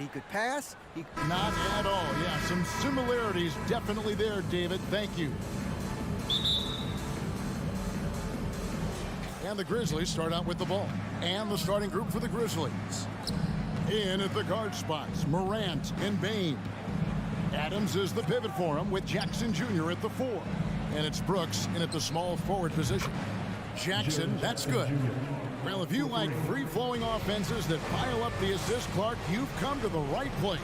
He could pass. Not at all. Yeah, some similarities definitely there, David. Thank you. And the Grizzlies start out with the ball. And the starting group for the Grizzlies. In at the guard spots, Morant and Bane. Adams is the pivot for him with Jackson Jr. at the 4. And it's Brooks in at the small forward position. Jackson, that's good. Well, if you like free-flowing offenses that pile up the assist, Clark, you've come to the right place.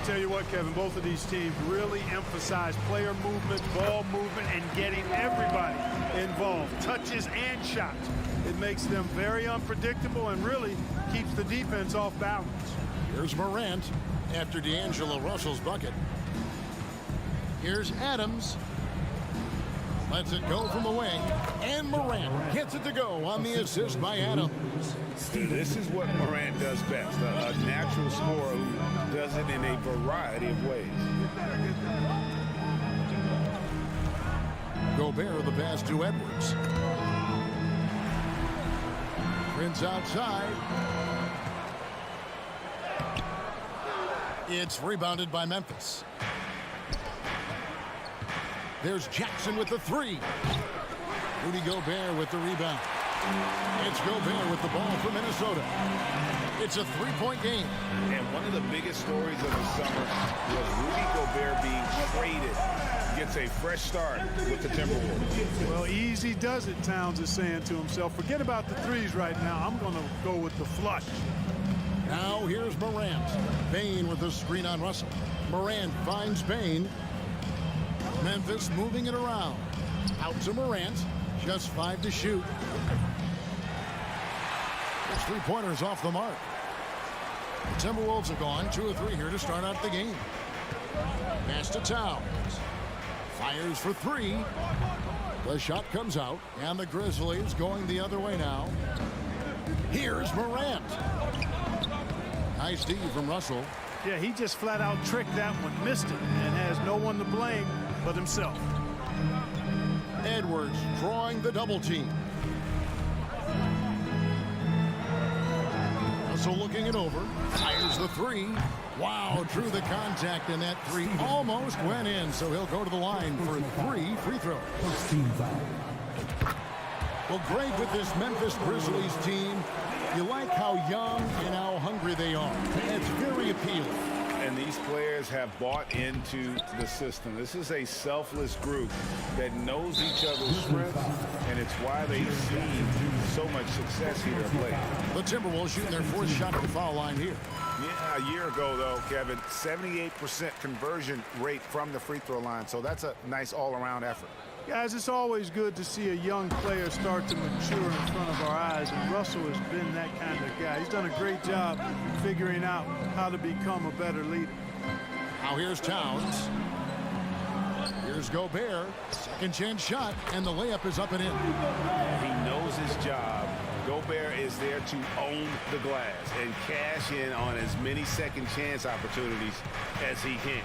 Tell you what, Kevin, both of these teams really emphasize player movement, ball movement, and getting everybody involved, touches and shots. It makes them very unpredictable and really keeps the defense off balance. Here's Morant after D'Angelo Russell's bucket. Here's Adams. Lets it go from the wing. And Morant gets it to go on the assist by Adams. This is what Morant does best. A natural scorer who does it in a variety of ways. Gobert the pass to Edwards. Prince outside. It's rebounded by Memphis. There's Jackson with the 3. Rudy Gobert with the rebound. It's Gobert with the ball for Minnesota. It's a 3-point game. And one of the biggest stories of the summer was Rudy Gobert being traded. Gets a fresh start with the Timberwolves. Well, easy does it, Towns is saying to himself. Forget about the threes right now. I'm going to go with the flush. Now here's Morant. Bane with the screen on Russell. Morant finds Bane. Memphis moving it around. Out to Morant. Just 5 to shoot. There's 3-pointers off the mark. The Timberwolves have gone 2 of 3 here to start out the game. Pass to Towns. Fires for 3. The shot comes out. And the Grizzlies going the other way now. Here's Morant. Nice D from Russell. Yeah, he just flat out tricked that one, missed it, and has no one to blame but himself. Edwards drawing the double team. Russell looking it over. Fires the 3. Wow, drew the contact, and that 3 almost went in, so he'll go to the line for 3 free throws. Well, Greg, with this Memphis Grizzlies team, you like how young and how hungry they are. It's very appealing. And these players have bought into the system. This is a selfless group that knows each other's strengths, and it's why they see so much success here playing. The Timberwolves shooting their 4th shot at the foul line here. Yeah, a year ago, though, Kevin, 78% conversion rate from the free throw line, so that's a nice all-around effort. Guys, it's always good to see a young player start to mature in front of our eyes, and Russell has been that kind of guy. He's done a great job figuring out how to become a better leader. Now here's Towns. Here's Gobert. Second chance shot, and the layup is up and in. He knows his job. Gobert is there to own the glass and cash in on as many second chance opportunities as he can.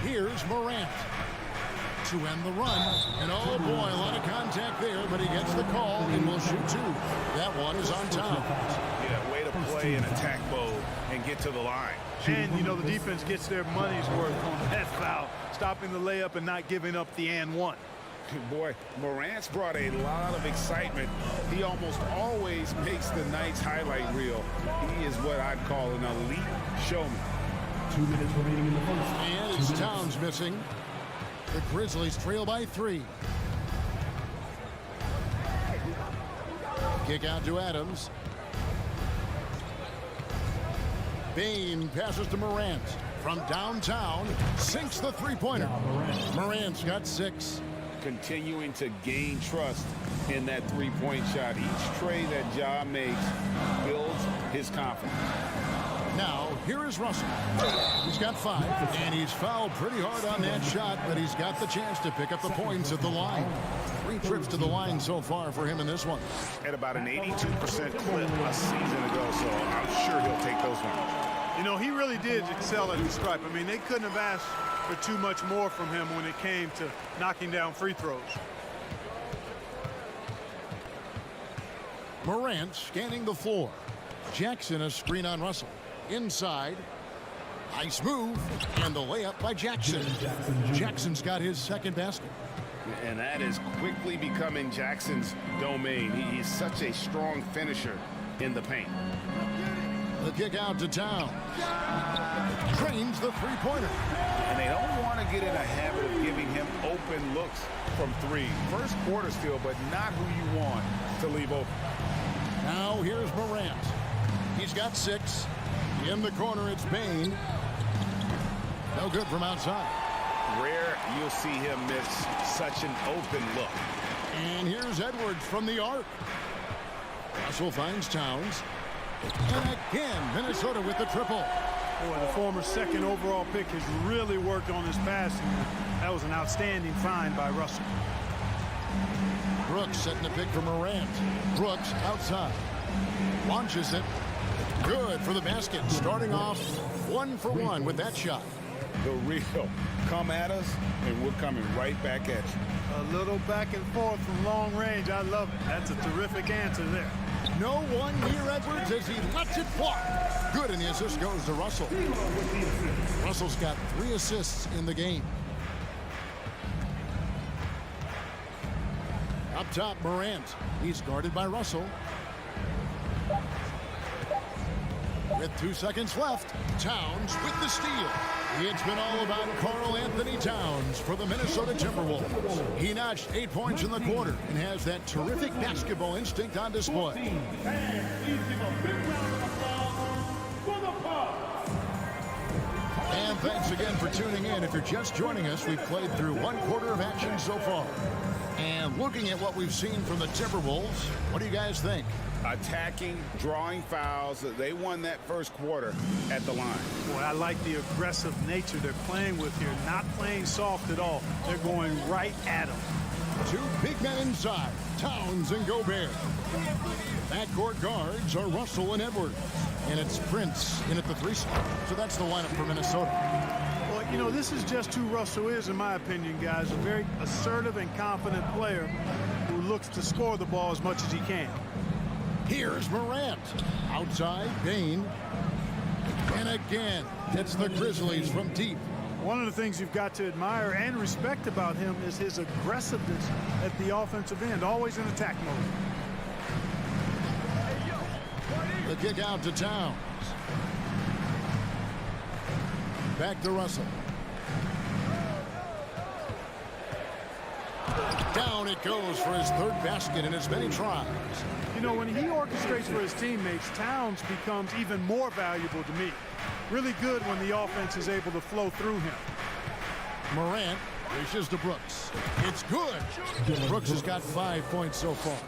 Here's Morant to end the run. And oh boy, a lot of contact there, but he gets the call and will shoot 2. That one is on Towns. Yeah, way to play in attack mode and get to the line. And, you know, the defense gets their money's worth on that foul, stopping the layup and not giving up the and one. Boy, Morant's brought a lot of excitement. He almost always makes the night's highlight reel. He is what I'd call an elite showman. 2 minutes remaining in the first. And it's Towns missing. The Grizzlies trail by 3. Kick out to Adams. Bane passes to Morant. From downtown, sinks the 3-pointer. Morant's got 6. Continuing to gain trust in that 3-point shot. Each trade that Ja makes builds his confidence. Now, here is Russell. He's got 5, and he's fouled pretty hard on that shot, but he's got the chance to pick up the points at the line. 3 trips to the line so far for him in this one. At about an 82% clip a season ago, so I'm sure he'll take those ones. You know, he really did excel at the stripe. I mean, they couldn't have asked for too much more from him when it came to knocking down free throws. Morant scanning the floor. Jackson a screen on Russell. Inside. Nice move, and the layup by Jackson. Jackson's got his second basket. And that is quickly becoming Jackson's domain. He's such a strong finisher in the paint. The kick out to Town. Drains the three-pointer. And they don't want to get in a habit of giving him open looks from three. First quarter still, but not who you want to leave open. Now here's Morant. He's got 6. In the corner, it's Bain. No good from outside. Rare you'll see him miss such an open look. And here's Edwards from the arc. Russell finds Towns. And again, Minnesota with the triple. Boy, the former second overall pick has really worked on his passing. That was an outstanding find by Russell. Brooks setting the pick for Morant. Brooks outside. Launches it. Good for the basket. Starting off 1 for 1 with that shot. The real come at us, and we're coming right back at you. A little back and forth from long range. I love it. That's a terrific answer there. No one near Edwards as he lets it fly. Good, and the assist goes to Russell. Russell's got 3 assists in the game. Up top, Morant. He's guarded by Russell. With 2 seconds left, Towns with the steal. It's been all about Karl Anthony Towns for the Minnesota Timberwolves. He notched 8 points in the quarter and has that terrific basketball instinct on display. And thanks again for tuning in. If you're just joining us, we've played through 1 quarter of action so far. And looking at what we've seen from the Timberwolves, what do you guys think? Attacking, drawing fouls. They won that first quarter at the line. Boy, I like the aggressive nature they're playing with here. Not playing soft at all. They're going right at them. 2 big men inside, Towns and Gobert. Backcourt guards are Russell and Edwards. And it's Prince in at the 3 spot. So that's the lineup for Minnesota. Well, you know, this is just who Russell is, in my opinion, guys. A very assertive and confident player who looks to score the ball as much as he can. Here's Morant. Outside, Bain. And again, it's the Grizzlies from deep. One of the things you've got to admire and respect about him is his aggressiveness at the offensive end, always in attack mode. The kick out to Towns. Back to Russell. Down it goes for his 3rd basket in as many tries. You know, when he orchestrates for his teammates, Towns becomes even more valuable to me. Really good when the offense is able to flow through him. Morant reaches to Brooks. It's good. Brooks has got 5 points so far.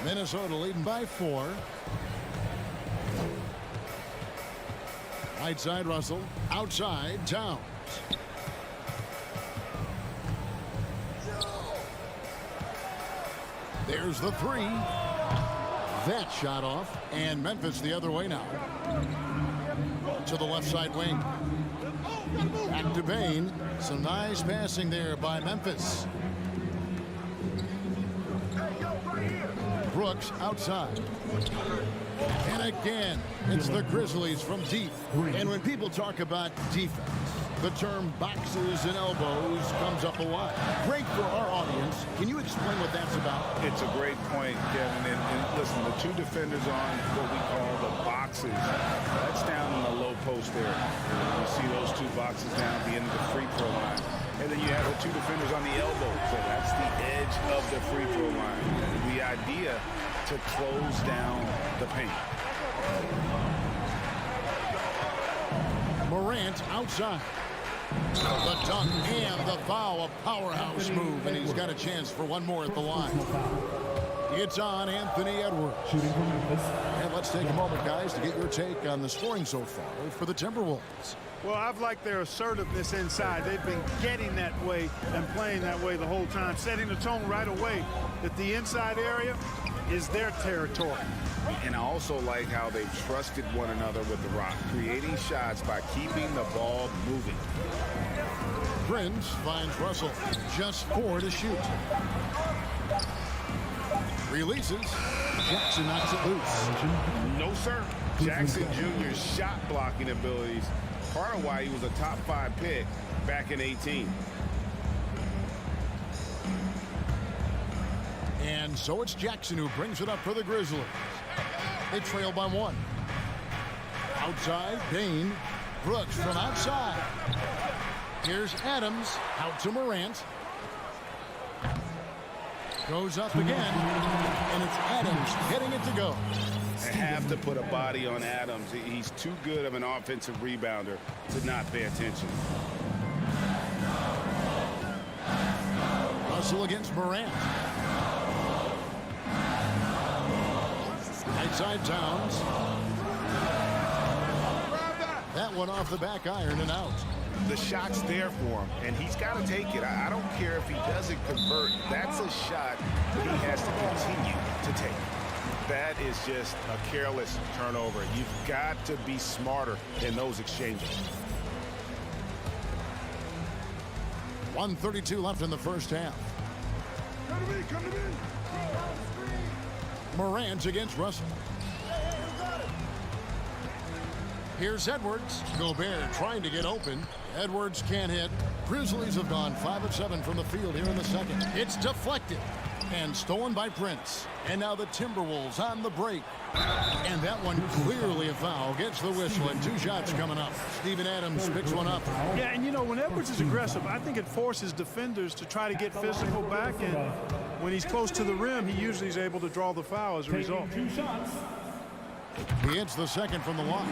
Minnesota leading by 4. Right side, Russell. Outside, Towns. There's the 3. That shot off. And Memphis the other way now. To the left side wing. Back to Bain. Some nice passing there by Memphis. Brooks outside. And again, it's the Grizzlies from deep. And when people talk about defense, the term boxes and elbows comes up a lot. Great for our audience. Can you explain what that's about? It's a great point, Kevin. And listen, the 2 defenders on what we call the boxes, that's down in the low post there. You see those 2 boxes down at the end of the free throw line. And then you have the 2 defenders on the elbow. So that's the edge of the free throw line. The idea to close down the paint. Morant outside. The dunk and the foul, a powerhouse move, and he's got a chance for 1 more at the line. It's on Anthony Edwards. Shooting from Memphis. And let's take a moment, guys, to get your take on the scoring so far for the Timberwolves. Well, I've liked their assertiveness inside. They've been getting that way and playing that way the whole time, setting the tone right away that the inside area is their territory. And I also like how they've trusted one another with the rock, creating shots by keeping the ball moving. Prince finds Russell. Just 4 to shoot. Releases. Jackson knocks it loose. No, sir. Jackson Jr.'s shot blocking abilities, part of why he was a top 5 pick back in 18. And so it's Jackson who brings it up for the Grizzlies. They trail by 1. Outside, Bain. Brooks from outside. Here's Adams. Out to Morant. Goes up again. And it's Adams getting it to go. They have to put a body on Adams. He's too good of an offensive rebounder to not pay attention. Russell against Morant. Right side Towns. That one off the back iron and out. The shot's there for him, and he's got to take it. I don't care if he doesn't convert. That's a shot that he has to continue to take. That is just a careless turnover. You've got to be smarter in those exchanges. 1:32 left in the first half. Come to me, come to me. Morant against Russell. Here's Edwards. Gobert trying to get open. Edwards can't hit. Grizzlies have gone 5 of 7 from the field here in the second. It's deflected and stolen by Prince. And now the Timberwolves on the break. And that one clearly a foul. Gets the whistle and 2 shots coming up. Steven Adams picks one up. Yeah, and you know, when Edwards is aggressive, I think it forces defenders to try to get physical back. And when he's close to the rim, he usually is able to draw the foul as a result. 2 shots. He hits the second from the line.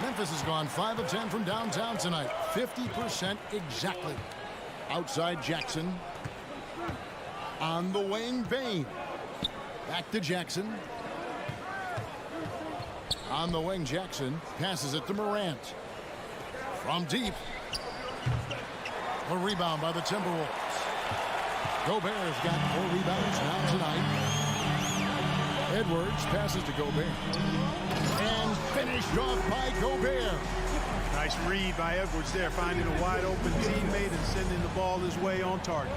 Memphis has gone 5 of 10 from downtown tonight. 50% exactly. Outside Jackson. On the wing, Bain. Back to Jackson. On the wing, Jackson passes it to Morant. From deep. A rebound by the Timberwolves. Gobert's got 4 rebounds now tonight. Edwards passes to Gobert. And finished off by Gobert. Nice read by Edwards there, finding a wide open teammate and sending the ball his way on target.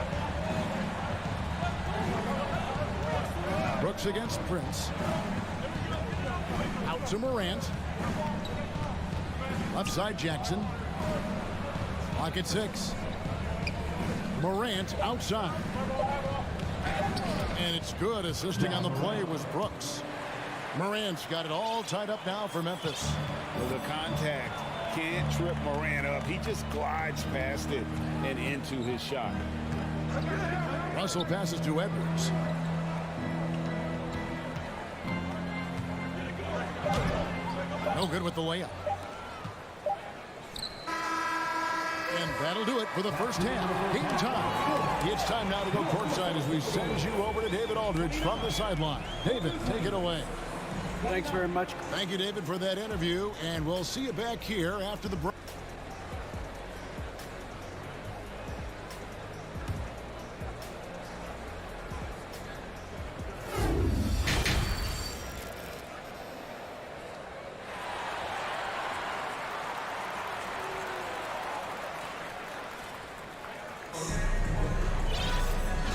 Brooks against Prince. Out to Morant. Left side Jackson. Clock at 6. Morant outside. And it's good. Assisting on the play was Brooks. Morant's got it all tied up now for Memphis. With a contact. Can't trip Morant up. He just glides past it and into his shot. Russell passes to Edwards. No good with the layup. And that'll do it for the first half. Game time. It's time now to go courtside as we send you over to David Aldridge from the sideline. David, take it away. Thanks very much. Thank you, David, for that interview, and we'll see you back here after the break.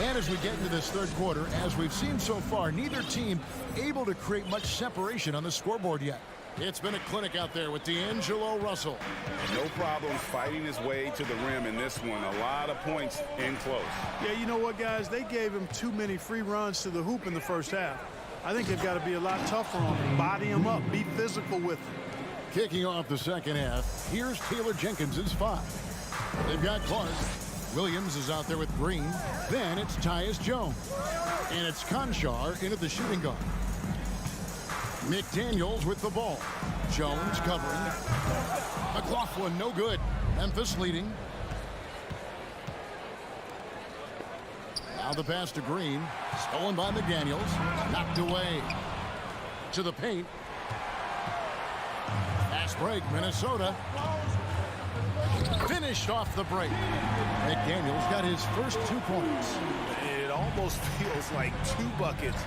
And as we get into this third quarter, as we've seen so far, neither team able to create much separation on the scoreboard yet. It's been a clinic out there with D'Angelo Russell. No problem fighting his way to the rim in this one. A lot of points in close. Yeah, you know what, guys? They gave him too many free runs to the hoop in the first half. I think they've got to be a lot tougher on him. Body him up. Be physical with him. Kicking off the second half, here's Taylor Jenkins' 5. They've got Clark. Williams is out there with Green. Then it's Tyus Jones. And it's Conchar into the shooting guard. McDaniels with the ball. Jones covering. McLaughlin no good. Memphis leading. Now the pass to Green. Stolen by McDaniels. Knocked away. To the paint. Fast break, Minnesota. Finished off the break. McDaniels got his first 2 points. It almost feels like 2 buckets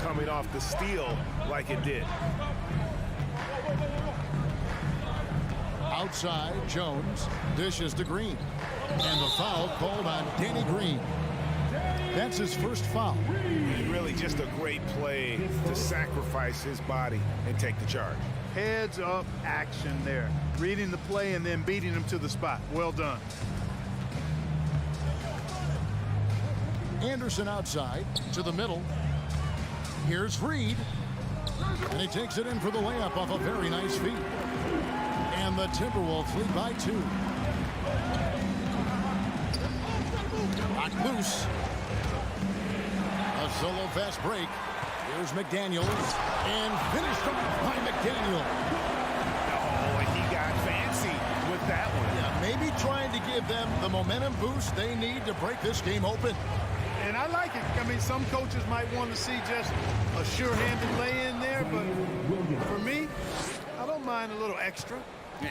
coming off the steal like it did. Outside, Jones dishes to Green. And the foul called on Danny Green. That's his first foul. He really just a great play to sacrifice his body and take the charge. Heads up action there. Reading the play and then beating him to the spot. Well done. Anderson outside to the middle. Here's Reed. And he takes it in for the layup off a very nice feed. And the Timberwolves lead by 2. Locked loose. A solo fast break. Here's McDaniels. And finished off by McDaniel. Oh, and he got fancy with that one. Yeah, maybe trying to give them the momentum boost they need to break this game open. And I like it. I mean, some coaches might want to see just a sure-handed lay-in there, but for me, I don't mind a little extra.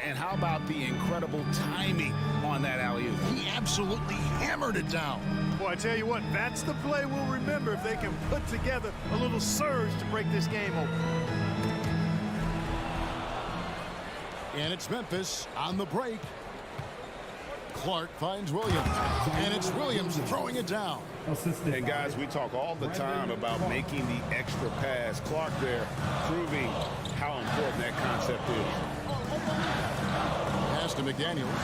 And how about the incredible timing on that alley-oop? He absolutely hammered it down. Boy, I tell you what, that's the play we'll remember if they can put together a little surge to break this game open. And it's Memphis on the break. Clark finds Williams. And it's Williams throwing it down. And guys, we talk all the time about making the extra pass. Clark there proving how important that concept is. Pass to McDaniels.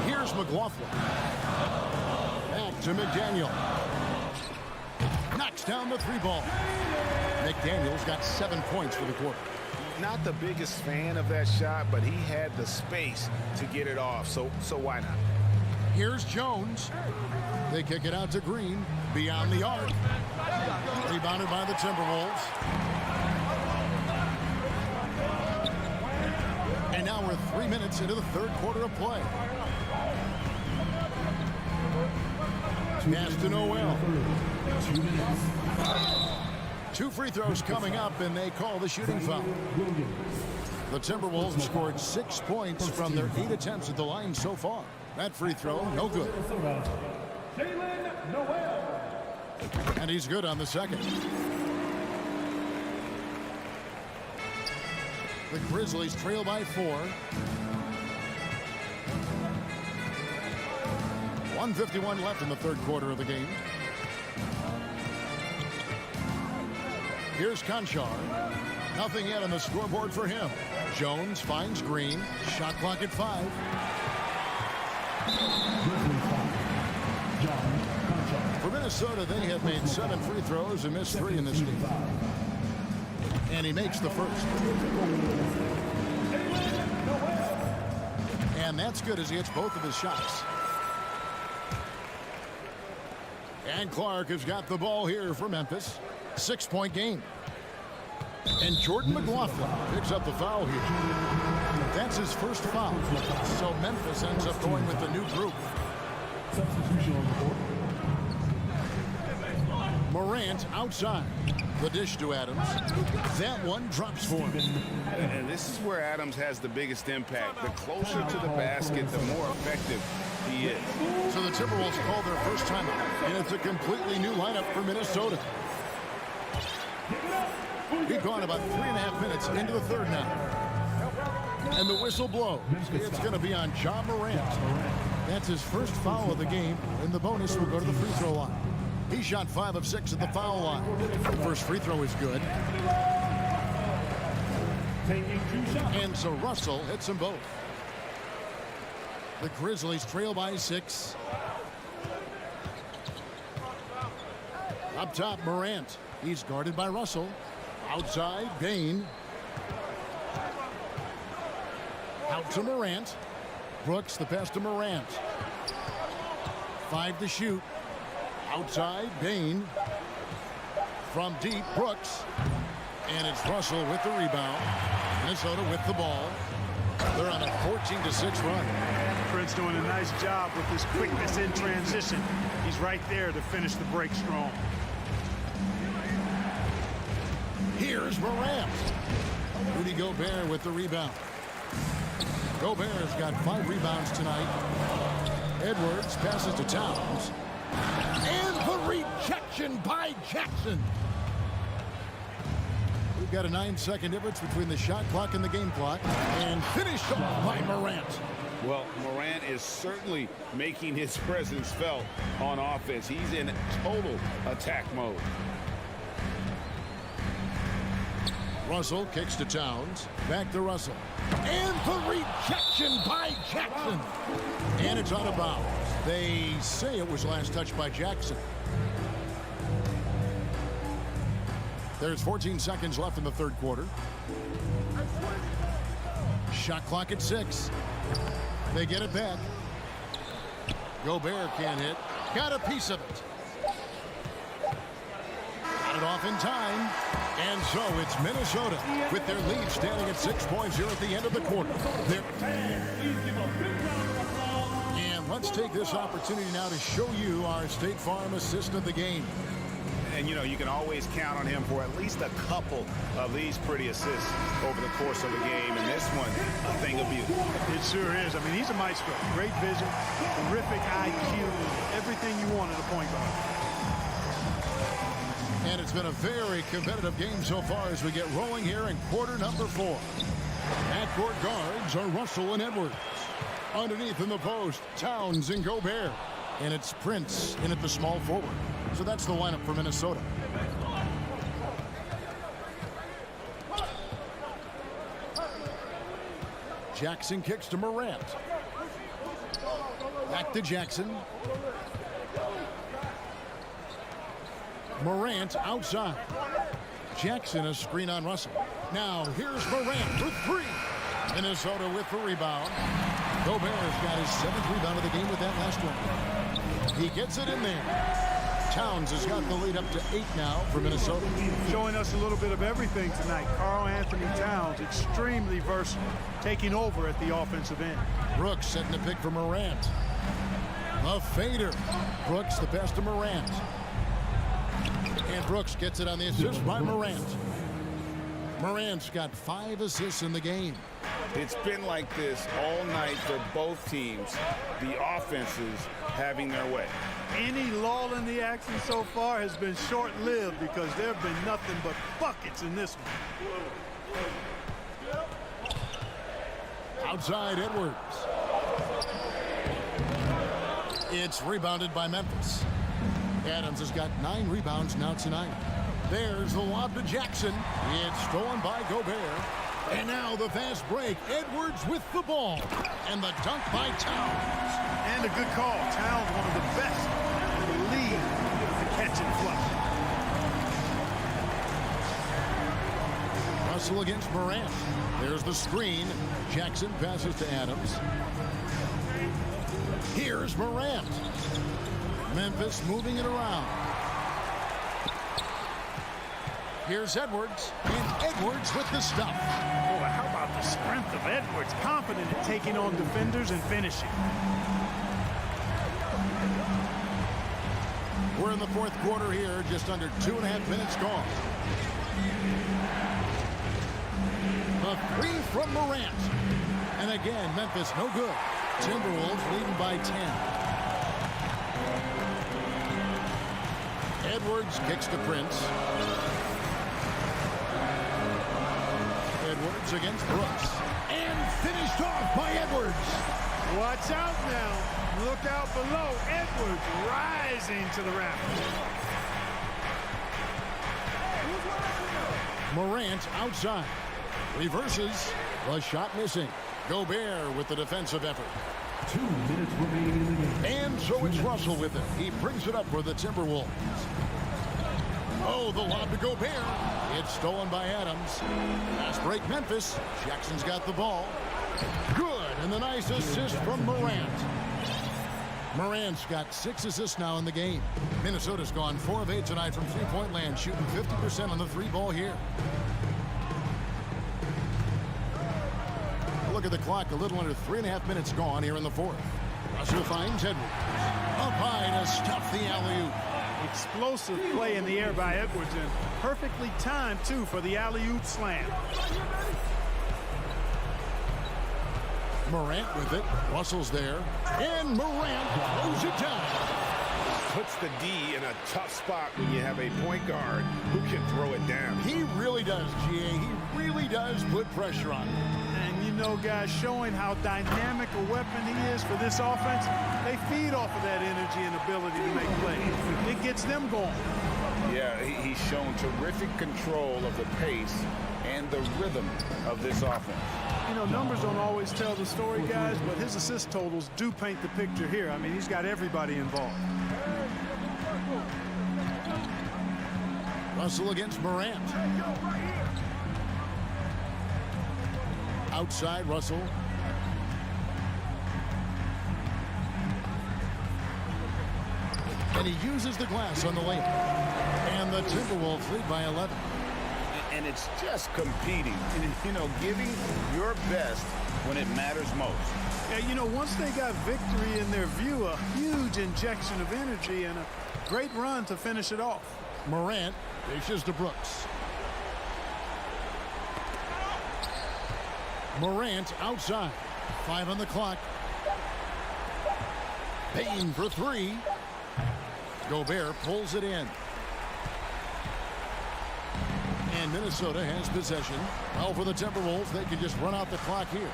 Here's McLaughlin. Back to McDaniel. Knocks down the 3-ball. McDaniels got 7 points for the quarter. Not the biggest fan of that shot, but he had the space to get it off, so why not? Here's Jones. They kick it out to Green. Beyond the arc. Rebounded by the Timberwolves. And now we're 3 minutes into the third quarter of play. Pass to Noel. 2 minutes. 2 free throws coming up, and they call the shooting foul. The Timberwolves scored 6 points from their 8 attempts at the line so far. That free throw, no good. And he's good on the second. The Grizzlies trail by 4. 1:51 left in the third quarter of the game. Here's Conchar. Nothing yet on the scoreboard for him. Jones finds Green. Shot clock at 5. For Minnesota, they have made 7 free throws and missed 3 in this game. And he makes the first. And that's good as he hits both of his shots. And Clark has got the ball here for Memphis. 6-point game. And Jordan McLaughlin picks up the foul here. That's his first foul. So Memphis ends up going with the new group. Substitution on the board. Morant outside. The dish to Adams. That one drops for him. And this is where Adams has the biggest impact. The closer to the basket, the more effective he is. So the Timberwolves call their first timeout. And it's a completely new lineup for Minnesota. We've gone about 3.5 minutes into the third now. And the whistle blows. It's going to be on Ja Morant. That's his first foul of the game, and the bonus will go to the free throw line. He shot 5 of 6 at the foul line. The first free throw is good. And so Russell hits them both. The Grizzlies trail by 6. Up top, Morant. He's guarded by Russell. Outside, Bain. Out to Morant. Brooks, the pass to Morant. 5 to shoot. Outside, Bain. From deep, Brooks. And it's Russell with the rebound. Minnesota with the ball. They're on a 14-6 run. Prince doing a nice job with his quickness in transition. He's right there to finish the break strong. Here's Morant. Rudy Gobert with the rebound. Gobert's got 5 rebounds tonight. Edwards passes to Towns. And the rejection by Jackson. We've got a 9-second difference between the shot clock and the game clock. And finished off by Morant. Well, Morant is certainly making his presence felt on offense. He's in total attack mode. Russell kicks to Towns. Back to Russell. And the rejection by Jackson. And it's out of bounds. They say it was last touched by Jackson. There's 14 seconds left in the third quarter. Shot clock at 6. They get it back. Gobert can't hit. Got a piece of it. Got it off in time. And so it's Minnesota with their lead standing at 6 points here at the end of the quarter. And let's take this opportunity now to show you our State Farm assist of the game. And, you know, you can always count on him for at least a couple of these pretty assists over the course of a game. And this one, a thing of beauty. It sure is. I mean, he's a maestro. Great vision, terrific IQ, everything you want in a point guard. And it's been a very competitive game so far as we get rolling here in quarter number 4. Backcourt guards are Russell and Edwards. Underneath in the post, Towns and Gobert. And it's Prince in at the small forward. So that's the lineup for Minnesota. Jackson kicks to Morant. Back to Jackson. Morant outside. Jackson a screen on Russell. Now here's Morant for 3. Minnesota with the rebound. Gobert's got his 7th rebound of the game with that last one. He gets it in there. Towns has got the lead up to 8 now for Minnesota. Showing us a little bit of everything tonight. Karl Anthony Towns, extremely versatile, taking over at the offensive end. Brooks setting the pick for Morant. A fader. Brooks the best of Morant. And Brooks gets it on the assist by Morant. Morant's got 5 assists in the game. It's been like this all night for both teams. The offenses having their way. Any lull in the action so far has been short-lived because there have been nothing but buckets in this one. Outside Edwards. It's rebounded by Memphis. Adams has got 9 rebounds now tonight. There's the lob to Jackson. It's stolen by Gobert. And now the fast break. Edwards with the ball. And the dunk by Towns. And a good call. Towns, one of the best in the league with the catch and flush. Russell against Morant. There's the screen. Jackson passes to Adams. Here's Morant. Memphis moving it around. Here's Edwards. And Edwards with the stuff. Boy, how about the strength of Edwards? Confident in taking on defenders and finishing. We're in the fourth quarter here. Just under 2.5 minutes gone. A 3 from Morant. And again, Memphis no good. Timberwolves leading by 10. Edwards kicks to Prince. Edwards against Brooks. And finished off by Edwards. Watch out now. Look out below. Edwards rising to the rafters. Morant outside. Reverses. The shot missing. Gobert with the defensive effort. 2 minutes remaining in the game. And so it's Russell with it. He brings it up for the Timberwolves. Oh, the lob to Gobert. It's stolen by Adams. Fast break Memphis. Jackson's got the ball. Good, and the nice assist from Morant. Morant's got 6 assists now in the game. Minnesota's gone 4 of 8 tonight from three-point land, shooting 50% on the 3-ball here. Look at the clock, a little under 3.5 minutes gone here in the fourth. Russell finds Edwards. Up high to stuff the alley-oop. Explosive play in the air by Edwards, and perfectly timed, too, for the alley-oop slam. Morant with it. Russell's there. And Morant throws it down. puts the D in a tough spot when you have a point guard who can throw it down. He really does, GA. He really does put pressure on him. And you know, guys, showing how dynamic a weapon he is for this offense, they feed off of that energy and ability to make plays. It gets them going. Yeah, he's shown terrific control of the pace and the rhythm of this offense. You know, numbers don't always tell the story, guys, but his assist totals do paint the picture here. I mean, he's got everybody involved. Russell against Morant. Outside, Russell. And he uses the glass on the layup. And the Timberwolves lead by 11. And it's just competing, you know, giving your best when it matters most. Yeah, you know, once they got victory in their view, a huge injection of energy and a great run to finish it off. Morant dishes to Brooks. Morant outside. 5 on the clock. Payne for 3. Gobert pulls it in. And Minnesota has possession. Well, for the Timberwolves, they can just run out the clock here.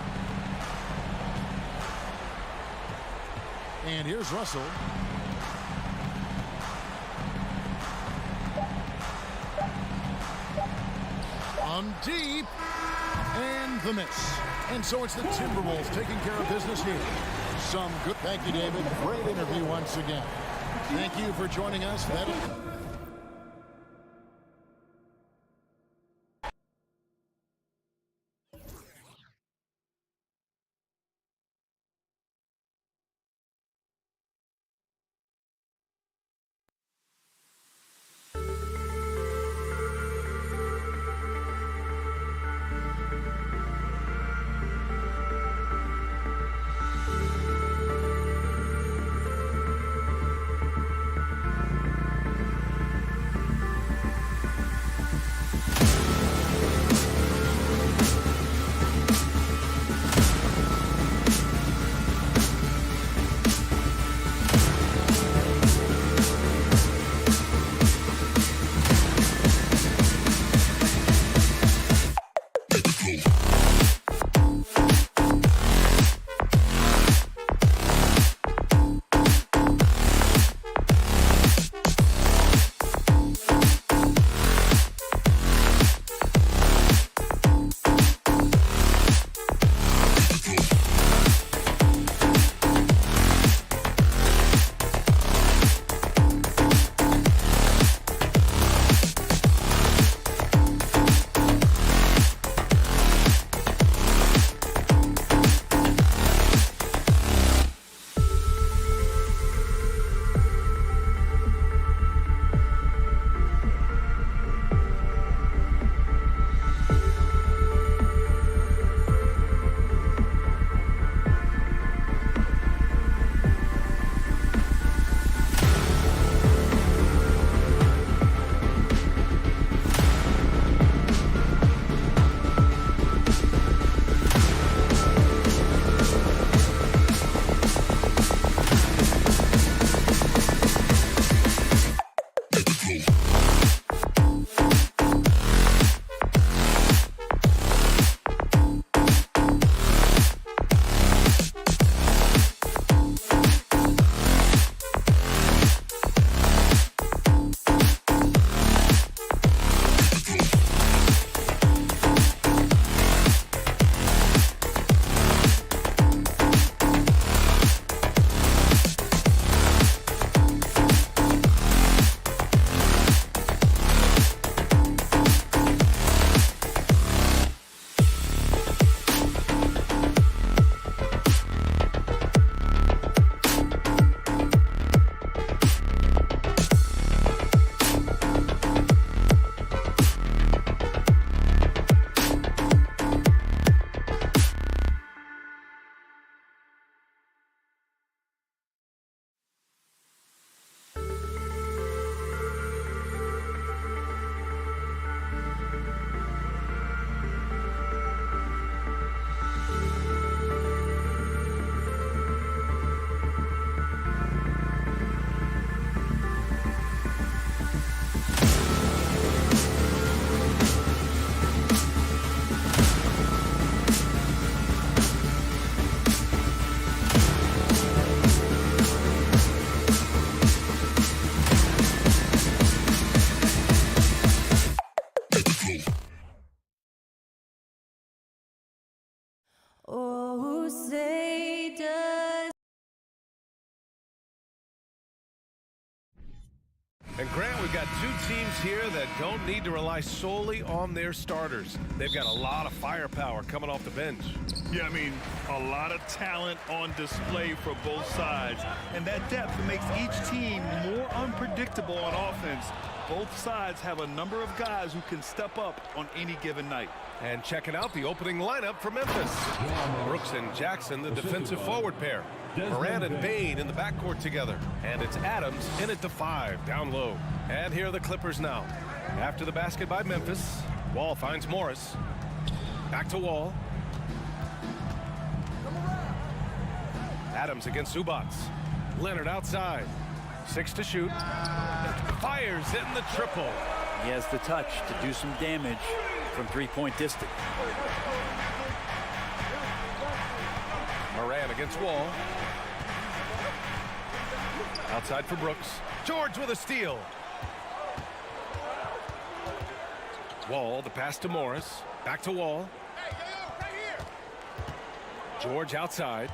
And here's Russell. On deep. And the miss. And so it's the Timberwolves taking care of business here. Some good. Thank you, David. Great interview once again. Thank you for joining us. Oh, say does. And Grant, we've got two teams here that don't need to rely solely on their starters. They've got a lot of firepower coming off the bench. Yeah, I mean, a lot of talent on display for both sides. And that depth makes each team more unpredictable on offense. Both sides have a number of guys who can step up on any given night. And checking out the opening lineup for Memphis. Brooks and Jackson, the defensive forward pair. Morant and Bain in the backcourt together. And it's Adams in at the 5, down low. And here are the Clippers now. After the basket by Memphis, Wall finds Morris. Back to Wall. Adams against Zubats. Leonard outside. 6 to shoot. Fires in the triple. He has the touch to do some damage from three-point distance. Morant against Wall. Outside for Brooks. George with a steal. Wall, the pass to Morris. Back to Wall. George outside.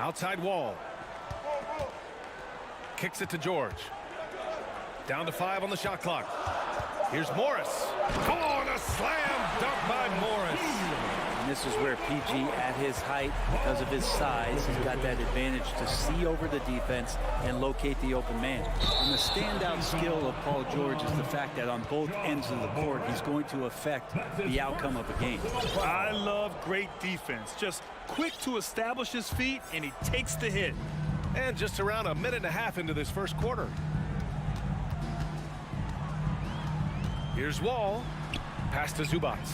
Outside Wall. Kicks it to George. Down to 5 on the shot clock. Here's Morris. Oh, and a slam dunk by Morris. And this is where PG, at his height, because of his size, he's got that advantage to see over the defense and locate the open man. And the standout skill of Paul George is the fact that on both ends of the court, he's going to affect the outcome of a game. I love great defense. Just quick to establish his feet, and he takes the hit. And just around a minute and a half into this first quarter. Here's Wall. Pass to Zubats.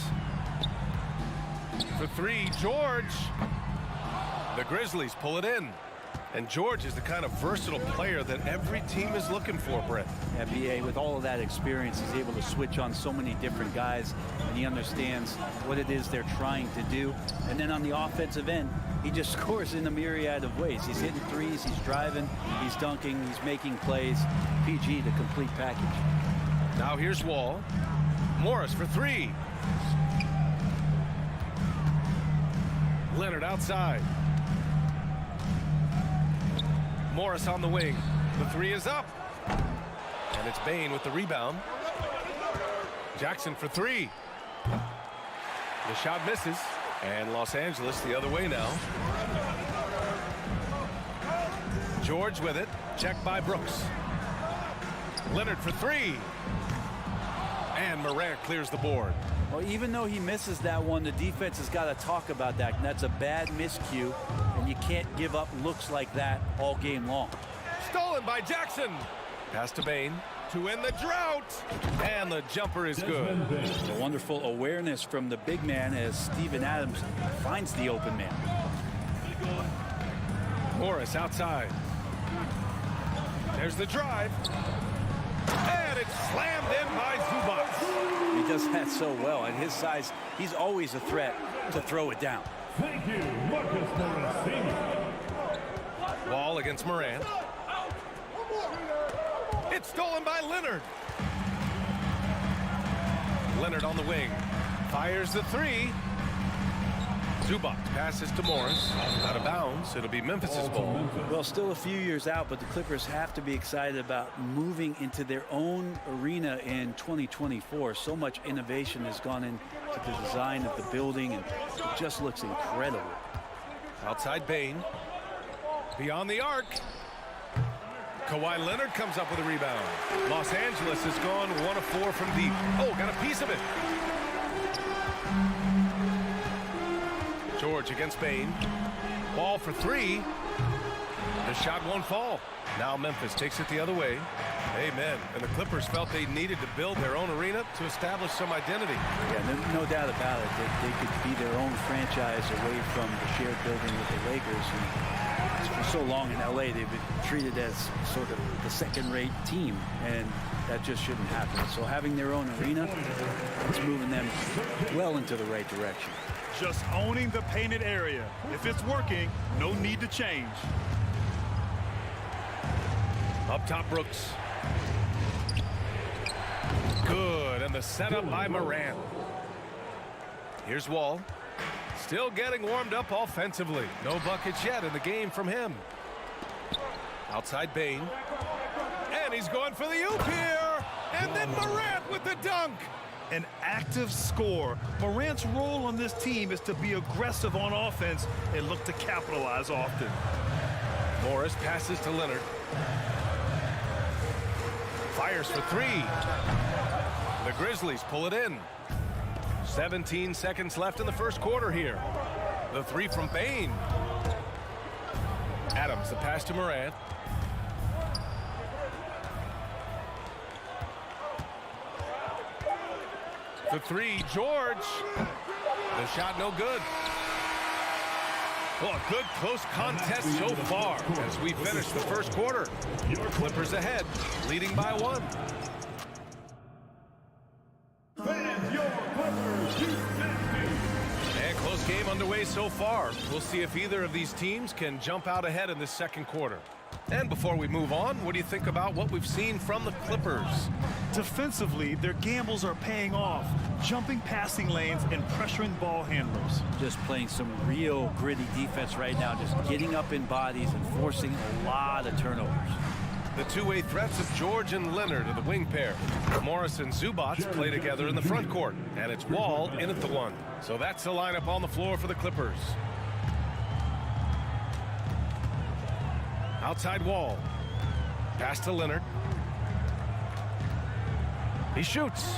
For 3, George. The Grizzlies pull it in. And George is the kind of versatile player that every team is looking for, Brett. NBA, with all of that experience, is able to switch on so many different guys, and he understands what it is they're trying to do. And then on the offensive end, he just scores in a myriad of ways. He's hitting threes, he's driving, he's dunking, he's making plays. PG, the complete package. Now here's Wall. Morris for 3. Leonard outside. Morris on the wing. The 3 is up. And it's Bain with the rebound. Jackson for 3. The shot misses. And Los Angeles the other way now. George with it. Checked by Brooks. Leonard for 3. And Morant clears the board. Well, even though he misses that one, the defense has got to talk about that. And that's a bad miscue, and you can't give up looks like that all game long. Stolen by Jackson. Pass to Bain to end the drought. And the jumper is good. A wonderful awareness from the big man as Steven Adams finds the open man. Morris outside. There's the drive. And it's slammed in by Zubats. He does that so well. At his size, he's always a threat to throw it down. Thank you, Marcus Morris. Wall against Morant. It's stolen by Leonard. Leonard on the wing. Fires the 3. Zubats passes to Morris. Out of bounds. It'll be Memphis's ball. Well, still a few years out, but the Clippers have to be excited about moving into their own arena in 2024. So much innovation has gone into the design of the building, and it just looks incredible. Outside Bain. Beyond the arc. Kawhi Leonard comes up with a rebound. Los Angeles has gone 1 of 4 from deep. Oh, got a piece of it. George against Bain. Ball for 3. The shot won't fall. Now Memphis takes it the other way. Amen. And the Clippers felt they needed to build their own arena to establish some identity. Yeah, no doubt about it. They could be their own franchise away from the shared building with the Lakers. And for so long in LA, they've been treated as sort of the second-rate team, and that just shouldn't happen. So having their own arena, it's moving them well into the right direction. Just owning the painted area. If it's working, no need to change. Up top, Brooks. Good, and the setup by Morant. Here's Wall. Still getting warmed up offensively. No buckets yet in the game from him. Outside Bain. And he's going for the oop here. And then Morant with the dunk. An active scorer. Morant's role on this team is to be aggressive on offense and look to capitalize often. Morris passes to Leonard. Fires for three. The Grizzlies pull it in. 17 seconds left in the first quarter here. The three from Bain. Adams, the pass to Morant. The three, George. The shot no good. Well, a good close contest so far as we finish the first quarter. Clippers ahead, leading by 1. And close game underway so far. We'll see if either of these teams can jump out ahead in the second quarter. And before we move on, what do you think about what we've seen from the Clippers? Defensively, their gambles are paying off, jumping passing lanes and pressuring ball handlers. Just playing some real gritty defense right now, just getting up in bodies and forcing a lot of turnovers. The two-way threats of George and Leonard are the wing pair. Morris and Zubats play together in the front court, and it's Wall in at the 1. So that's the lineup on the floor for the Clippers. Outside Wall. Pass to Leonard. He shoots.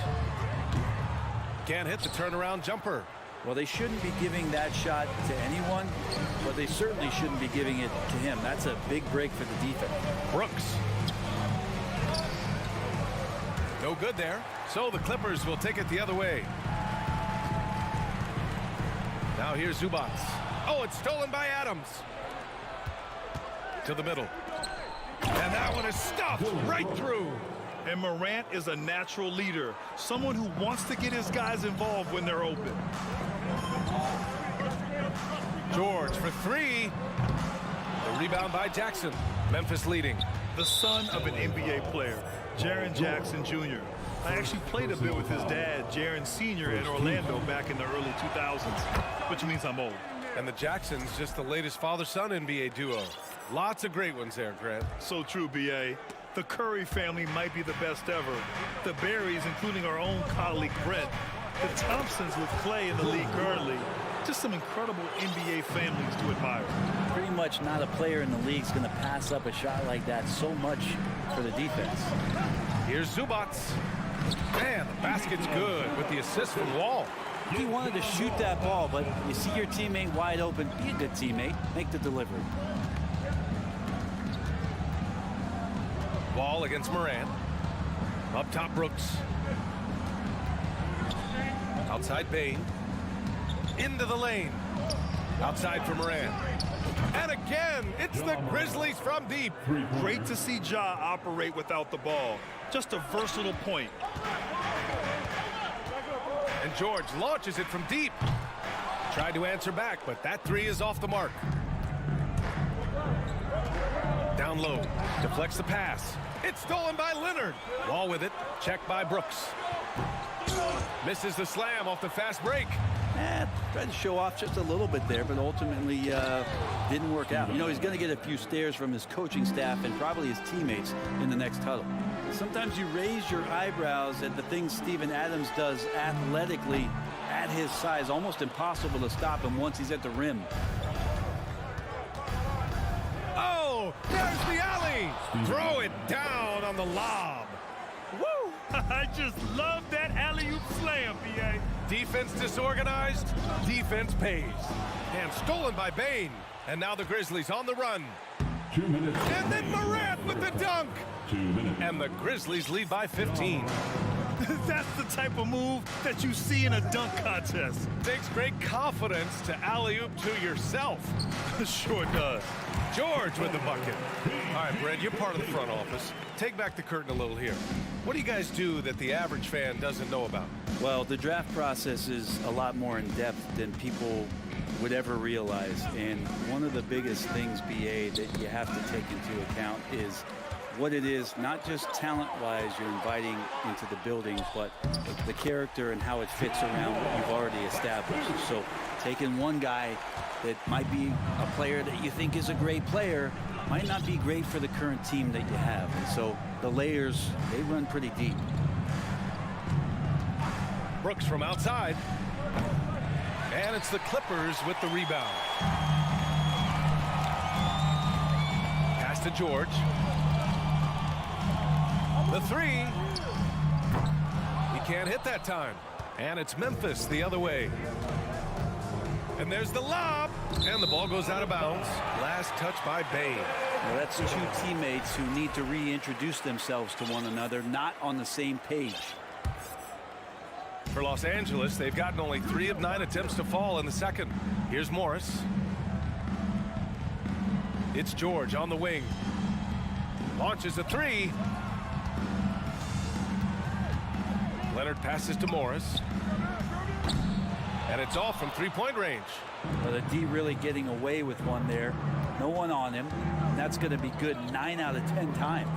Can't hit the turnaround jumper. Well, they shouldn't be giving that shot to anyone, but they certainly shouldn't be giving it to him. That's a big break for the defense. Brooks. No good there. So the Clippers will take it the other way. Now here's Zubats. Oh, it's stolen by Adams. To the middle. And that one is stopped right through. And Morant is a natural leader, someone who wants to get his guys involved when they're open. George for three. The rebound by Jackson. Memphis leading. The son of an NBA player, Jaren Jackson Jr. I actually played a bit with his dad, Jaren Sr. in Orlando back in the early 2000s, which means I'm old. And the Jacksons, just the latest father-son NBA duo. Lots of great ones there, Grant. So true, B.A. The Curry family might be the best ever. The Berries, including our own colleague Brent. The Thompsons with Clay in the league currently. Just some incredible NBA families to admire. Pretty much not a player in the league is going to pass up a shot like that so much for the defense. Here's Zubats. Man, the basket's good with the assist from Wall. He wanted to shoot that ball, but you see your teammate wide open, be a good teammate, make the delivery. Wall against Morant. Up top, Brooks. Outside Bain. Into the lane. Outside for Morant. And again, it's the Grizzlies from deep. Great to see Ja operate without the ball. Just a versatile point. And George launches it from deep. Tried to answer back, but that three is off the mark. Down low. Deflects the pass. It's stolen by Leonard. Wall with it. Checked by Brooks. Misses the slam off the fast break. Tried to show off just a little bit there, but ultimately didn't work out. You know, he's going to get a few stares from his coaching staff and probably his teammates in the next huddle. Sometimes you raise your eyebrows at the things Steven Adams does athletically at his size. Almost impossible to stop him once he's at the rim. Oh, there's the alley. Throw it down on the lob. Woo! I just love that alley-oop slam, B.A. Defense disorganized, defense pays. And stolen by Bain. And now the Grizzlies on the run. 2 minutes. And then Morant with the dunk. 2 minutes. And the Grizzlies lead by 15. That's the type of move that you see in a dunk contest. Takes great confidence to alley-oop to yourself. Sure does. George with the bucket. All right, Brent, you're part of the front office. Take back the curtain a little here. What do you guys do that the average fan doesn't know about? Well, the draft process is a lot more in depth than people would ever realize. And one of the biggest things, BA, that you have to take into account is what it is, not just talent-wise you're inviting into the building, but the character and how it fits around what you've already established. So Taking one guy that might be a player that you think is a great player might not be great for the current team that you have. And so the layers, they run pretty deep. Brooks from outside. And it's the Clippers with the rebound. Pass to George. The three. He can't hit that time. And it's Memphis the other way. And there's the lob. And the ball goes out of bounds. Last touch by Bain. Well, that's two teammates who need to reintroduce themselves to one another, not on the same page. For Los Angeles, they've gotten only 3 of 9 attempts to fall in the second. Here's Morris. It's George on the wing. Launches a three. Leonard passes to Morris. And it's off from three-point range. Well, the D really getting away with one there. No one on him. And that's going to be good 9 out of 10 times.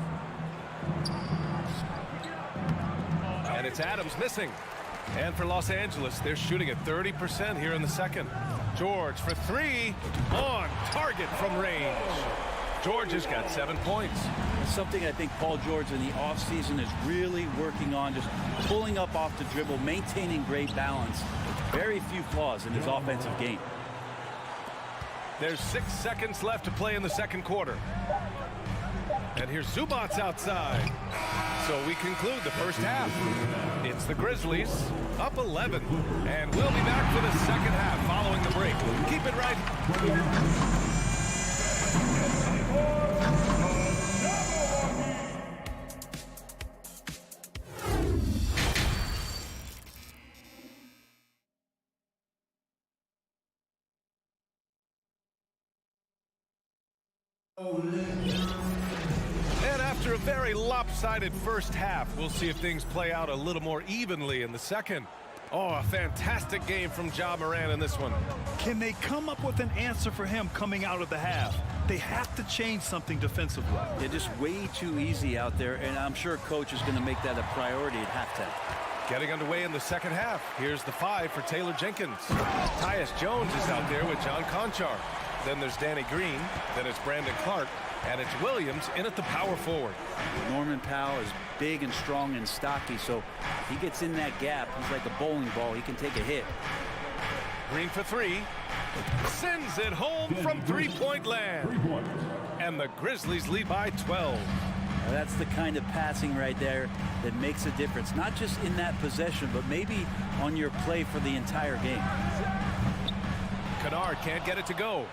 And it's Adams missing. And for Los Angeles, they're shooting at 30% here in the second. George for three, on target from range. George has got 7 points. Something I think Paul George in the offseason is really working on, just pulling up off the dribble, maintaining great balance. Very few flaws in his offensive game. There's 6 seconds left to play in the second quarter. And here's Zubac's outside. So we conclude the first half. It's the Grizzlies up 11. And we'll be back for the second half following the break. Keep it right. And after a very lopsided first half, we'll see if things play out a little more evenly in the second. Oh, a fantastic game from Ja Morant in this one. Can they come up with an answer for him coming out of the half? They have to change something defensively. They're just way too easy out there, and I'm sure coach is going to make that a priority at halftime. Getting underway in the second half. Here's the 5 for Taylor Jenkins. Tyus Jones is out there with John Conchar. Then there's Danny Green. Then it's Brandon Clark. And it's Williams in at the power forward. Norman Powell is big and strong and stocky, so he gets in that gap. He's like a bowling ball. He can take a hit. Green for three. Sends it home from three-point land. And the Grizzlies lead by 12. Now that's the kind of passing right there that makes a difference. Not just in that possession, but maybe on your play for the entire game. Kennard can't get it to go.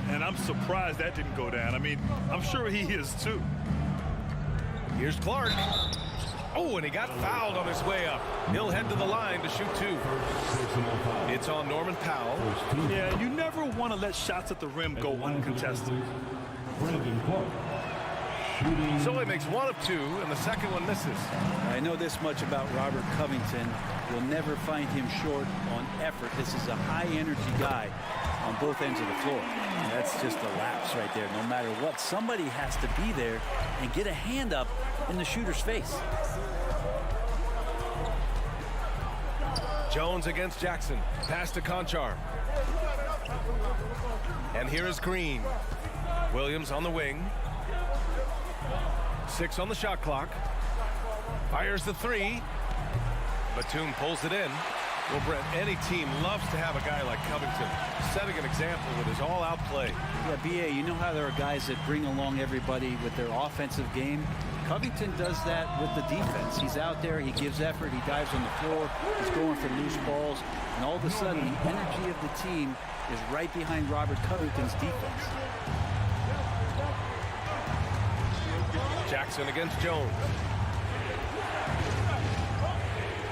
And I'm surprised that didn't go down. I mean, I'm sure he is too. Here's Clark. Oh, and he got fouled on his way up. He'll head to the line to shoot 2. It's on Norman Powell. Yeah, you never want to let shots at the rim go uncontested. So he makes 1 of 2, and the second one misses. I know this much about Robert Covington. You'll never find him short on effort. This is a high-energy guy on both ends of the floor. And that's just a lapse right there. No matter what, somebody has to be there and get a hand up in the shooter's face. Jones against Jackson. Pass to Conchar. And here is Green. Williams on the wing. 6 on the shot clock. Fires the 3. Batum pulls it in. Well, Brett, any team loves to have a guy like Covington setting an example with his all-out play. Yeah, B.A., you know how there are guys that bring along everybody with their offensive game? Covington does that with the defense. He's out there, he gives effort, he dives on the floor, he's going for loose balls, and all of a sudden the energy of the team is right behind Robert Covington's defense. Jackson against Jones.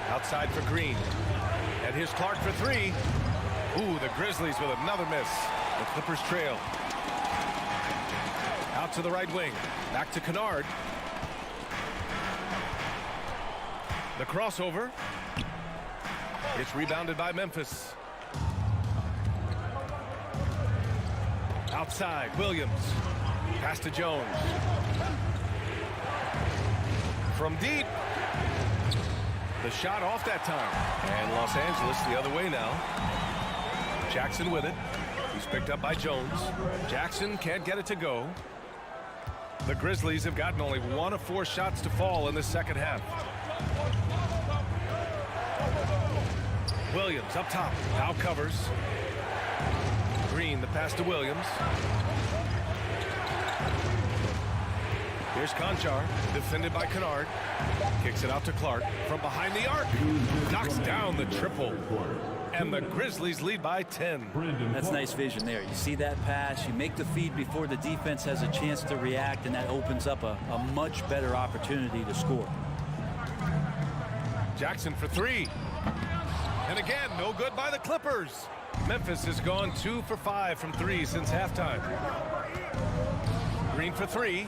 Outside for Green. And here's Clark for 3. Ooh, the Grizzlies with another miss. The Clippers trail. Out to the right wing. Back to Kennard. The crossover. It's rebounded by Memphis. Outside, Williams. Pass to Jones. From deep. The shot off that time. And Los Angeles the other way now. Jackson with it. He's picked up by Jones. Jackson can't get it to go. The Grizzlies have gotten only 1 of 4 shots to fall in the second half. Williams up top. Now covers. Green, the pass to Williams. Here's Conchar, defended by Kennard. Kicks it out to Clark from behind the arc. Knocks down the triple. And the Grizzlies lead by 10. That's nice vision there. You see that pass, you make the feed before the defense has a chance to react, and that opens up a much better opportunity to score. Jackson for 3. And again, no good by the Clippers. Memphis has gone 2 for 5 from 3 since halftime. Green for 3.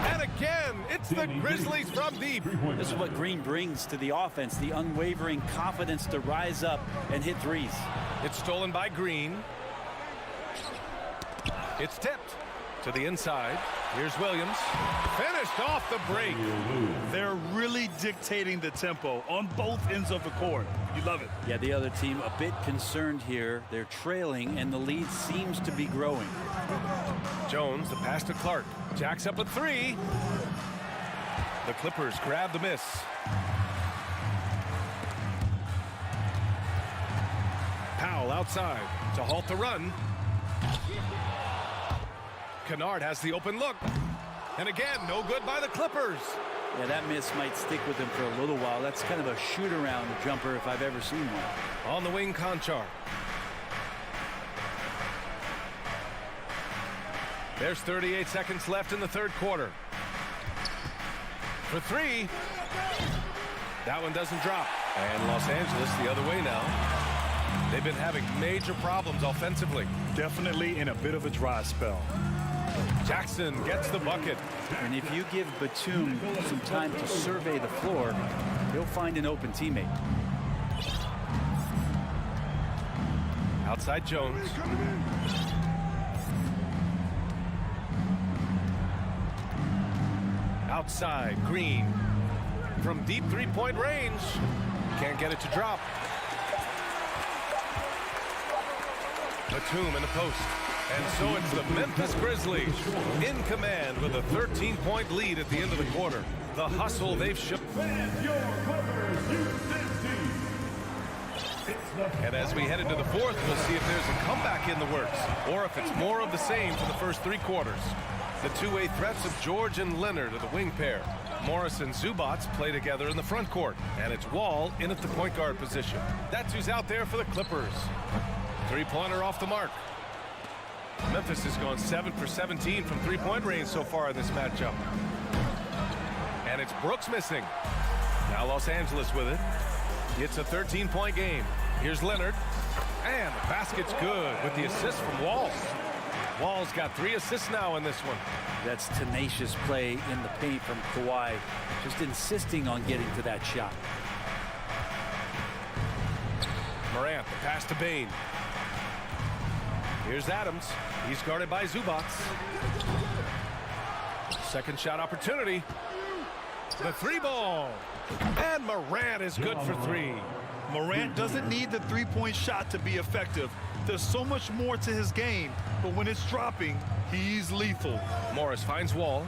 And again, it's the Grizzlies from deep. This is what Green brings to the offense, the unwavering confidence to rise up and hit threes. It's stolen by Green. It's tipped to the inside. Here's Williams. Finished off the break. They're really dictating the tempo on both ends of the court. You love it. Yeah, the other team a bit concerned here. They're trailing, and the lead seems to be growing. Jones, the pass to Clark. Jacks up a 3. The Clippers grab the miss. Powell outside to halt the run. Kennard has the open look. And again, no good by the Clippers. Yeah, that miss might stick with him for a little while. That's kind of a shoot-around jumper if I've ever seen one. On the wing, Conchar. There's 38 seconds left in the third quarter. For 3. That one doesn't drop. And Los Angeles the other way now. They've been having major problems offensively. Definitely in a bit of a dry spell. Jackson gets the bucket. And if you give Batum some time to survey the floor, he'll find an open teammate. Outside Jones. Outside Green. From deep three-point range. Can't get it to drop. Batum in the post. And so it's the Memphis Grizzlies in command with a 13-point lead at the end of the quarter. The hustle they've shown. And as we head into the fourth, we'll see if there's a comeback in the works or if it's more of the same for the first 3 quarters. The two-way threats of George and Leonard are the wing pair. Morris and Zubac play together in the front court. And it's Wall in at the point guard position. That's who's out there for the Clippers. Three-pointer off the mark. Memphis has gone 7 for 17 from three-point range so far in this matchup. And it's Brooks missing. Now Los Angeles with it. It's a 13-point game. Here's Leonard. And the basket's good with the assist from Wall. Wall's got 3 assists now in this one. That's tenacious play in the paint from Kawhi. Just insisting on getting to that shot. Morant, the pass to Bane. Here's Adams. He's guarded by Zubac. Second shot opportunity. The 3-ball. And Morant is good for 3. Morant doesn't need the three-point shot to be effective. There's so much more to his game, but when it's dropping, he's lethal. Morris finds Wall.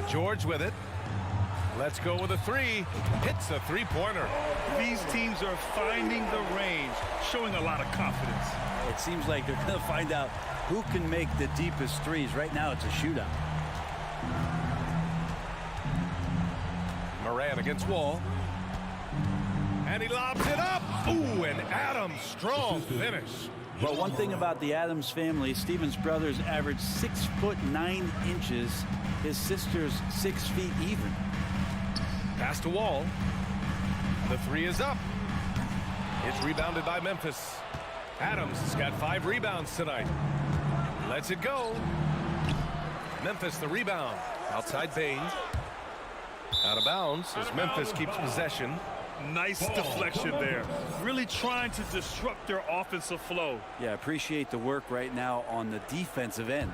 George with it. Let's go with a 3. Hits a three-pointer. These teams are finding the range, showing a lot of confidence. It seems like they're going to find out who can make the deepest threes. Right now, it's a shootout. Morant against Wall. And he lobs it up. Ooh, and Adams, strong finish. Well, one thing about the Adams family, Stevens brothers average 6'9". His sister's 6 feet even. Pass to Wall. The 3 is up. It's rebounded by Memphis. Adams has got 5 rebounds tonight. Lets it go. Memphis the rebound. Outside Bane. Out of bounds as Memphis keeps possession. Nice deflection there. Really trying to disrupt their offensive flow. Yeah, appreciate the work right now on the defensive end.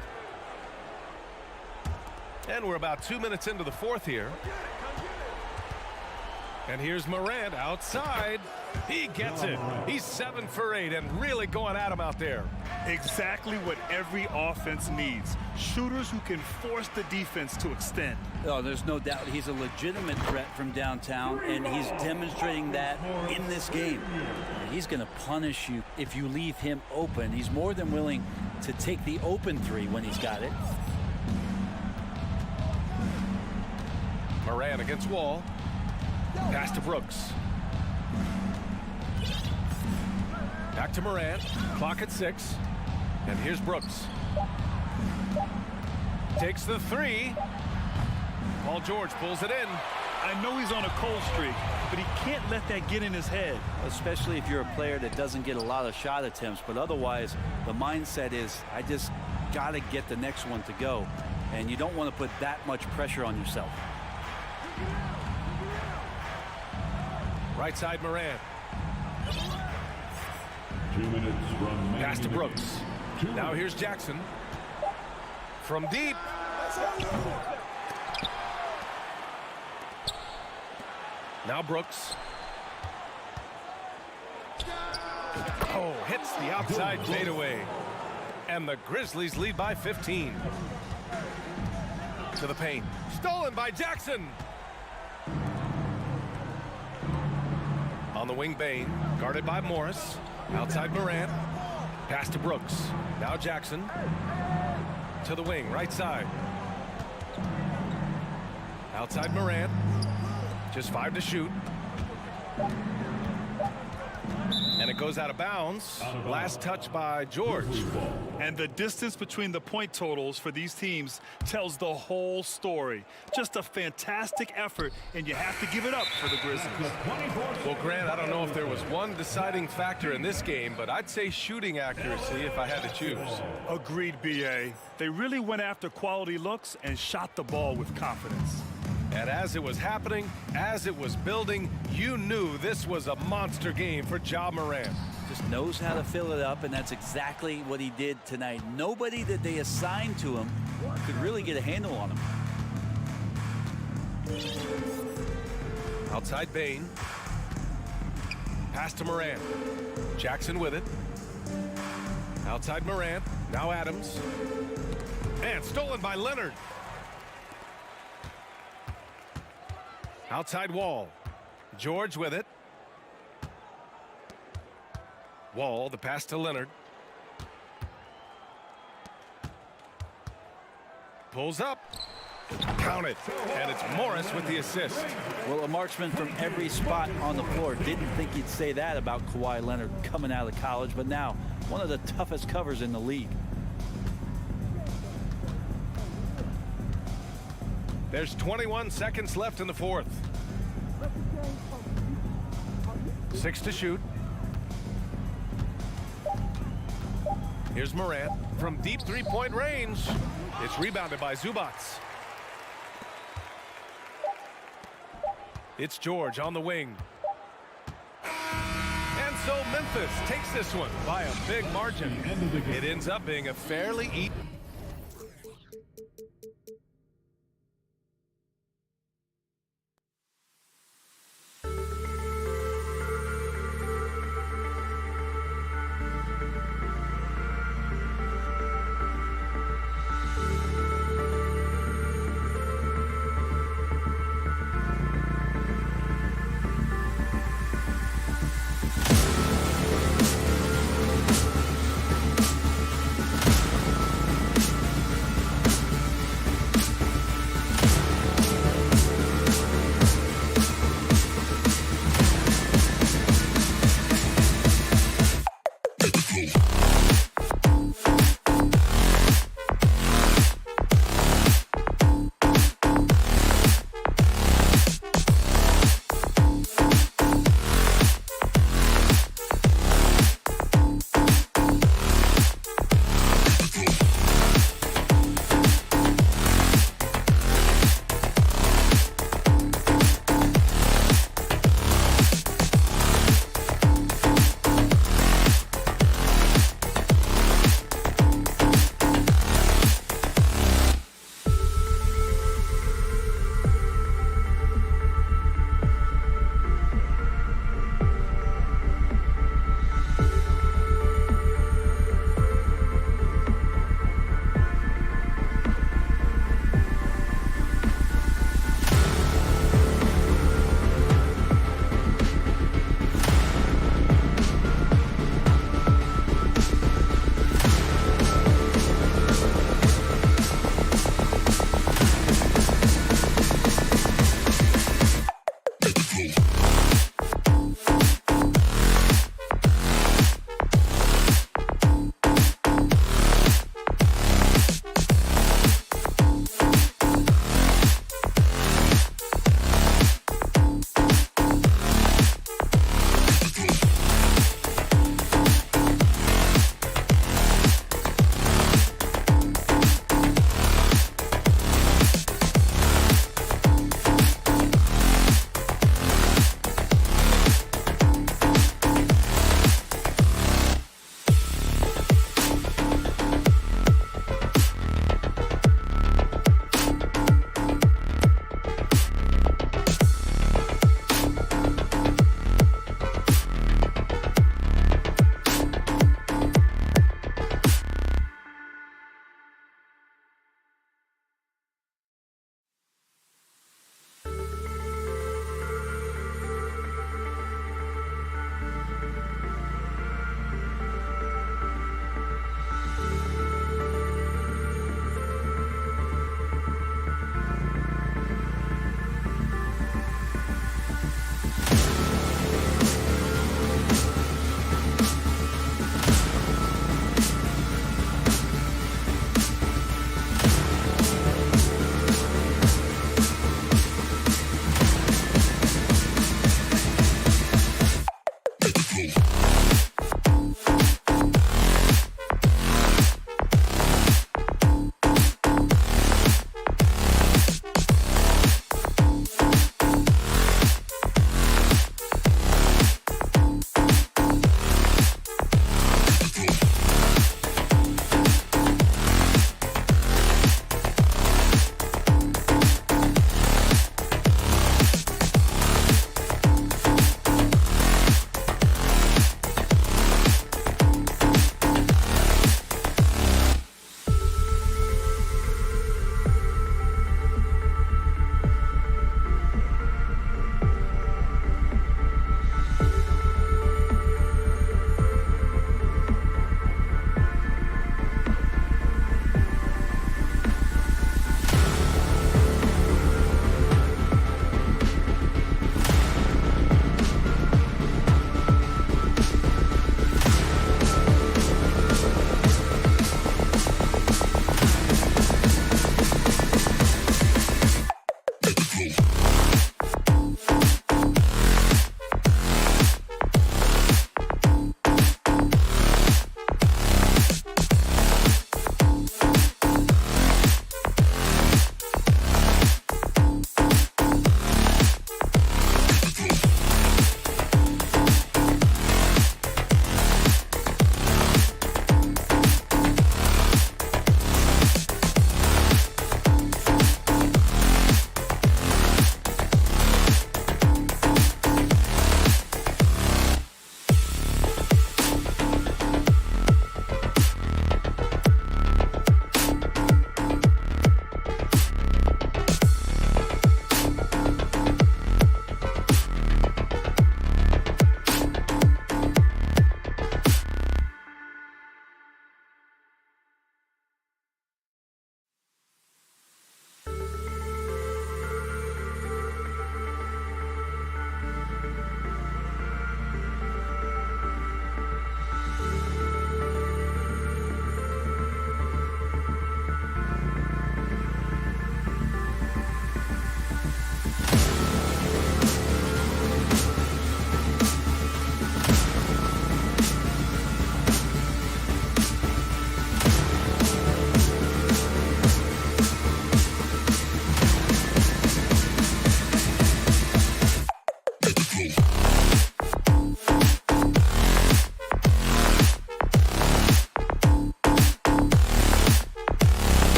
And we're about 2 minutes into the fourth here. And here's Morant outside. He gets it. He's 7 for 8 and really going at him out there. Exactly what every offense needs. Shooters who can force the defense to extend. Oh, there's no doubt he's a legitimate threat from downtown, and he's demonstrating that in this game. He's going to punish you if you leave him open. He's more than willing to take the open three when he's got it. Morant against Wall. Pass to Brooks. Back to Morant. Clock at 6. And here's Brooks. Takes the 3. Paul George pulls it in. I know he's on a cold streak, but he can't let that get in his head. Especially if you're a player that doesn't get a lot of shot attempts, but otherwise the mindset is, I just got to get the next one to go. And you don't want to put that much pressure on yourself. Right side Morant. 2 minutes from Pass to Brooks. Now here's Jackson. From deep. Now Brooks. Oh, hits the outside fadeaway. And the Grizzlies lead by 15. To the paint. Stolen by Jackson. On the wing, Bain. Guarded by Morris. Outside Morant. Pass to Brooks. Now Jackson. To the wing, right side. Outside Morant. Just 5 to shoot. And it goes out of bounds. Last touch by George. And the distance between the point totals for these teams tells the whole story. Just a fantastic effort, and you have to give it up for the Grizzlies. Well, Grant, I don't know if there was one deciding factor in this game, but I'd say shooting accuracy if I had to choose. Agreed, B.A. They really went after quality looks and shot the ball with confidence. And as it was happening, as it was building, you knew this was a monster game for Ja Morant. Just knows how to fill it up, and that's exactly what he did tonight. Nobody that they assigned to him could really get a handle on him. Outside Bain. Pass to Morant. Jackson with it. Outside Morant. Now Adams. And stolen by Leonard. Outside Wall. George with it. Wall, the pass to Leonard. Pulls up. Count it. And it's Morris with the assist. Well, a marksman from every spot on the floor. Didn't think you'd say that about Kawhi Leonard coming out of college, but now one of the toughest covers in the league. There's 21 seconds left in the fourth. 6 to shoot. Here's Morant from deep three-point range. It's rebounded by Zubac. It's George on the wing. And so Memphis takes this one by a big margin. It ends up being a fairly even.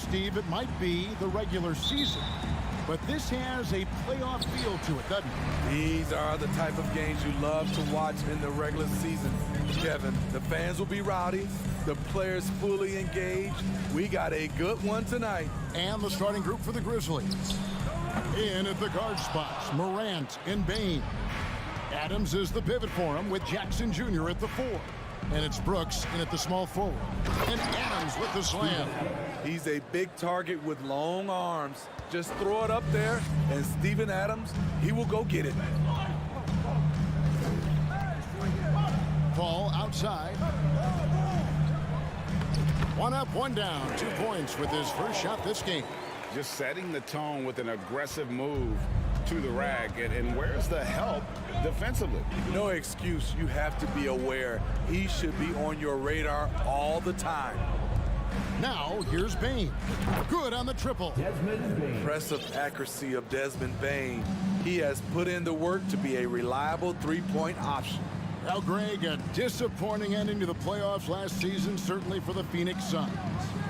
Steve, it might be the regular season, but this has a playoff feel to it, doesn't it? These are the type of games you love to watch in the regular season, Kevin. The fans will be rowdy, the players fully engaged. We got a good one tonight. And the starting group for the Grizzlies. In at the guard spots, Morant and Bain. Adams is the pivot for him with Jackson Jr. at the 4. And it's Brooks in at the small forward. And Adams with the slam. He's a big target with long arms. Just throw it up there, and Steven Adams, he will go get it. Paul outside. One up, one down. 2 points with his first shot this game. Just setting the tone with an aggressive move to the rack. And where's the help defensively? No excuse. You have to be aware. He should be on your radar all the time. Now, here's Bain. Good on the triple. Impressive accuracy of Desmond Bain. He has put in the work to be a reliable three-point option. Now, Greg, a disappointing ending to the playoffs last season, certainly for the Phoenix Suns.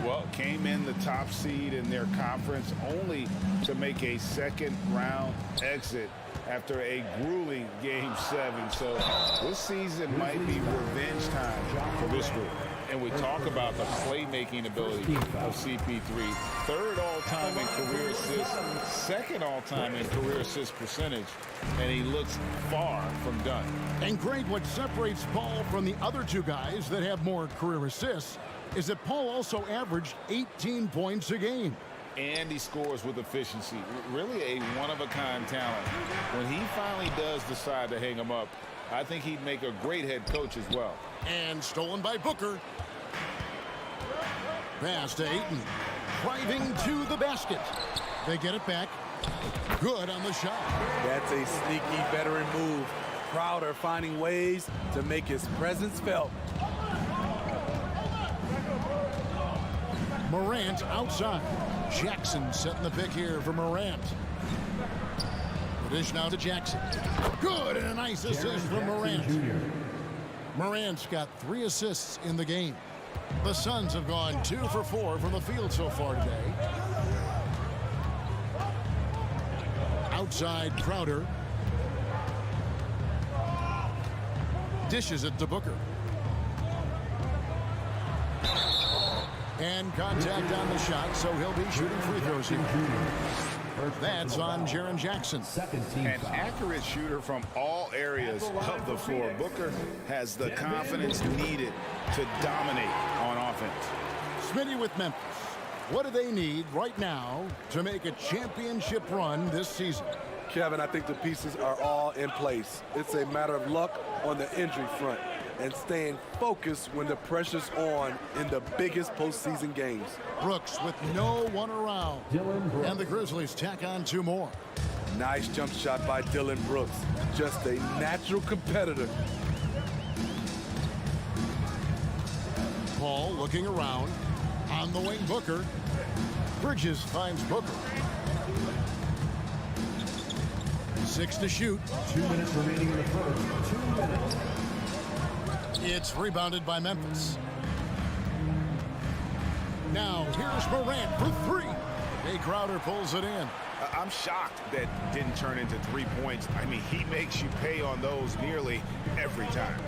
Well, came in the top seed in their conference only to make a second-round exit after a grueling Game 7. So this season might be revenge time for this group. And we talk about the playmaking ability of CP3. 3rd all-time in career assists, 2nd all-time in career assist percentage, and he looks far from done. And Greg, what separates Paul from the other 2 guys that have more career assists is that Paul also averaged 18 points a game. And he scores with efficiency. Really a one-of-a-kind talent. When he finally does decide to hang him up, I think he'd make a great head coach as well. And stolen by Booker. Pass to Ayton. Driving to the basket. They get it back. Good on the shot. That's a sneaky veteran move. Crowder finding ways to make his presence felt. Morant outside. Jackson setting the pick here for Morant. The dish now to Jackson. Good, and a nice assist from Morant. Morant's got 3 assists in the game. The Suns have gone 2 for 4 from the field so far today. Outside Crowder. Dishes it to Booker. And contact on the shot, so he'll be shooting free throws here. That's on Jaren Jackson. An accurate shooter from all areas of the floor. Booker has the confidence needed to dominate on offense. Smitty with Memphis. What do they need right now to make a championship run this season? Kevin, I think the pieces are all in place. It's a matter of luck on the injury front and staying focused when the pressure's on in the biggest postseason games. Brooks with no one around. And the Grizzlies tack on 2 more. Nice jump shot by Dylan Brooks. Just a natural competitor. Paul looking around. On the wing, Booker. Bridges finds Booker. 6 to shoot. 2 minutes remaining in the first. 2 minutes. It's rebounded by Memphis. Now here's Morant for 3. Jay Crowder pulls it in. I'm shocked that didn't turn into 3 points. I mean, he makes you pay on those nearly every time.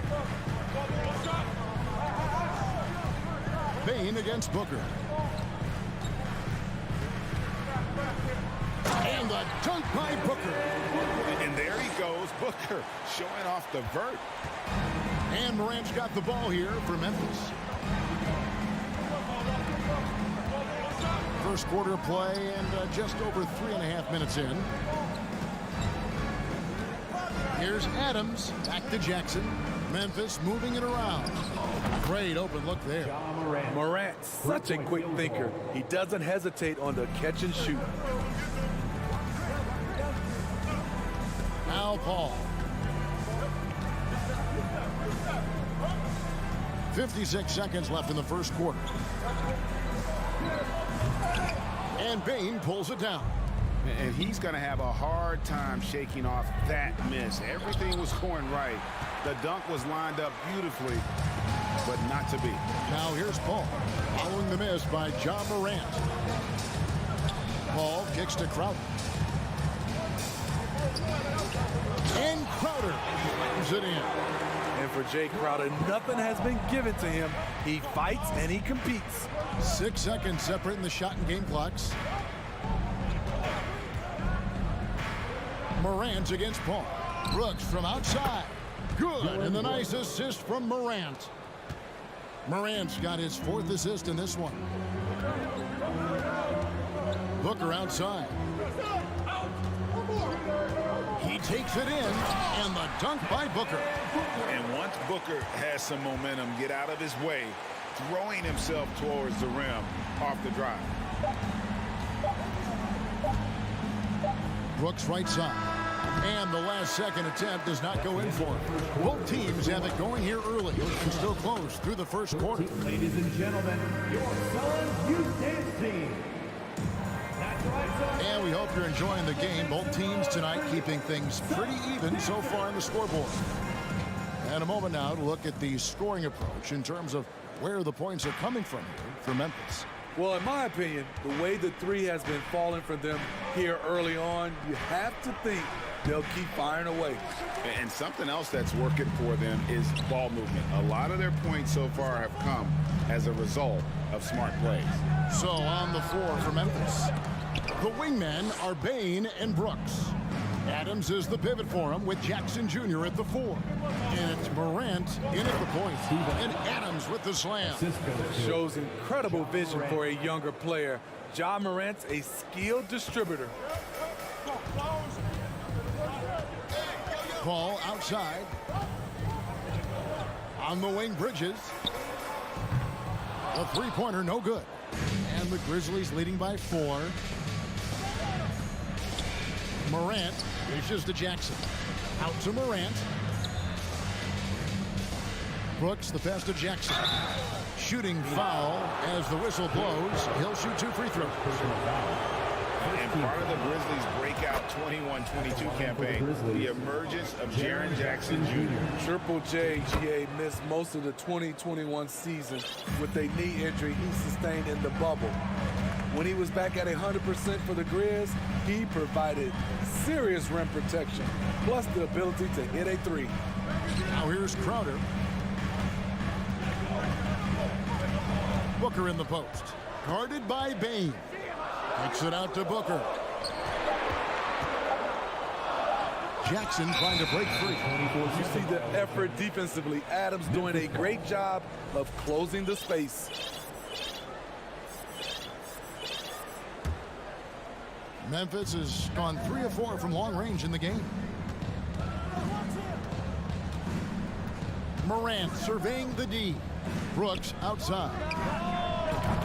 Bain against Booker. And the dunk by Booker. And there he goes, Booker showing off the vert. And Morant's got the ball here for Memphis. First quarter play and just over 3.5 minutes in. Here's Adams, back to Jackson. Memphis moving it around. Great open look there. Morant, such a quick thinker. He doesn't hesitate on the catch and shoot. Now Paul. 56 seconds left in the first quarter. And Bain pulls it down. And he's going to have a hard time shaking off that miss. Everything was going right. The dunk was lined up beautifully. but not to be. Now here's Paul, following the miss by Ja Morant. Paul kicks to Crowder. And Crowder slams it in. And for Jay Crowder, nothing has been given to him. He fights and he competes. 6 seconds separating the shot and game clocks. Morant against Paul. Brooks from outside. Good, and the nice assist from Morant. Morant's got his 4th assist in this one. Booker outside. He takes it in, and the dunk by Booker. And once Booker has some momentum, get out of his way, throwing himself towards the rim off the drive. Brooks right side. And the last second attempt does not go in for him. Both teams have it going here early. It's still close through the first quarter. Ladies and gentlemen, your Suns Youth Dance Team. That's right, son. And we hope you're enjoying the game. Both teams tonight keeping things pretty even so far on the scoreboard. And a moment now to look at the scoring approach in terms of where the points are coming from here for Memphis. Well, in my opinion, the way the three has been falling for them here early on, you have to think they'll keep firing away. And something else that's working for them is ball movement. A lot of their points so far have come as a result of smart plays. So on the floor for Memphis, the wingmen are Bane and Brooks. Adams is the pivot for him with Jackson Jr. at the 4. And it's Morant in at the point. And Adams with the slam. Shows incredible vision for a younger player. Ja Morant's a skilled distributor. Paul outside. On the wing, Bridges. A three-pointer, no good. And the Grizzlies leading by 4. Morant dishes to Jackson. Out to Morant. Brooks, the pass to Jackson. Shooting foul as the whistle blows. He'll shoot 2 free throws. And part of the Grizzlies' breakout 21-22 campaign, the emergence of Jaren Jackson Jr. Triple J, GA, missed most of the 2021 season with a knee injury he sustained in the bubble. When he was back at 100% for the Grizz, he provided serious rim protection, plus the ability to hit a 3. Now here's Crowder. Booker in the post. Guarded by Bane. Takes it out to Booker. Jackson trying to break free. You see the effort defensively. Adams doing a great job of closing the space. Memphis has gone 3 of 4 from long range in the game. Morant surveying the D. Brooks outside.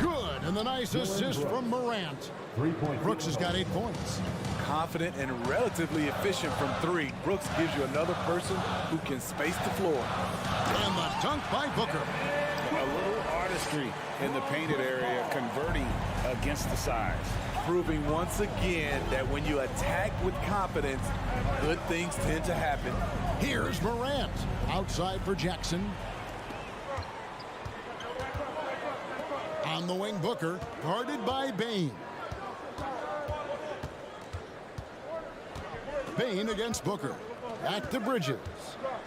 Good, and the nice assist from Morant. Brooks has got 8 points. Confident and relatively efficient from 3. Brooks gives you another person who can space the floor. And the dunk by Booker. A little artistry in the painted area, converting against the size. Proving once again that when you attack with confidence, good things tend to happen. Here's Morant. Outside for Jackson. On the wing, Booker, guarded by Bane. Bane against Booker. Back to Bridges.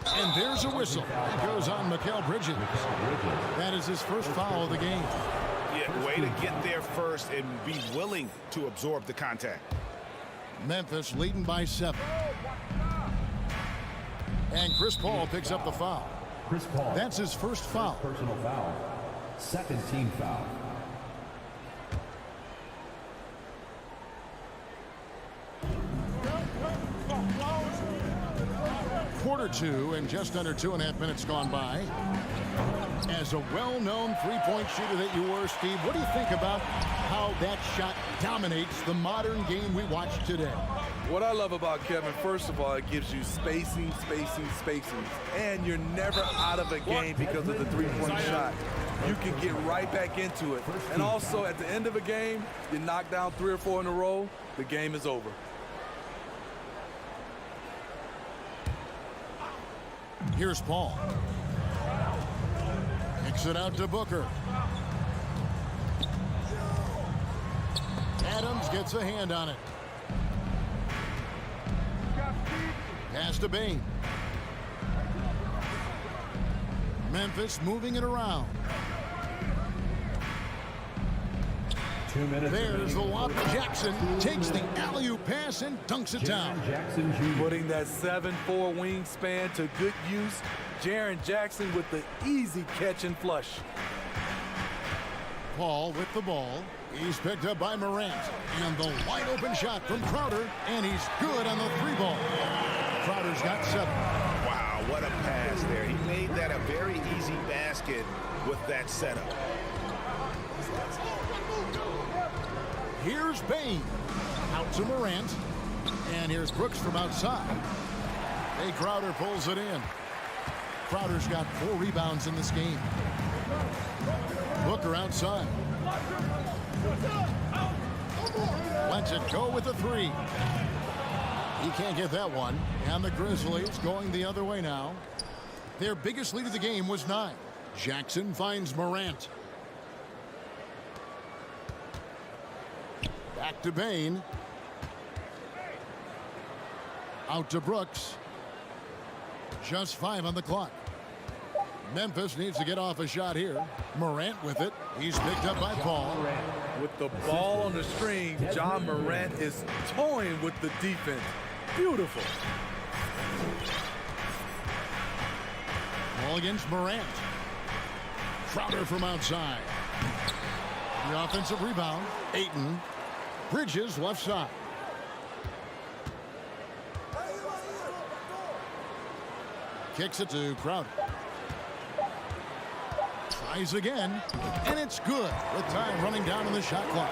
And there's a whistle. It goes on Mikal Bridges. That is his first foul of the game. Yeah, way to get there first and be willing to absorb the contact. Memphis leading by 7. And Chris Paul picks up the foul. Chris Paul. That's his first foul. Personal foul. Second team foul. Quarter 2 and just under 2.5 minutes gone by. As a well-known three-point shooter that you were, Steve, what do you think about how that shot dominates the modern game we watch today? What I love about Kevin, first of all, it gives you spacing. And you're never out of a game because of the three-point shot. You can get right back into it. And also, at the end of a game, you knock down 3 or 4 in a row, the game is over. Here's Paul. Kicks it out to Booker. Adams gets a hand on it. Pass to Bain. Memphis moving it around. 2 minutes. There's the lob. Jackson takes the alley-oop pass and dunks it down. Jackson Jr. Putting that 7'4" wingspan to good use. Jaren Jackson with the easy catch and flush. Paul with the ball. He's picked up by Morant. And the wide open shot from Crowder. And he's good on the 3-ball. Crowder's got 7. Wow, what a pass there. He made that a very easy basket with that setup. Here's Bain. Out to Morant. And here's Brooks from outside. Hey, Crowder pulls it in. Crowder's got 4 rebounds in this game. Booker outside. Lets it go with the 3. He can't get that one. And the Grizzlies going the other way now. Their biggest lead of the game was 9. Jackson finds Morant. Back to Bain. Out to Brooks. Just 5 on the clock. Memphis needs to get off a shot here. Morant with it. He's picked up by Paul. With the ball on the string, John Morant is toying with the defense. Beautiful. Ball against Morant. Crowder from outside. The offensive rebound. Ayton. Bridges left side. Kicks it to Crowder. Tries again, and it's good with time running down on the shot clock.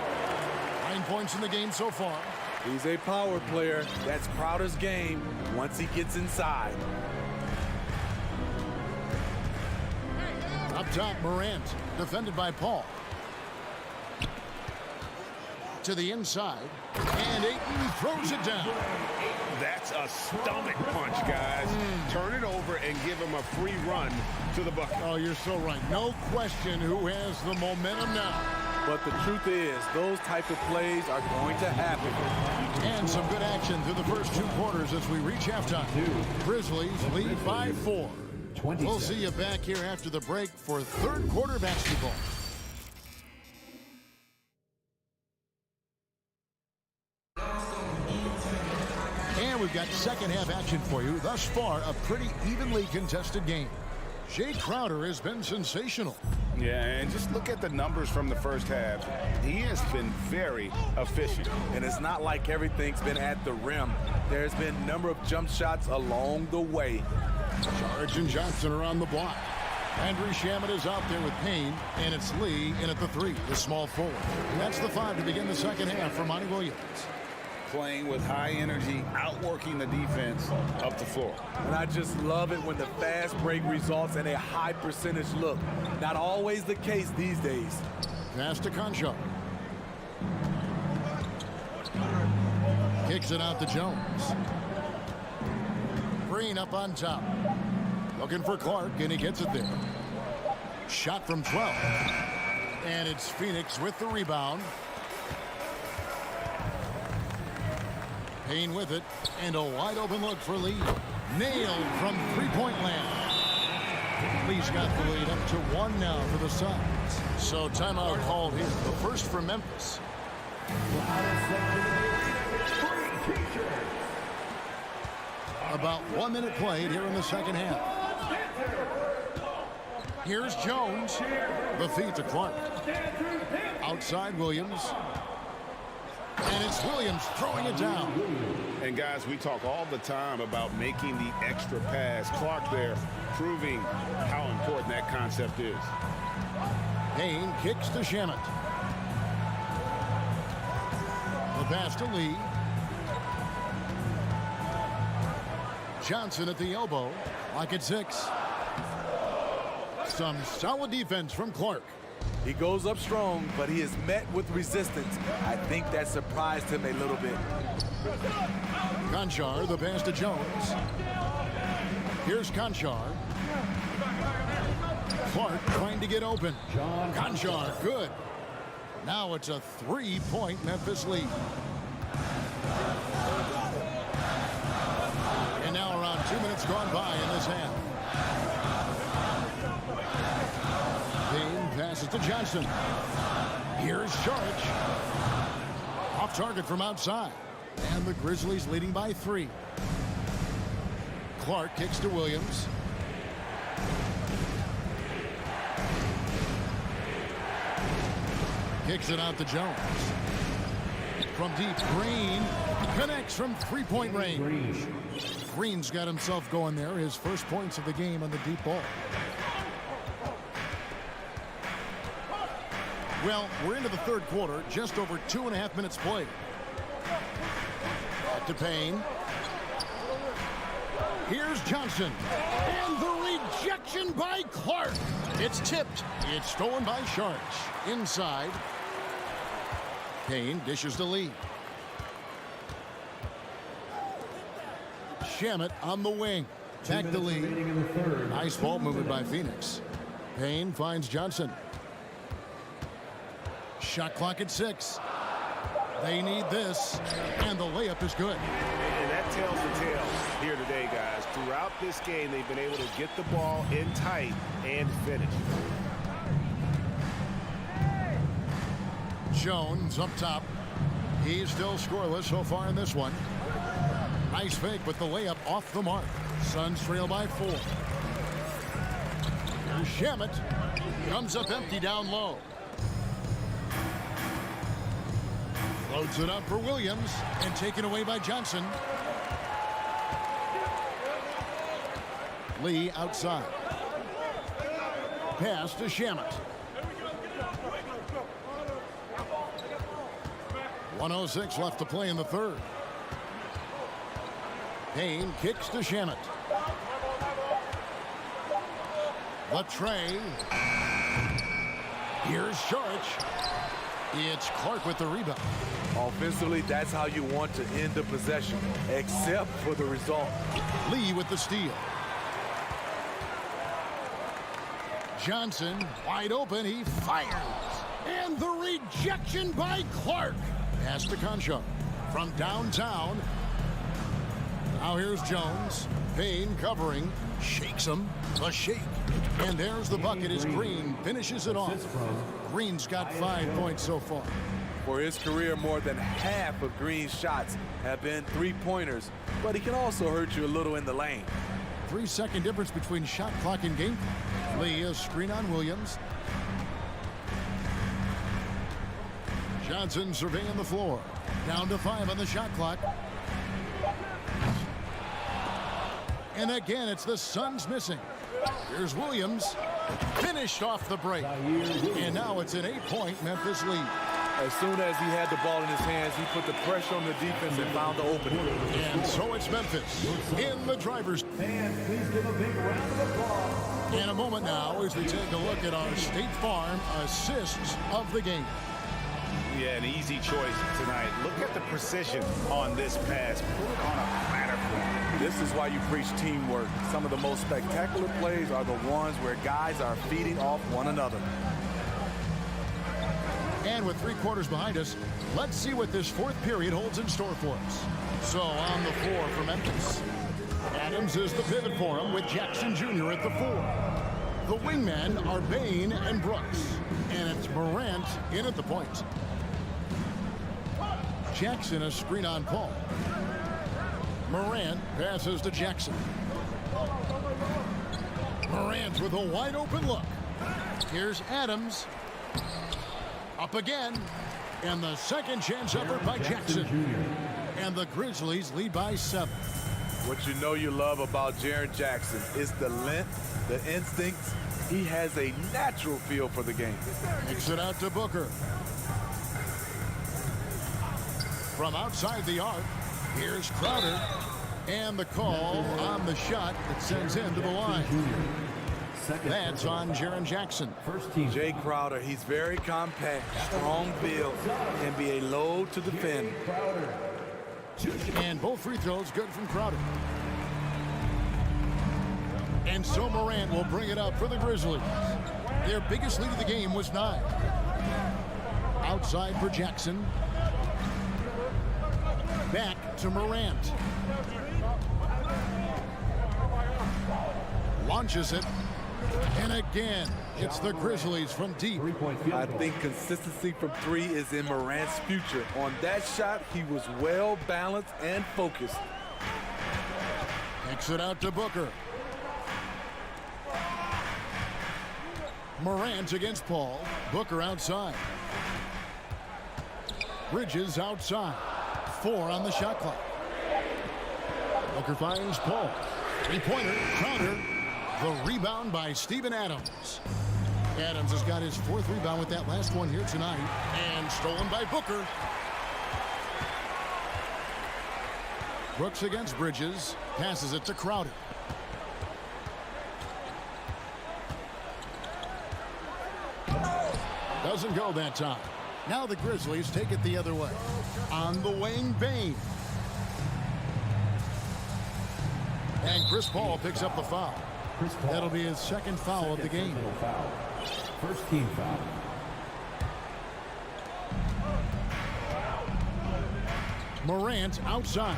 9 points in the game so far. He's a power player. That's Crowder's game once he gets inside. Up top, Morant, defended by Paul. To the inside, and Ayton throws it down. That's a stomach punch, guys. Turn it over and give him a free run to the bucket. Oh, you're so right. No question who has the momentum now. But the truth is, those type of plays are going to happen. And some good action through the first 2 quarters as we reach halftime. Grizzlies lead by 4. We'll see you back here after the break for 3rd quarter basketball. And we've got second half action for you. Thus far, a pretty evenly contested game. Jay Crowder has been sensational. Yeah, and just look at the numbers from the first half. He has been very efficient. And it's not like everything's been at the rim. There's been a number of jump shots along the way. Charge and Johnson are on the block. Andrew Shamet is out there with Payne, and it's Lee in at the 3, the small forward. That's the 5 to begin the second half for Monty Williams. Playing with high energy, outworking the defense up the floor. And I just love it when the fast break results in a high percentage look. Not always the case these days. Pass to Concho. Kicks it out to Jones. Green up on top. Looking for Clark, and he gets it there. Shot from 12. And it's Phoenix with the rebound. Payne with it, and a wide open look for Lee. Nailed from 3-point land. Lee's got the lead up to 1 now for the Suns. So timeout called here. The first for Memphis. About 1 minute played here in the second half. Here's Jones. The feed to Clark. Outside Williams. And it's Williams throwing it down. And guys, we talk all the time about making the extra pass. Clark there proving how important that concept is. Payne kicks to Shamet. The pass to Lee. Johnson at the elbow. Lock at 6. Some solid defense from Clark. He goes up strong, but he is met with resistance. I think that surprised him a little bit. Conchar, the pass to Jones. Here's Conchar. Clark trying to get open. Conchar, good. Now it's a 3-point Memphis lead. And now around 2 minutes gone by in this half. Payne passes to Johnson. Here's Sharich. Off target from outside. And the Grizzlies leading by 3. Clark kicks to Williams. Kicks it out to Jones. From deep, Green connects from 3-point range. Green's got himself going there. His first points of the game on the deep ball. Well, we're into the third quarter. Just over 2.5 minutes played. Back to Payne. Here's Johnson. And the rejection by Clark. It's tipped. It's stolen by Sharich. Inside. Payne dishes to Lee. Shamet on the wing. Back to Lee. Nice ball movement by Phoenix. Payne finds Johnson. Shot clock at 6. They need this. And the layup is good. And that tells the tale here today, guys. Throughout this game, they've been able to get the ball in tight and finish. Jones up top. He's still scoreless so far in this one. Nice fake, but the layup off the mark. Suns trail by 4. Shamet comes up empty down low. Loads it up for Williams and taken away by Johnson. Lee outside. Pass to Shamet. 1:06 left to play in the third. Payne kicks to Shamet. The tray. Here's Sharich. It's Clark with the rebound. Offensively, that's how you want to end the possession, except for the result. Lee with the steal. Johnson wide open. He fires. And the rejection by Clark. Pass to Conchar from downtown. Now here's Jones. Payne covering. Shakes him. The shake. And there's the bucket as Green finishes it off. Green's got 5 points so far. For his career, more than half of Green's shots have been three-pointers, but he can also hurt you a little in the lane. 3-second difference between shot clock and game clock. Lee, a screen on Williams. Johnson surveying the floor. Down to 5 on the shot clock. And again, it's the Suns missing. Here's Williams. Finished off the break. And now it's an 8-point Memphis lead. As soon as he had the ball in his hands, he put the pressure on the defense and found the opening. And so it's Memphis in the driver's. Fans, please give a big round of applause. In a moment now as we take a look at our State Farm assists of the game. Yeah, an easy choice tonight. Look at the precision on this pass. Put it on a platter for him. This is why you preach teamwork. Some of the most spectacular plays are the ones where guys are feeding off one another. And with 3 quarters behind us, let's see what this fourth period holds in store for us. So on the floor for Memphis, Adams is the pivot for him with Jackson Jr. at the 4. The wingmen are Payne and Brooks, and it's Morant in at the point. Jackson a screen on Paul. Morant passes to Jackson. Morant with a wide open look. Here's Adams. Up again. And the second chance effort by Jackson. And the Grizzlies lead by 7. What you know you love about Jaren Jackson is the length, the instincts. He has a natural feel for the game. Kicks it out to Booker. From outside the arc, here's Crowder. And the call on the shot that sends him to the line. That's on Jaren Jackson. Jay Crowder, he's very compact, strong build, can be a load to defend. And both free throws good from Crowder. And so Morant will bring it up for the Grizzlies. Their biggest lead of the game was 9. Outside for Jackson. Back to Morant. Launches it. And again, it's the Grizzlies from deep. I think consistency from 3 is in Morant's future. On that shot, he was well balanced and focused. Kicks it out to Booker. Morant against Paul. Booker outside. Bridges outside. 4 on the shot clock. Booker finds Paul. Three-pointer, Crowder. The rebound by Steven Adams. Adams has got his 4th rebound with that last one here tonight. And stolen by Booker. Brooks against Bridges. Passes it to Crowder. Doesn't go that time. Now the Grizzlies take it the other way. On the wing, Bane. And Chris Paul picks up the foul. That'll be his 2nd foul of the game. First team foul. Morant outside.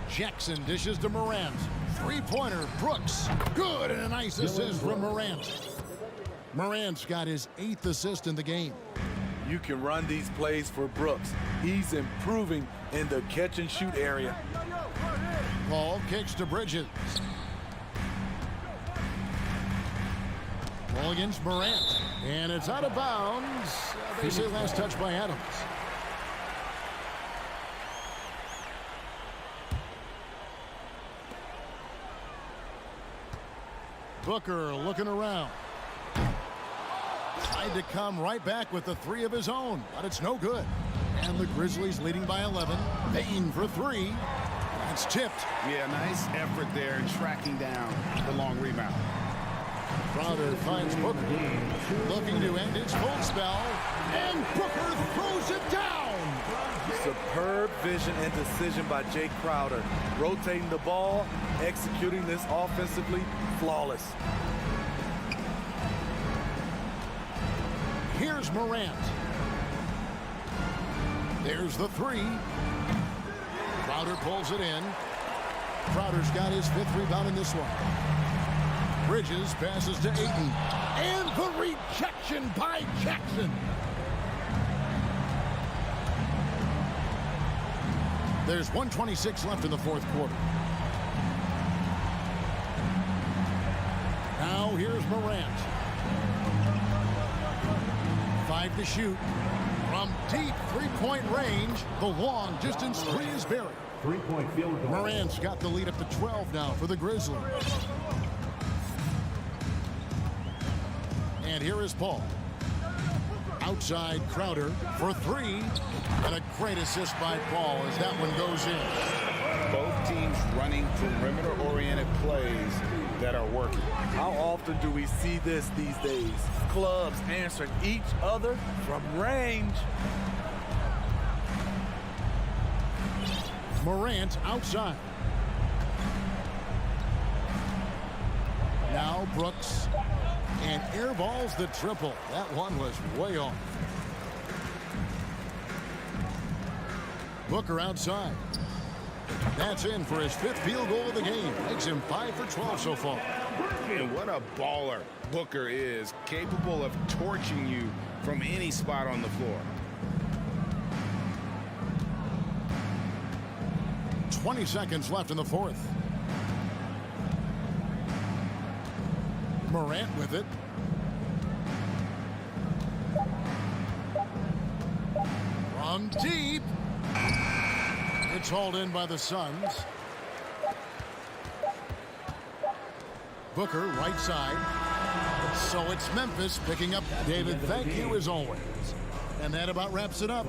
Jackson dishes to Morant. Three-pointer, Brooks. Good, and a nice assist from Morant. Morant's got his 8th assist in the game. You can run these plays for Brooks. He's improving in the catch-and-shoot area. Paul kicks to Bridges. Ball against Morant. And it's out of bounds. They say last touch by Adams. Booker looking around. Tried to come right back with the 3 of his own, but it's no good. And the Grizzlies leading by 11. Payne for 3. It's tipped. Yeah, nice effort there in tracking down the long rebound. Crowder finds Booker. Looking to end his cold spell. And Booker throws it down. Superb vision and decision by Jay Crowder. Rotating the ball, executing this offensively, flawless. Here's Morant. There's the 3. Crowder pulls it in. Crowder's got his 5th rebound in this one. Bridges passes to Ayton. And the rejection by Jackson. There's 1:26 left in the 4th quarter. Now here's Morant. 5 to shoot. From deep 3-point range, the long distance 3 is buried. 3-point field goal. Morant's got the lead up to 12 now for the Grizzlies. And here is Paul. Outside Crowder for 3. And a great assist by Paul as that one goes in. Both teams running perimeter-oriented plays that are working. How often do we see this these days? Clubs answering each other from range. Morant outside. Now Brooks. And airballs the triple. That one was way off. Booker outside. That's in for his 5th field goal of the game. Makes him 5 for 12 so far. And what a baller Booker is. Capable of torching you from any spot on the floor. 20 seconds left in the 4th. Morant with it. From deep. It's hauled in by the Suns. Booker right side. So it's Memphis picking up. David, thank you as always. And that about wraps it up.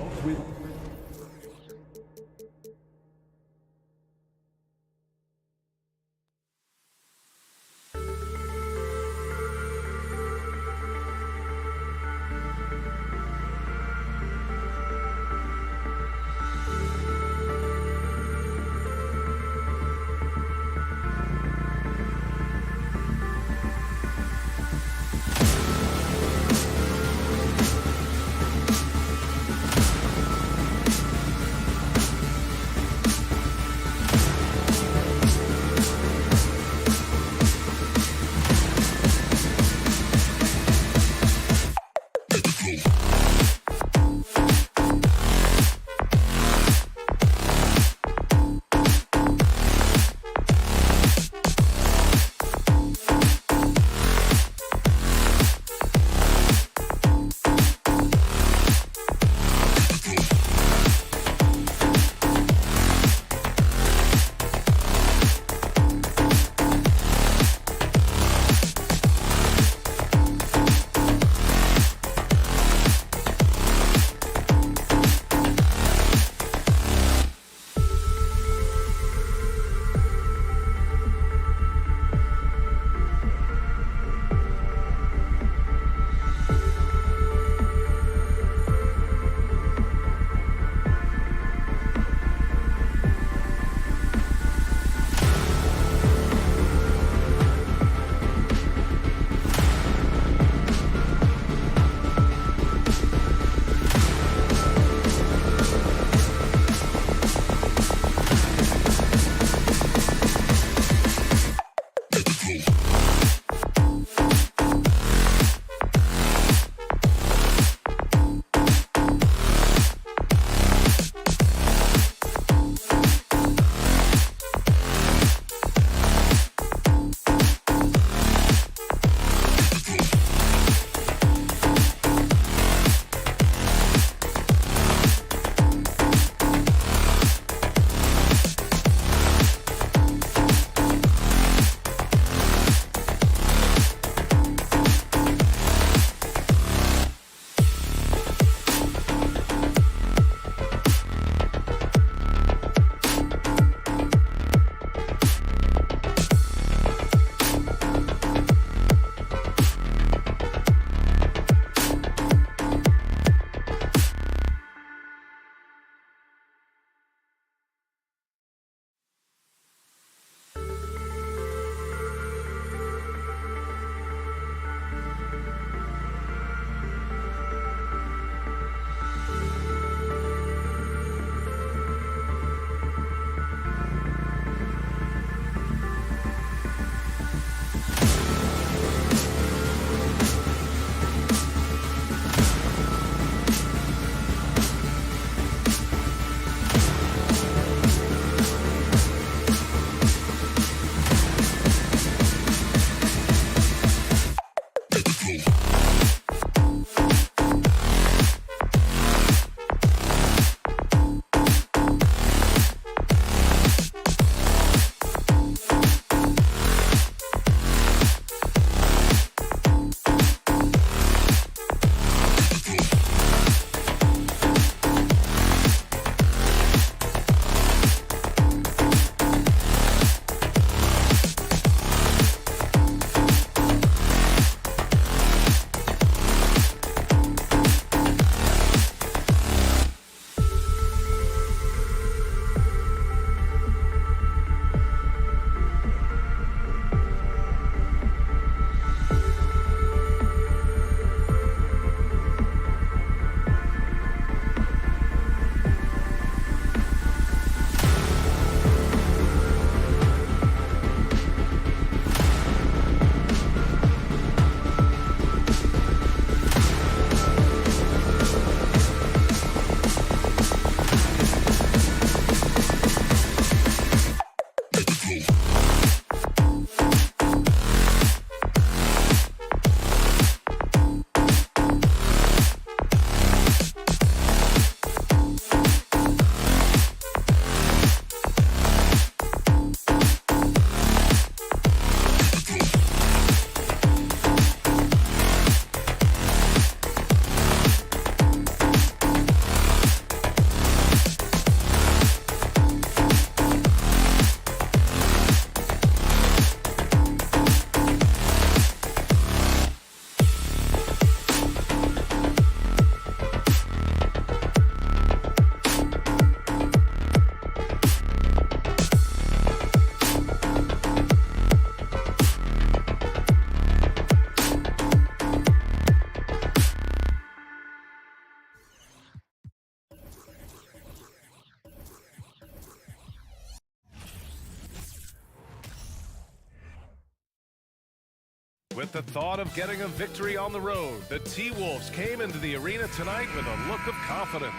With the thought of getting a victory on the road, the T-Wolves came into the arena tonight with a look of confidence.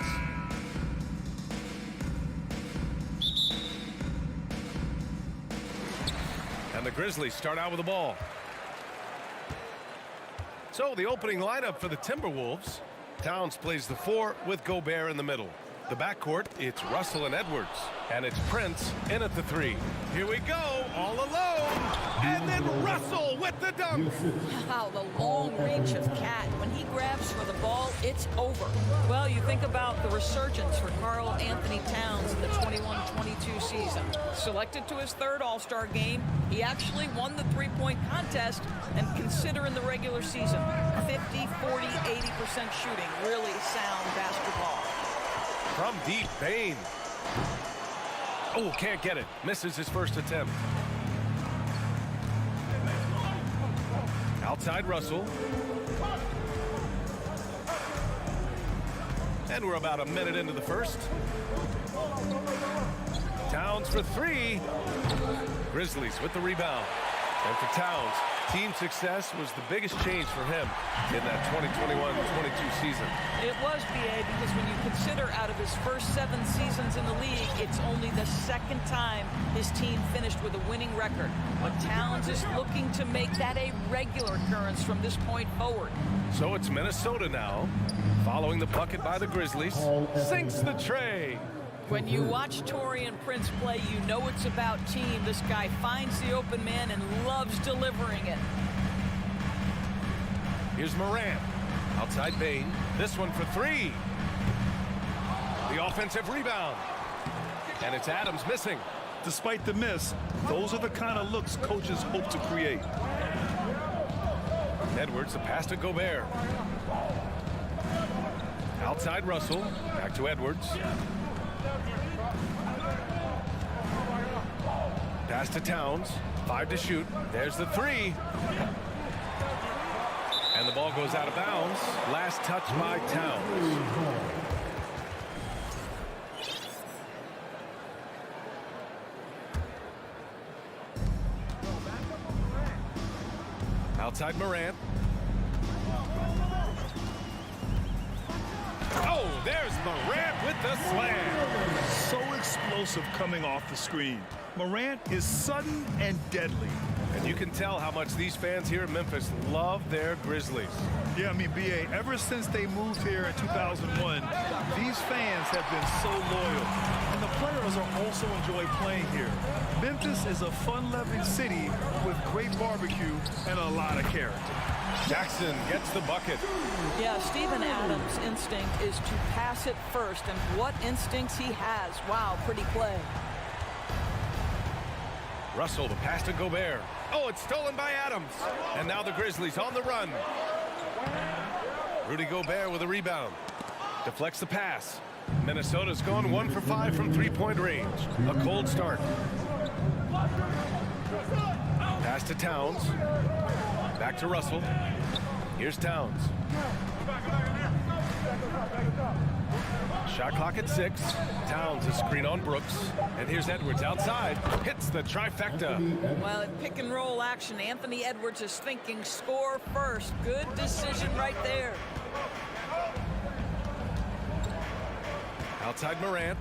And the Grizzlies start out with the ball. So the opening lineup for the Timberwolves. Towns plays the 4 with Gobert in the middle. The backcourt, it's Russell and Edwards. And it's Prince in at the 3. Here we go, all alone. And then Russell with the dunk. Wow, the long reach of Cat. When he grabs for the ball, it's over. Well, you think about the resurgence for Karl Anthony Towns in the 21-22 season. Selected to his 3rd All-Star game, he actually won the three-point contest, and consider in the regular season, 50, 40, 80% shooting. Really sound basketball. From deep, Bane. Oh, can't get it. Misses his first attempt. Outside Russell. And we're about a minute into the first. Towns for 3. Grizzlies with the rebound. And for Towns, team success was the biggest change for him in that 2021-22 season. It was, B.A., because when you consider out of his first 7 seasons in the league, it's only the 2nd time his team finished with a winning record. But Towns is looking to make that a regular occurrence from this point forward. So it's Minnesota now, following the bucket by the Grizzlies. Sinks the tray. When you watch Taurean Prince play, you know it's about team. This guy finds the open man and loves delivering it. Here's Morant. Outside Bane. This one for 3. The offensive rebound. And it's Adams missing. Despite the miss, those are the kind of looks coaches hope to create. Edwards, the pass to Gobert. Outside Russell. Back to Edwards. Pass to Towns. 5 to shoot. There's the 3. And the ball goes out of bounds. Last touch by Towns. Outside Morant. Oh, there's Morant with the slam. So explosive coming off the screen. Morant is sudden and deadly. And you can tell how much these fans here in Memphis love their Grizzlies. Yeah, I mean, B.A., ever since they moved here in 2001, these fans have been so loyal. And the players are also enjoy playing here. Memphis is a fun-loving city with great barbecue and a lot of character. Jackson gets the bucket. Yeah, Steven Adams' instinct is to pass it first, and what instincts he has. Wow, pretty play. Russell, the pass to Gobert. Oh, it's stolen by Adams. And now the Grizzlies on the run. Rudy Gobert with a rebound. Deflects the pass. Minnesota's gone 1 for 5 from three-point range. A cold start. Pass to Towns. Back to Russell. Here's Towns. Shot clock at 6. Towns a screen on Brooks. And here's Edwards outside. Hits the trifecta. Well, in pick and roll action, Anthony Edwards is thinking score first. Good decision right there. Outside Morant.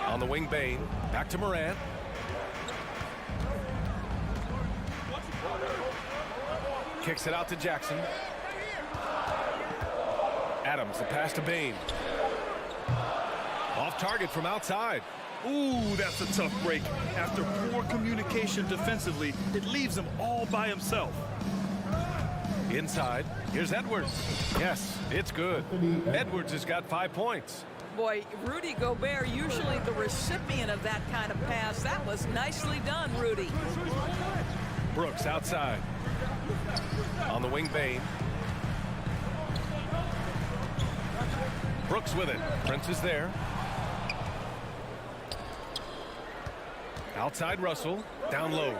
On the wing, Bane. Back to Morant. Kicks it out to Jackson. Adams, the pass to Bane. Off target from outside. Ooh, that's a tough break. After poor communication defensively, it leaves him all by himself. Inside, here's Edwards. Yes, it's good. Edwards has got 5 points. Boy, Rudy Gobert, usually the recipient of that kind of pass. That was nicely done, Rudy. Brooks outside. On the wing, Bane. Brooks with it. Prince is there. Outside Russell. Down low.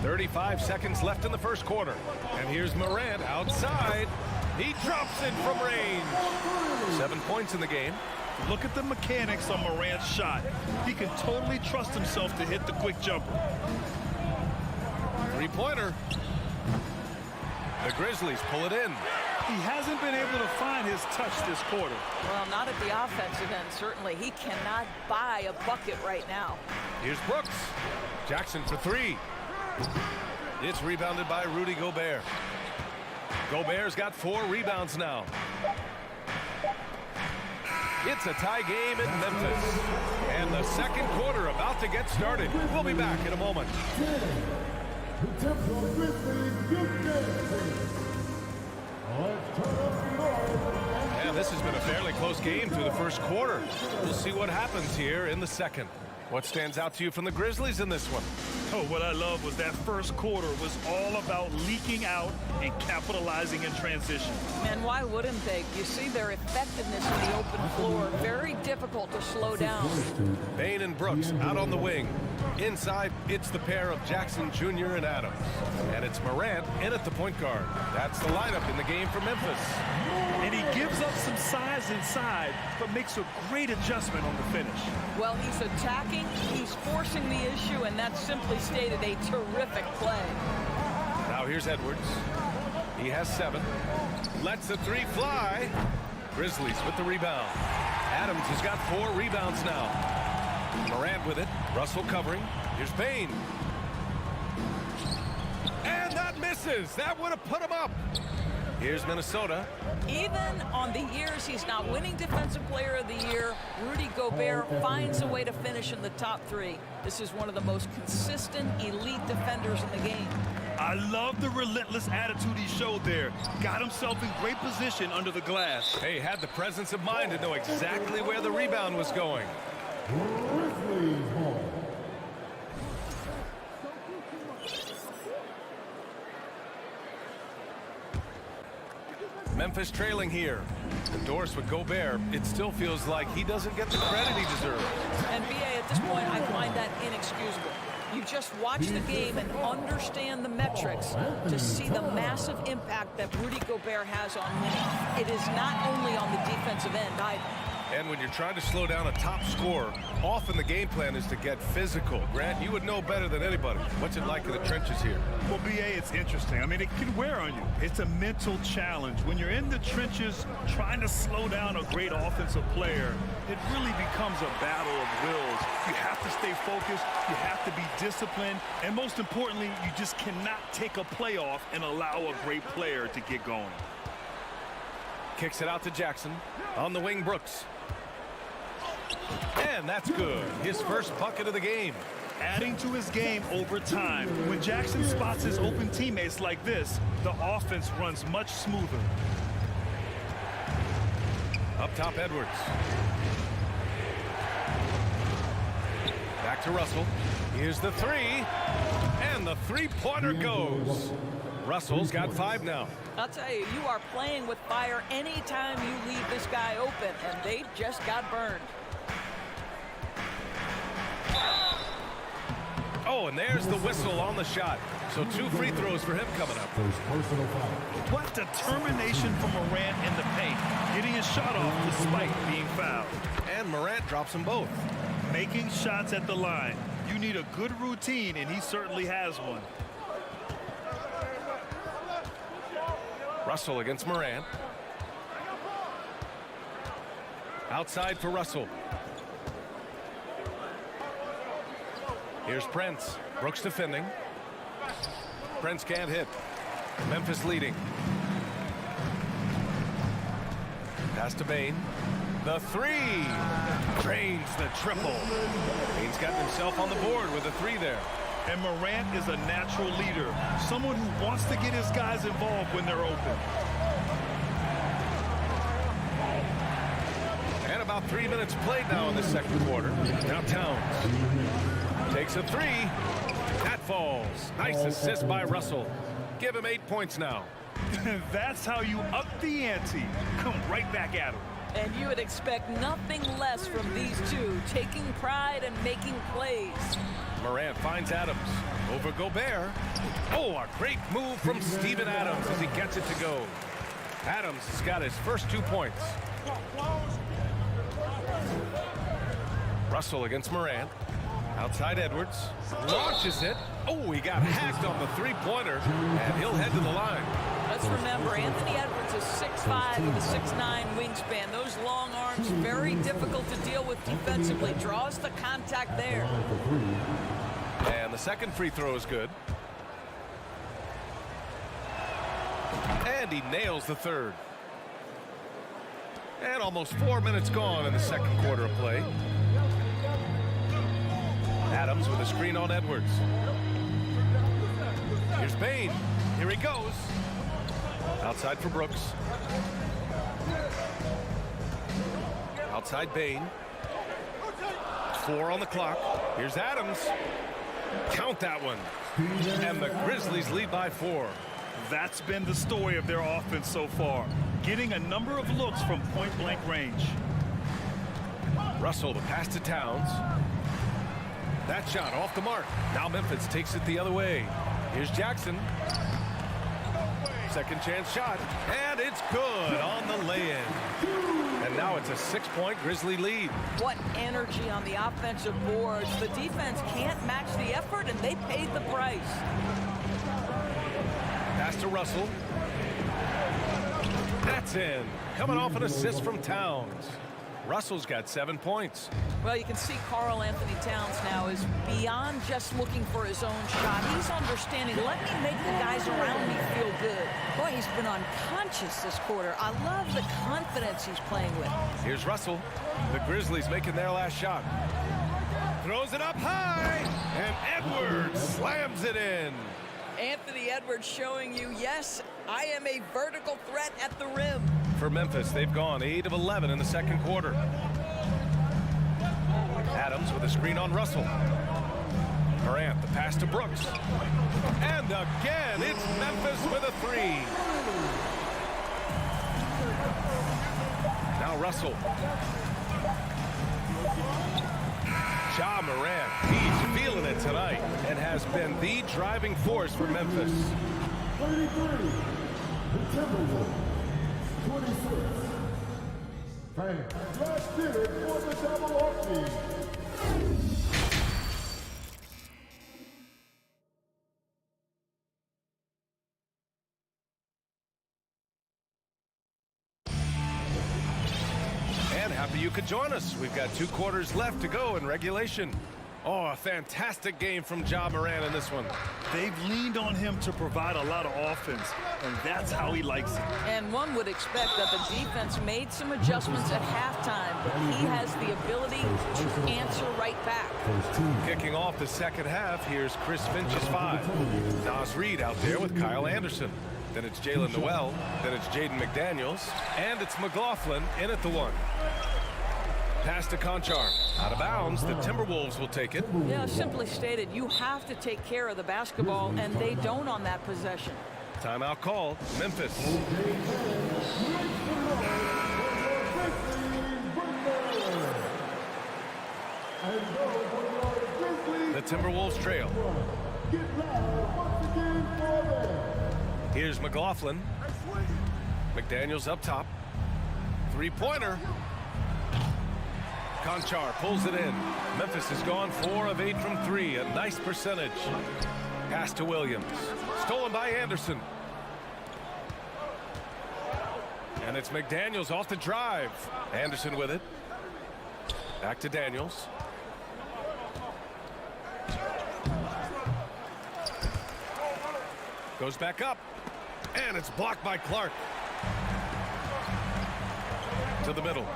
35 seconds left in the first quarter. And here's Morant outside. He drops it from range. 7 points in the game. Look at the mechanics on Morant's shot. He can totally trust himself to hit the quick jumper. Three-pointer. The Grizzlies pull it in. He hasn't been able to find his touch this quarter. Well, not at the offensive end, certainly. He cannot buy a bucket right now. Here's Brooks. Jackson for three. It's rebounded by Rudy Gobert. Gobert's got 4 rebounds now. It's a tie game in Memphis. And the second quarter about to get started. We'll be back in a moment. And this has been a fairly close game through the first quarter. We'll see what happens here in the second. What stands out to you from the Grizzlies in this one? Oh, what I love was that first quarter was all about leaking out and capitalizing in transition. And why wouldn't they? You see their effectiveness in the open floor. Very difficult to slow down. Bane and Brooks out on the wing. Inside, it's the pair of Jackson Jr. and Adams. And it's Morant in at the point guard. That's the lineup in the game for Memphis. And he gives up some size inside, but makes a great adjustment on the finish. Well, he's attacking, he's forcing the issue, and that's simply stated a terrific play. Now here's Edwards. He has 7. Lets the 3 fly. Grizzlies with the rebound. Adams has got 4 rebounds now. Morant with it. Russell covering. Here's Payne. And that misses. That would have put him up. Here's Minnesota. Even on the years he's not winning Defensive Player of the Year, Rudy Gobert finds a way to finish in the top 3. This is one of the most consistent elite defenders in the game. I love the relentless attitude he showed there. Got himself in great position under the glass. Hey, had the presence of mind to know exactly where the rebound was going. Memphis trailing here. Endorsed with Gobert, it still feels like he doesn't get the credit he deserves. And BA, at this point, I find that inexcusable. You just watch the game and understand the metrics to see the massive impact that Rudy Gobert has on winning. It is not only on the defensive end either. And when you're trying to slow down a top scorer, often the game plan is to get physical. Grant, you would know better than anybody. What's it like in the trenches here? Well, BA, it's interesting. I mean, it can wear on you. It's a mental challenge. When you're in the trenches trying to slow down a great offensive player, it really becomes a battle of wills. You have to stay focused. You have to be disciplined. And most importantly, you just cannot take a play off and allow a great player to get going. Kicks it out to Jackson. On the wing, Brooks. And that's good. His first bucket of the game. Adding to his game over time. When Jackson spots his open teammates like this, the offense runs much smoother. Up top, Edwards. Back to Russell. Here's the 3. And the three-pointer goes. Russell's got 5 now. I'll tell you, you are playing with fire anytime you leave this guy open, and they just got burned. Oh, and there's the whistle on the shot. So 2 free throws for him coming up. What determination from Morant in the paint, getting his shot off despite being fouled. And Morant drops them both. Making shots at the line. You need a good routine, and he certainly has one. Russell against Morant. Outside for Russell. Here's Prince. Brooks defending. Prince can't hit. Memphis leading. Pass to Bane. The 3. Drains the triple. Bane's gotten himself on the board with a 3 there. And Morant is a natural leader. Someone who wants to get his guys involved when they're open. And about 3 minutes played now in the second quarter. Now Towns. Takes a 3. That falls. Nice assist by Russell. Give him 8 points now. That's how you up the ante. Come right back at him. And you would expect nothing less from these two, taking pride and making plays. Morant finds Adams over Gobert. Oh, a great move from Steven Adams as he gets it to go. Adams has got his first 2 points. Russell against Morant. Outside Edwards. Launches it. Oh, he got hacked on the three-pointer, and he'll head to the line. Let's remember, Anthony Edwards is 6'5" with a 6'9" wingspan. Those long arms, very difficult to deal with defensively. Draws the contact there. And the second free throw is good. And he nails the third. And almost 4 minutes gone in the second quarter of play. Adams with a screen on Edwards. Here's Bain. Here he goes. Outside for Brooks. Outside Bain. 4 on the clock. Here's Adams. Count that one. And the Grizzlies lead by 4. That's been the story of their offense so far. Getting a number of looks from point-blank range. Russell, the pass to Towns. That shot off the mark. Now Memphis takes it the other way. Here's Jackson. Second chance shot. And it's good on the lay-in. And now it's a 6-point Grizzly lead. What energy on the offensive boards. The defense can't match the effort, and they paid the price. Pass to Russell. That's in. Coming off an assist from Towns. Russell's got 7 points. Well, you can see Karl Anthony Towns now is beyond just looking for his own shot. He's understanding, let me make the guys around me feel good. Boy, he's been unconscious this quarter. I love the confidence he's playing with. Here's Russell. The Grizzlies making their last shot. Throws it up high, and Edwards slams it in. Anthony Edwards showing you, yes, I am a vertical threat at the rim. For Memphis, they've gone 8 of 11 in the second quarter. Adams with a screen on Russell. Morant, the pass to Brooks. And again, it's Memphis with a 3. Now Russell. Ja Morant, he's feeling it tonight and has been the driving force for Memphis. 33, the Timberwolves. 26. Fans, let's get it for the double OT. And happy you could join us. We've got 2 quarters left to go in regulation. Oh, a fantastic game from Ja Morant in this one. They've leaned on him to provide a lot of offense, and that's how he likes it. And one would expect that the defense made some adjustments at halftime, but he has the ability to answer right back. Kicking off the second half, here's Chris Finch's 5. Nas Reed out there with Kyle Anderson. Then it's Jalen Noel. Then it's Jaden McDaniels. And it's McLaughlin in at the 1. Pass to Conchar. Out of bounds. The Timberwolves will take it. Yeah, simply stated, you have to take care of the basketball, and they don't on that possession. Timeout called. Memphis. The Timberwolves trail. Here's McLaughlin. McDaniels up top. 3-pointer. Conchar pulls it in. Memphis has gone 4 of 8 from 3. A nice percentage. Pass to Williams. Stolen by Anderson. And it's McDaniels off the drive. Anderson with it. Back to Daniels. Goes back up. And it's blocked by Clark. To the middle.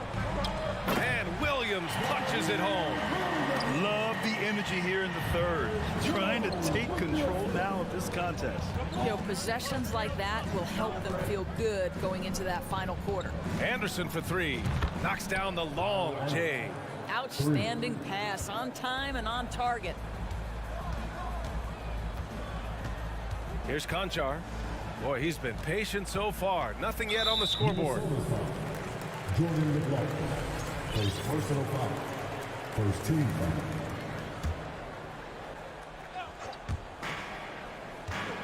And Williams punches it home. Love the energy here in the third. Trying to take control now of this contest. You know, possessions like that will help them feel good going into that final quarter. Anderson for 3. Knocks down the long J. Outstanding pass, on time and on target. Here's Conchar. Boy, he's been patient so far. Nothing yet on the scoreboard. Jordan McLaughlin, first personal foul, first team foul.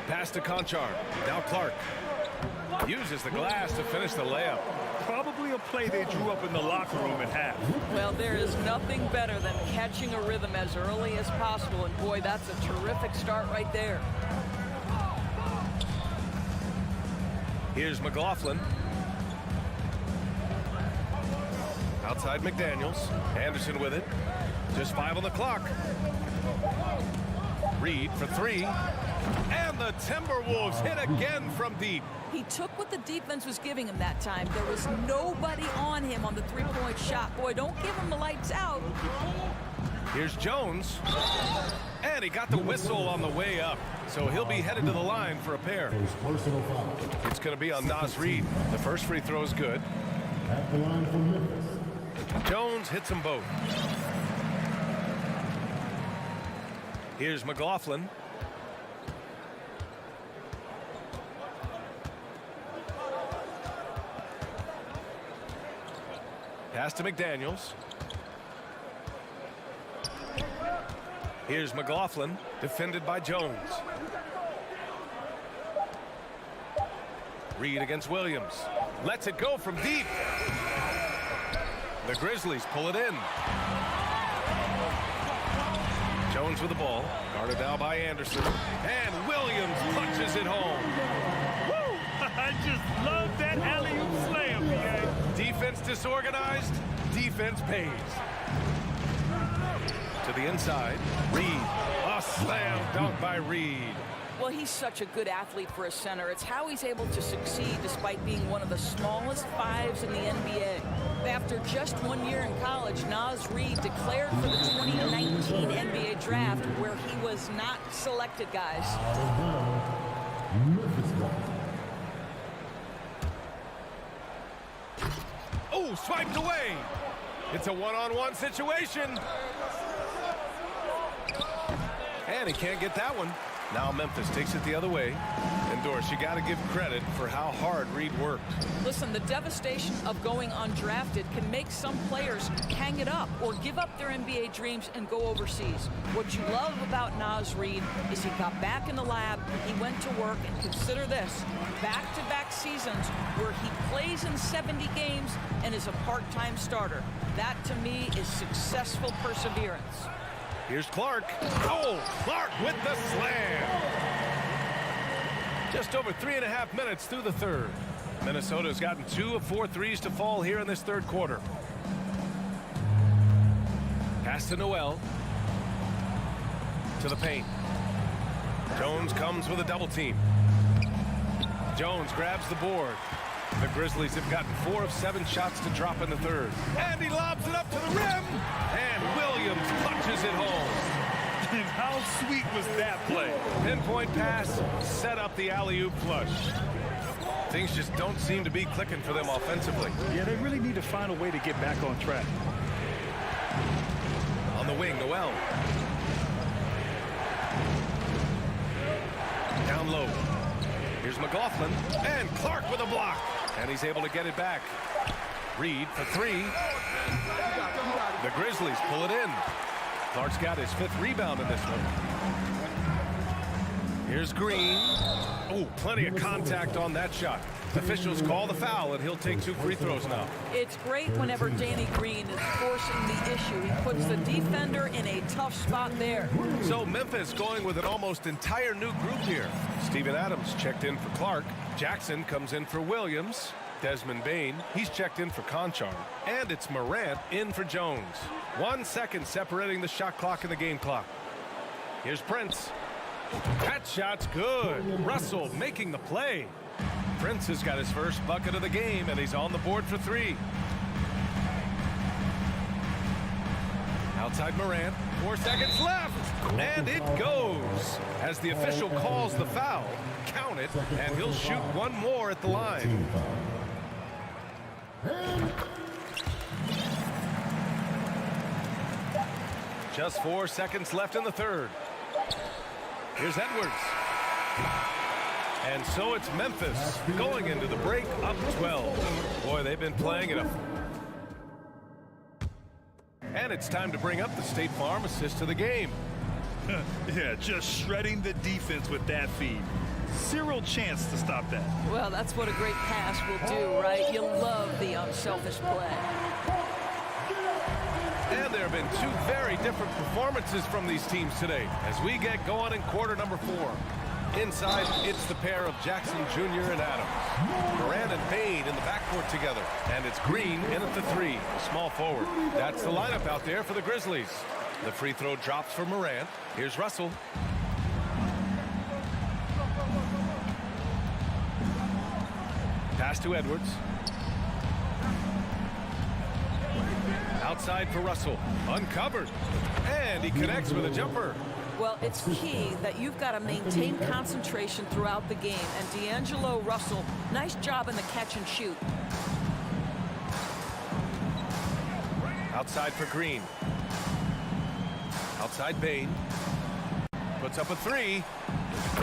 Pass to Conchar. Now Clark. Uses the glass to finish the layup. Probably a play they drew up in the locker room at half. Well, there is nothing better than catching a rhythm as early as possible, and boy, that's a terrific start right there. Here's McLaughlin. Outside McDaniels. Anderson with it. Just 5 on the clock. Reed for 3. And the Timberwolves hit again from deep. He took what the defense was giving him that time. There was nobody on him on the three-point shot. Boy, don't give him the lights out. Here's Jones. And he got the whistle on the way up. So he'll be headed to the line for a pair. It's going to be on Naz Reid. The first free throw is good. At the line for Memphis. Jones hits them both. Here's McLaughlin. Pass to McDaniels. Here's McLaughlin, defended by Jones. Reed against Williams. Lets it go from deep. The Grizzlies pull it in. Jones with the ball. Guarded now by Anderson. And Williams punches it home. Woo! I just love that alley-oop slam, BA. Defense disorganized. Defense pays. To the inside. Reed. A slam dunk by Reed. Well, he's such a good athlete for a center. It's how he's able to succeed despite being one of the smallest fives in the NBA. After just 1 year in college, Naz Reid declared for the 2019 NBA draft, where he was not selected, guys. Oh, swiped away. It's a one-on-one situation. And he can't get that one. Now Memphis takes it the other way. And Doris, you got to give credit for how hard Reed worked. Listen, the devastation of going undrafted can make some players hang it up or give up their NBA dreams and go overseas. What you love about Naz Reid is he got back in the lab, he went to work, and consider this, back-to-back seasons where he plays in 70 games and is a part-time starter. That, to me, is successful perseverance. Here's Clark. Oh, Clark with the slam. Just over 3.5 minutes through the third. Minnesota's gotten 2 of 4 threes to fall here in this third quarter. Pass to Noel. To the paint. Jones comes with a double team. Jones grabs the board. The Grizzlies have gotten 4 of 7 shots to drop in the third. And he lobs it up to the rim. And Williams punches it home. And how sweet was that play? Pinpoint pass, set up the alley-oop flush. Things just don't seem to be clicking for them offensively. Yeah, they really need to find a way to get back on track. On the wing, Noel. Down low. Here's McLaughlin. And Clark with a block. And he's able to get it back. Reed for 3. The Grizzlies pull it in. Clark's got his 5th rebound in this one. Here's Green. Oh, plenty of contact on that shot. Officials call the foul, and he'll take 2 free throws now. It's great whenever Danny Green is forcing the issue. He puts the defender in a tough spot there. So Memphis going with an almost entire new group here. Steven Adams checked in for Clark. Jackson comes in for Williams. Desmond Bane, he's checked in for Conchar. And it's Morant in for Jones. 1 second separating the shot clock and the game clock. Here's Prince. That shot's good. Russell making the play. Prince has got his first bucket of the game, and he's on the board for 3. Outside Morant, 4 seconds left, and it goes. As the official calls the foul, count it, and he'll shoot 1 more at the line. Just 4 seconds left in the third. Here's Edwards. And so it's Memphis going into the break up 12. Boy, they've been playing it up. And it's time to bring up the State Farm assist to the game. Yeah, just shredding the defense with that feed. Zero chance to stop that. Well, that's what a great pass will do, right? You love the unselfish play. And there have been two very different performances from these teams today as we get going in quarter number 4. Inside, it's the pair of Jackson Jr. and Adams. Moran and Payne in the backcourt together. And it's Green in at the 3, small forward. That's the lineup out there for the Grizzlies. The free throw drops for Moran. Here's Russell. Pass to Edwards. Outside for Russell. Uncovered. And he connects with a jumper. Well, it's key that you've got to maintain concentration throughout the game. And D'Angelo Russell, nice job in the catch and shoot. Outside for Green. Outside Payne. Puts up a 3.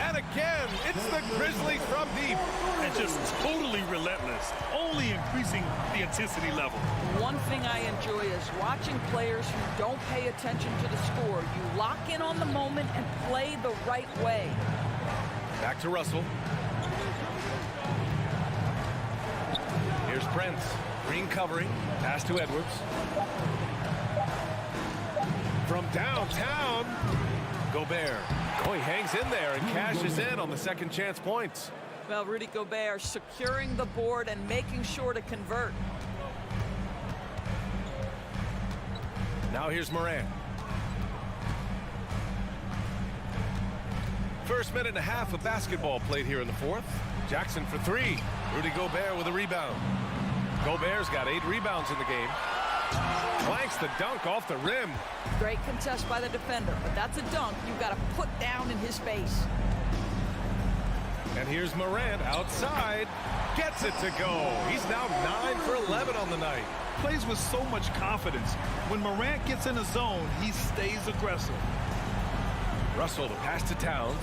And again, it's the Grizzlies from deep. And just totally relentless, only increasing the intensity level. One thing I enjoy is watching players who don't pay attention to the score. You lock in on the moment and play the right way. Back to Russell. Here's Prince. Green covering. Pass to Edwards. From downtown, Gobert. Oh, he hangs in there and cashes in on the second chance points. Well, Rudy Gobert securing the board and making sure to convert. Now here's Moran. First minute and a half of basketball played here in the 4th. Jackson for 3. Rudy Gobert with a rebound. Gobert's got 8 rebounds in the game. Clanks the dunk off the rim. Great contest by the defender, but that's a dunk you've got to put down in his face. And here's Morant outside. Gets it to go. He's now 9 for 11 on the night. Plays with so much confidence. When Morant gets in a zone, he stays aggressive. Russell, the pass to Towns.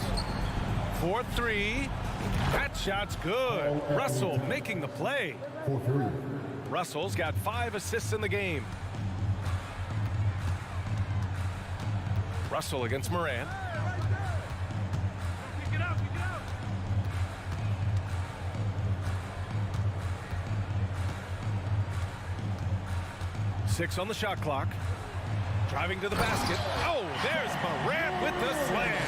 4-3. That shot's good. Russell making the play. 4-3. Russell's got 5 assists in the game. Russell against Moran. Pick it up, pick it up. 6 on the shot clock. Driving to the basket. Oh, there's Morant with the slam.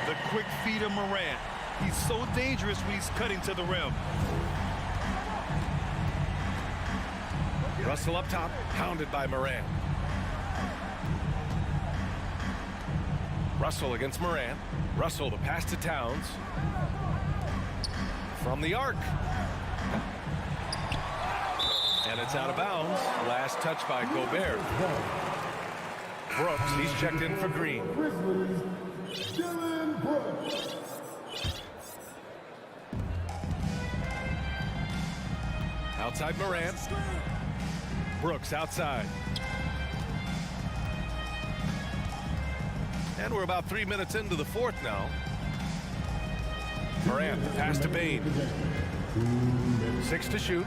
The quick feed of Morant. He's so dangerous when he's cutting to the rim. Russell up top, pounded by Morant. Russell against Morant. Russell the pass to Towns. From the arc. And it's out of bounds. Last touch by Gobert. Brooks, he's checked in for Green. Outside Morant. Brooks outside. And we're about 3 minutes into the 4th now. Morant, pass to Payne. 6 to shoot.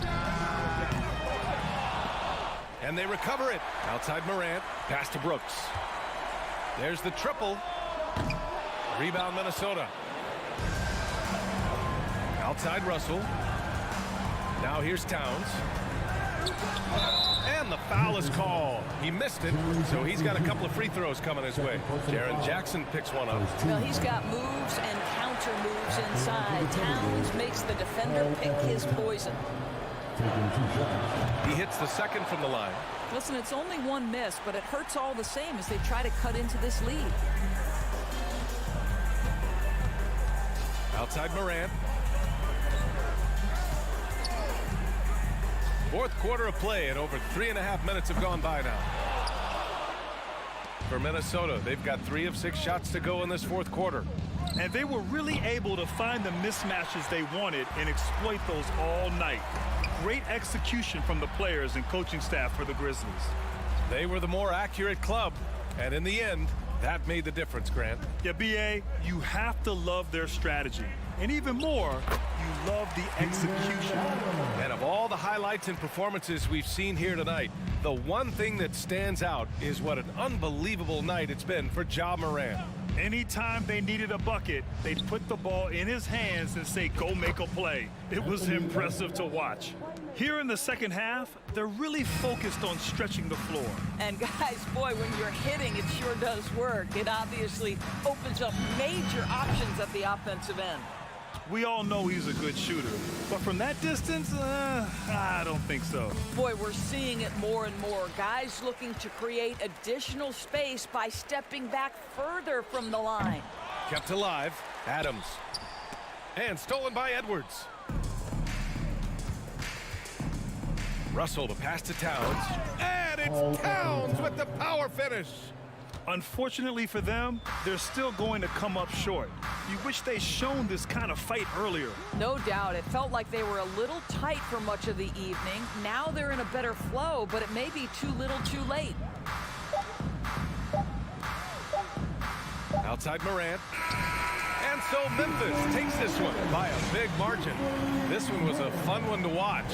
And they recover it. Outside Morant, pass to Brooks. There's the triple. Rebound Minnesota. Outside Russell. Now here's Towns. And the foul is called. He missed it, so he's got a couple of free throws coming his way. Jaren Jackson picks one up. Well, he's got moves and counter moves inside. Towns makes the defender pick his poison. He hits the second from the line. Listen, it's only one miss, but it hurts all the same as they try to cut into this lead. Outside Morant. 4th quarter of play, and over 3.5 minutes have gone by now. For Minnesota, they've got 3 of 6 shots to go in this 4th quarter. And they were really able to find the mismatches they wanted and exploit those all night. Great execution from the players and coaching staff for the Grizzlies. They were the more accurate club, and in the end, that made the difference, Grant. Yeah, B.A., you have to love their strategy. And even more, you love the execution. And of all the highlights and performances we've seen here tonight, the one thing that stands out is what an unbelievable night it's been for Ja Morant. Anytime they needed a bucket, they'd put the ball in his hands and say, go make a play. It was impressive to watch. Here in the second half, they're really focused on stretching the floor. And guys, boy, when you're hitting, it sure does work. It obviously opens up major options at the offensive end. We all know he's a good shooter, but from that distance, I don't think so. Boy, we're seeing it more and more. Guys looking to create additional space by stepping back further from the line. Kept alive, Adams. And stolen by Edwards. Russell, the pass to Towns. And it's Towns with the power finish. Unfortunately for them, they're still going to come up short. You wish they'd shown this kind of fight earlier. No doubt. It felt like they were a little tight for much of the evening. Now they're in a better flow, but it may be too little too late. Outside Morant. And so Memphis takes this one by a big margin. This one was a fun one to watch.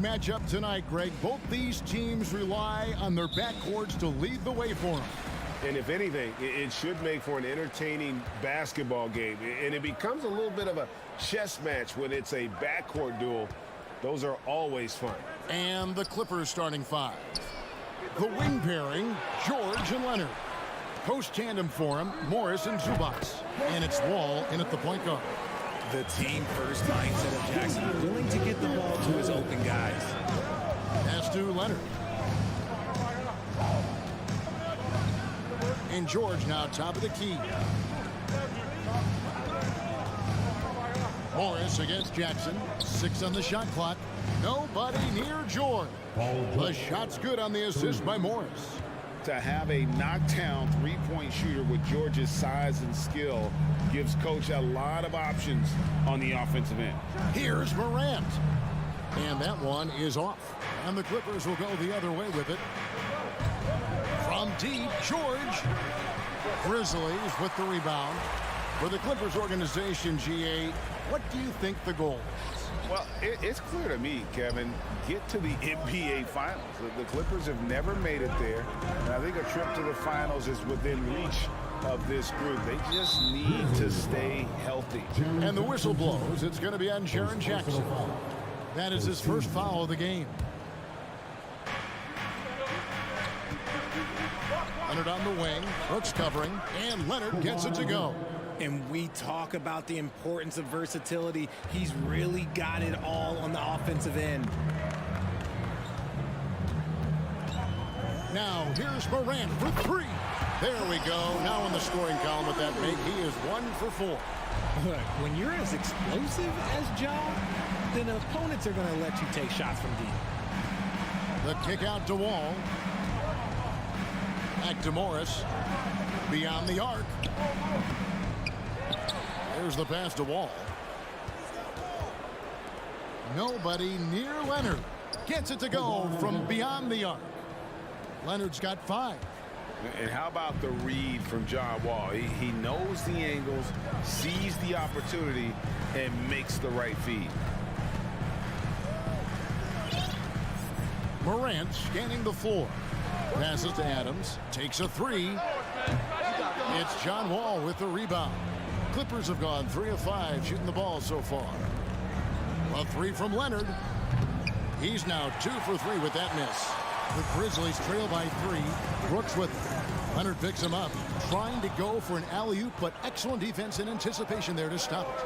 matchup tonight, Greg. Both these teams rely on their backcourts to lead the way for them. And if anything, it should make for an entertaining basketball game. And it becomes a little bit of a chess match when it's a backcourt duel. Those are always fun. And the Clippers starting five. The wing pairing, George and Leonard. Post tandem for him, Morris and Zubac. And it's Wall in at the point guard. The team-first mindset of Jackson, willing to get the ball to his open guys. Pass to Leonard. And George now top of the key. Morris against Jackson. 6 on the shot clock. Nobody near George. The shot's good on the assist by Morris. To have a knockdown three-point shooter with George's size and skill gives coach a lot of options on the offensive end. Here's Morant. And that one is off. And the Clippers will go the other way with it. From deep, George. Grizzlies with the rebound. For the Clippers organization, GA, what do you think the goal is? Well, it's clear to me, Kevin, get to the NBA Finals. The Clippers have never made it there, and I think a trip to the Finals is within reach of this group. They just need to stay healthy. And the whistle blows. It's going to be on Jaren Jackson. That is his first foul of the game. Leonard on the wing, Brooks covering, and Leonard gets it to go. And we talk about the importance of versatility. He's really got it all on the offensive end. Now, here's Morant for 3. There we go. Now in the scoring column with that make, he is 1 for 4. Look, when you're as explosive as Ja, then opponents are going to let you take shots from deep. The kick out to Wall. Back to Morris. Beyond the arc. There's the pass to Wall. Nobody near Leonard. Gets it to go from beyond the arc. Leonard's got 5. And how about the read from John Wall? He knows the angles, sees the opportunity, and makes the right feed. Morant scanning the floor. Passes to Adams. Takes a 3. It's John Wall with the rebound. Clippers have gone 3 of 5 shooting the ball so far. A 3 from Leonard. He's now 2 for 3 with that miss. The Grizzlies trail by 3. Brooks with it. Leonard picks him up. Trying to go for an alley-oop, but excellent defense and anticipation there to stop it.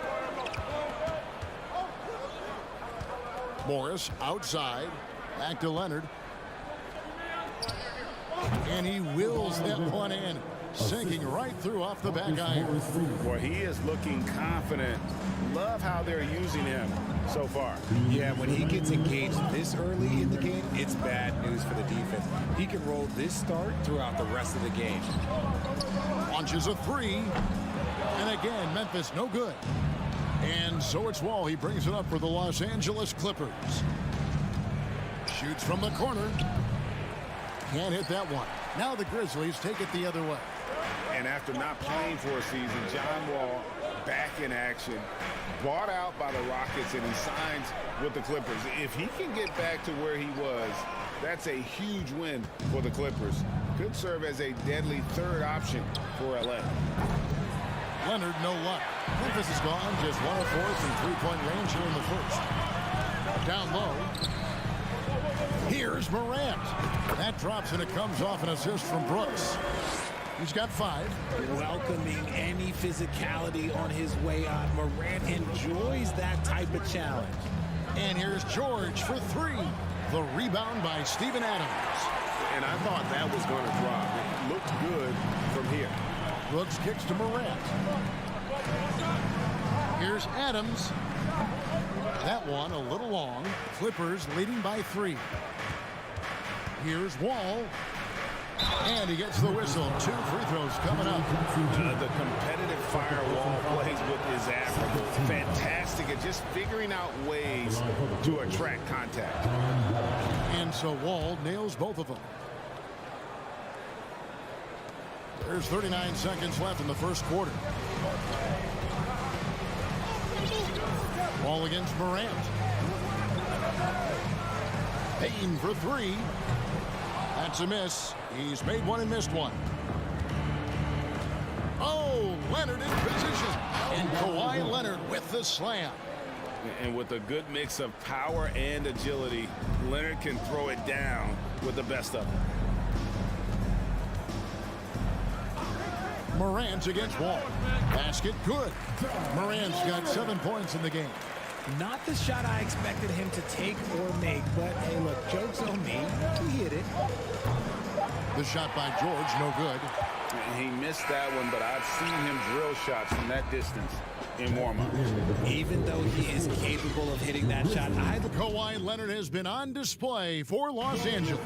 Morris outside. Back to Leonard. And he wills that one in. Sinking right through off the back iron. Boy, he is looking confident. Love how they're using him so far. Yeah, when he gets engaged this early in the game, it's bad news for the defense. He can roll this start throughout the rest of the game. Launches a 3. And again, Memphis no good. And so it's Wall. He brings it up for the Los Angeles Clippers. Shoots from the corner. Can't hit that one. Now the Grizzlies take it the other way. And after not playing for a season, John Wall back in action, bought out by the Rockets, and he signs with the Clippers. If he can get back to where he was, that's a huge win for the Clippers. Could serve as a deadly third option for LA. Leonard, no luck. Memphis is gone just 1 of 4 from 3-point range here in the first. Down low. Here's Morant. That drops and it comes off an assist from Brooks. He's got 5. Welcoming any physicality on his way out. Morant enjoys that type of challenge. And here's George for 3. The rebound by Steven Adams. And I thought that was going to drop. It looked good from here. Brooks kicks to Morant. Here's Adams. That one a little long. Clippers leading by 3. Here's Wall. And he gets the whistle. 2 free throws coming up. The competitive firewall plays with his average. Fantastic at just figuring out ways to attract contact. And so Wall nails both of them. There's 39 seconds left in the first quarter. Wall against Morant. Payne for three. That's a miss. He's made one and missed one. Oh, Leonard in position. And Kawhi Leonard with the slam. And with a good mix of power and agility, Leonard can throw it down with the best of them. Morant's against Wall. Basket good. Morant's got 7 points in the game. Not the shot I expected him to take or make, but hey, look, joke's on me. He hit it. The shot by George, no good. He missed that one, but I've seen him drill shots from that distance in warm-up. Even though he is capable of hitting that shot, Kawhi Leonard has been on display for Los Angeles.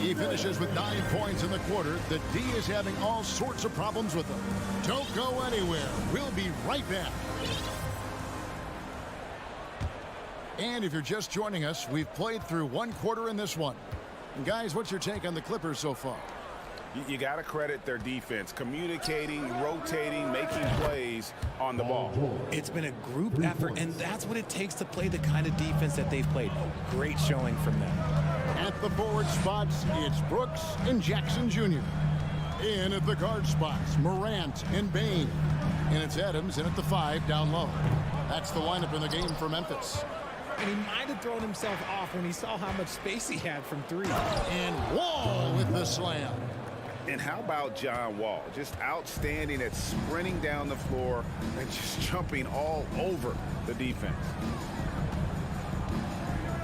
He finishes with 9 points in the quarter. The D is having all sorts of problems with him. Don't go anywhere. We'll be right back. And if you're just joining us, we've played through 1 quarter in this one. And guys, what's your take on the Clippers so far? You got to credit their defense, communicating, rotating, making plays on the ball. It's been a group effort, and that's what it takes to play the kind of defense that they've played. Great showing from them. At the forward spots, it's Brooks and Jackson Jr. In at the guard spots, Morant and Bane. And it's Adams in at the 5 down low. That's the lineup in the game for Memphis. And he might have thrown himself off when he saw how much space he had from 3. And Wall with the slam. And how about John Wall? Just outstanding at sprinting down the floor and just jumping all over the defense.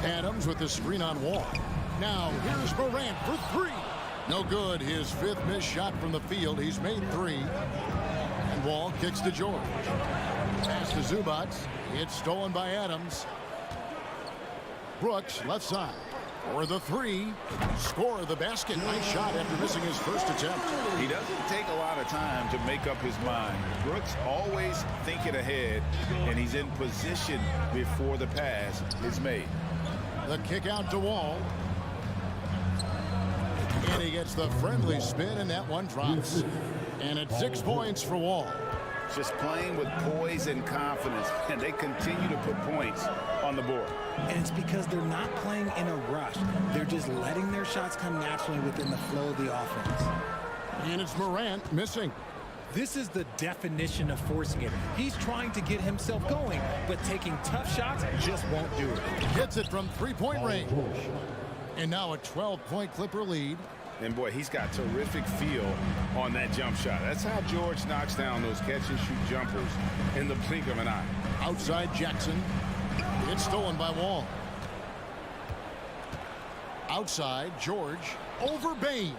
Adams with the screen on Wall. Now here's Morant for 3. No good. His 5th missed shot from the field. He's made 3. And Wall kicks to George. Pass to Zubac. It's stolen by Adams. Brooks left side. For the 3, score the basket. Nice shot after missing his first attempt. He doesn't take a lot of time to make up his mind. Brooks always thinking ahead, and he's in position before the pass is made. The kick out to Wall. And he gets the friendly spin, and that one drops. And it's 6 points for Wall. Just playing with poise and confidence, and they continue to put points on the board. And it's because they're not playing in a rush. They're just letting their shots come naturally within the flow of the offense. And it's Morant missing. This is the definition of forcing it. He's trying to get himself going, but taking tough shots just won't do it. Hits it from 3-point range. And now a 12-point Clipper lead. And boy, he's got terrific feel on that jump shot. That's how George knocks down those catch-and-shoot jumpers in the blink of an eye. Outside Jackson. It's stolen by Wall. Outside George over Bane.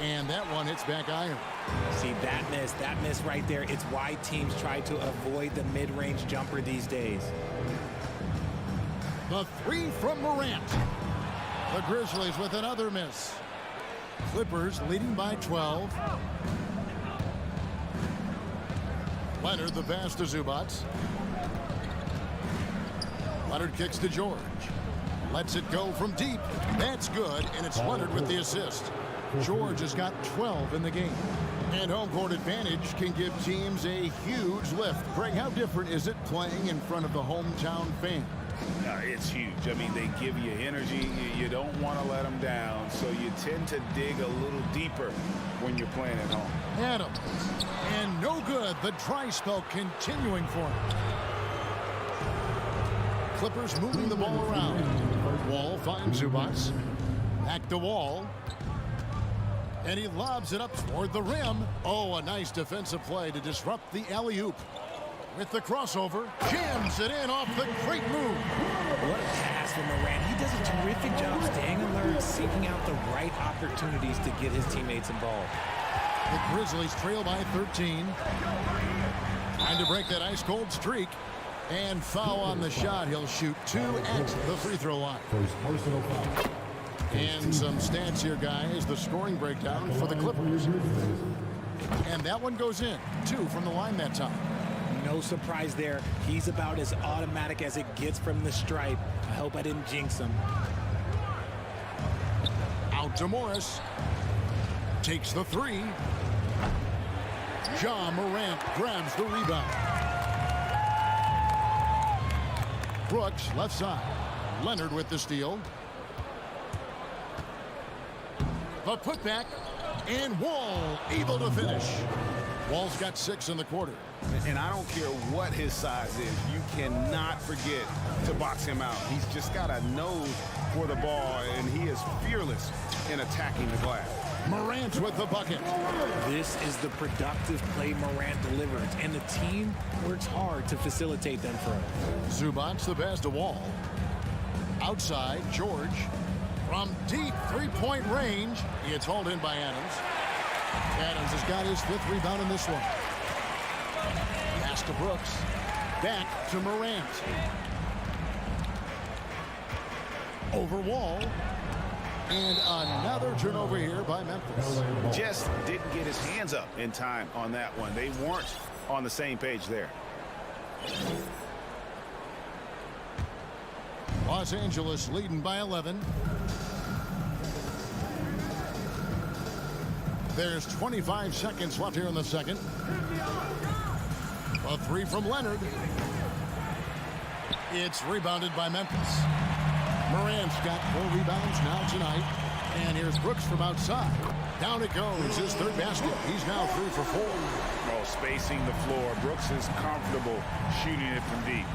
And that one hits back iron. See, that miss right there. It's why teams try to avoid the mid-range jumper these days. The 3 from Morant. The Grizzlies with another miss. Clippers leading by 12. Leonard the pass to Zubac. Leonard kicks to George. Lets it go from deep. That's good, and it's Leonard with the assist. George has got 12 in the game. And home court advantage can give teams a huge lift. Craig, how different is it playing in front of the hometown fan? It's huge. I mean, they give you energy. You don't want to let them down, so you tend to dig a little deeper when you're playing at home. Adams. And no good. The dry spell continuing for him. Clippers moving the ball around. Wall finds Zubac. Back to Wall. And he lobs it up toward the rim. Oh, a nice defensive play to disrupt the alley-oop. With the crossover, jams it in off the great move. What a pass from Morant. He does a terrific job staying alert, seeking out the right opportunities to get his teammates involved. The Grizzlies trail by 13. Time to break that ice-cold streak. And foul on the shot. He'll shoot 2 at the free throw line. And some stats here, guys. The scoring breakdown for the Clippers. And that one goes in. 2 from the line that time. No surprise there. He's about as automatic as it gets from the stripe. I hope I didn't jinx him. Out to Morris. Takes the 3. Ja Morant grabs the rebound. Brooks left side. Leonard with the steal. The putback, and Wall able to finish. Wall's got 6 in the quarter. And I don't care what his size is, you cannot forget to box him out. He's just got a nose for the ball, and he is fearless in attacking the glass. Morant with the bucket. This is the productive play Morant delivers, and the team works hard to facilitate them for him. Zubac's the pass to Wall. Outside, George. From deep three-point range, it's hauled in by Adams. Adams has got his 5th rebound in this one. Pass to Brooks. Back to Morant. Over Wall. And another turnover here by Memphis. Just didn't get his hands up in time on that one. They weren't on the same page there. Los Angeles leading by 11. There's 25 seconds left here in the second. A 3 from Leonard. It's rebounded by Memphis. Morant's got 4 rebounds now tonight. And here's Brooks from outside. Down it goes, his 3rd basket. He's now 3 for 4. Oh, spacing the floor. Brooks is comfortable shooting it from deep.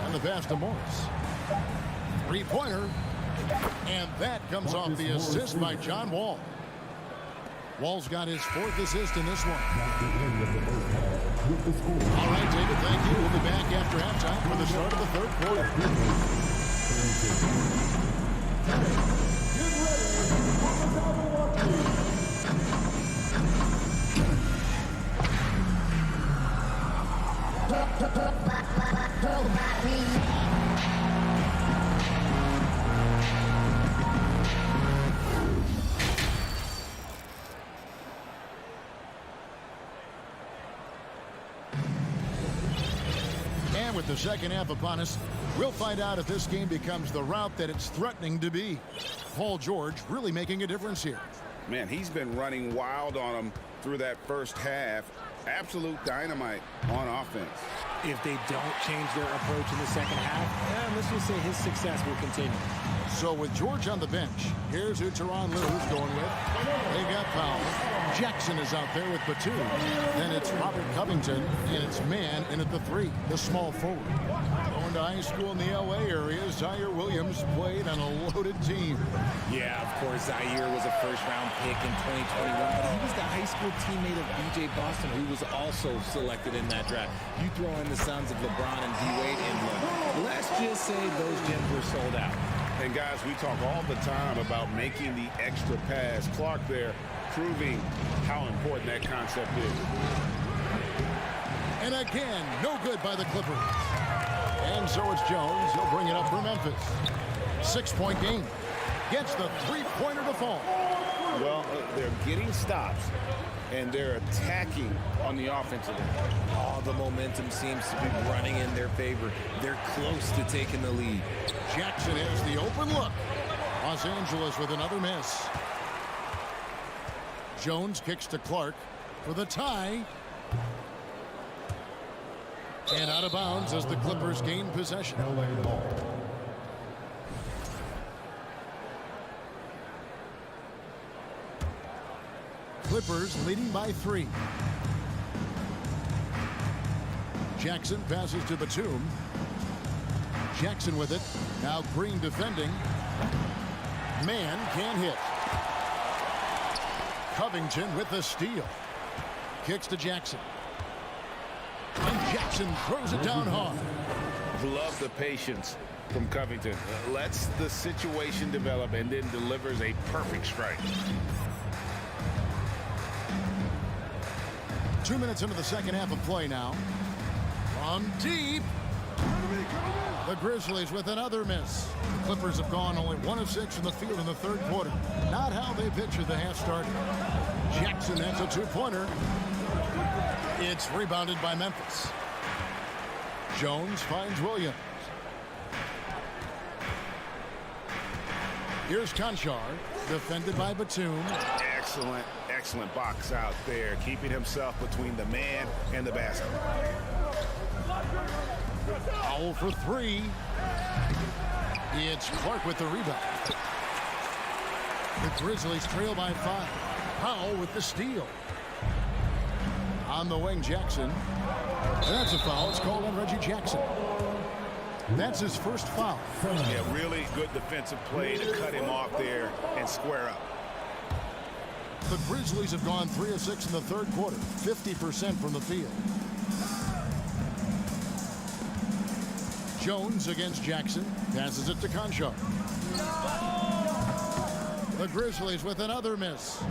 And the pass to Morris. 3-pointer. And that comes off the assist by John Wall. Wall's got his 4th assist in this one. All right, David, thank you. We'll be back after halftime for the start of the 3rd quarter. And with the second half upon us, we'll find out if this game becomes the route that it's threatening to be. Paul George really making a difference here. Man, he's been running wild on them through that first half. Absolute dynamite on offense. If they don't change their approach in the second half, let's just say his success will continue. So with George on the bench, here's who Tyronn Lue's going with. They got Powell. Jackson is out there with Batum. Then it's Robert Covington, and it's man in at the 3, the small forward. Going to high school in the L.A. area, Zaire Williams played on a loaded team. Yeah, of course, Zaire was a first-round pick in 2021, but he was the high school teammate of B.J. Boston, who was also selected in that draft. You throw in the sons of LeBron and D-Wade, and let's just say those gyms were sold out. And guys, we talk all the time about making the extra pass. Clark there proving how important that concept is. And again, no good by the Clippers. And so it's Jones. He'll bring it up for Memphis. 6-point game. Gets the 3-pointer to fall. Well, they're getting stops, and they're attacking on the offensive end. All the momentum seems to be running in their favor. They're close to taking the lead. Jackson has the open look. Los Angeles with another miss. Jones kicks to Clark for the tie. And out of bounds as the Clippers gain possession. Clippers leading by 3. Jackson passes to Batum. Jackson with it. Now Green defending. Man can't hit. Covington with the steal. Kicks to Jackson. And Jackson throws it down hard. Love the patience from Covington. Lets the situation develop and then delivers a perfect strike. 2 minutes into the second half of play now. From deep. The Grizzlies with another miss. The Clippers have gone only 1 of 6 from the field in the 3rd quarter. Not how they pictured the half start. Jackson, that's a 2-pointer. It's rebounded by Memphis. Jones finds Williams. Here's Conchar, defended by Batum. Excellent box out there, keeping himself between the man and the basket. Powell for 3. It's Clark with the rebound. The Grizzlies trail by 5. Powell with the steal. On the wing, Jackson. That's a foul. It's called on Reggie Jackson. That's his first foul. Yeah, really good defensive play to cut him off there and square up. The Grizzlies have gone 3 of 6 in the third quarter, 50% from the field. Jones against Jackson, passes it to Concho. The Grizzlies with another miss.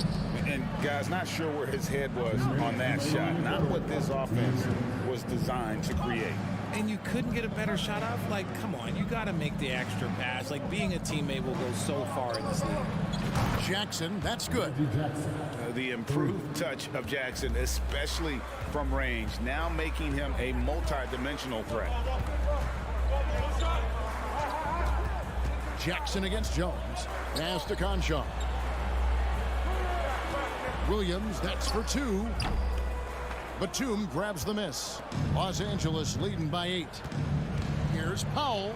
And guys, not sure where his head was on that shot. Not what this offense was designed to create. And you couldn't get a better shot off? Like, come on, you got to make the extra pass. Like, being a teammate will go so far in this league. Jackson, that's good. The improved touch of Jackson, especially from range, now making him a multi-dimensional threat. Jackson against Jones. Pass to Concho. Williams, that's for 2. Batum grabs the miss. Los Angeles leading by 8. Here's Powell.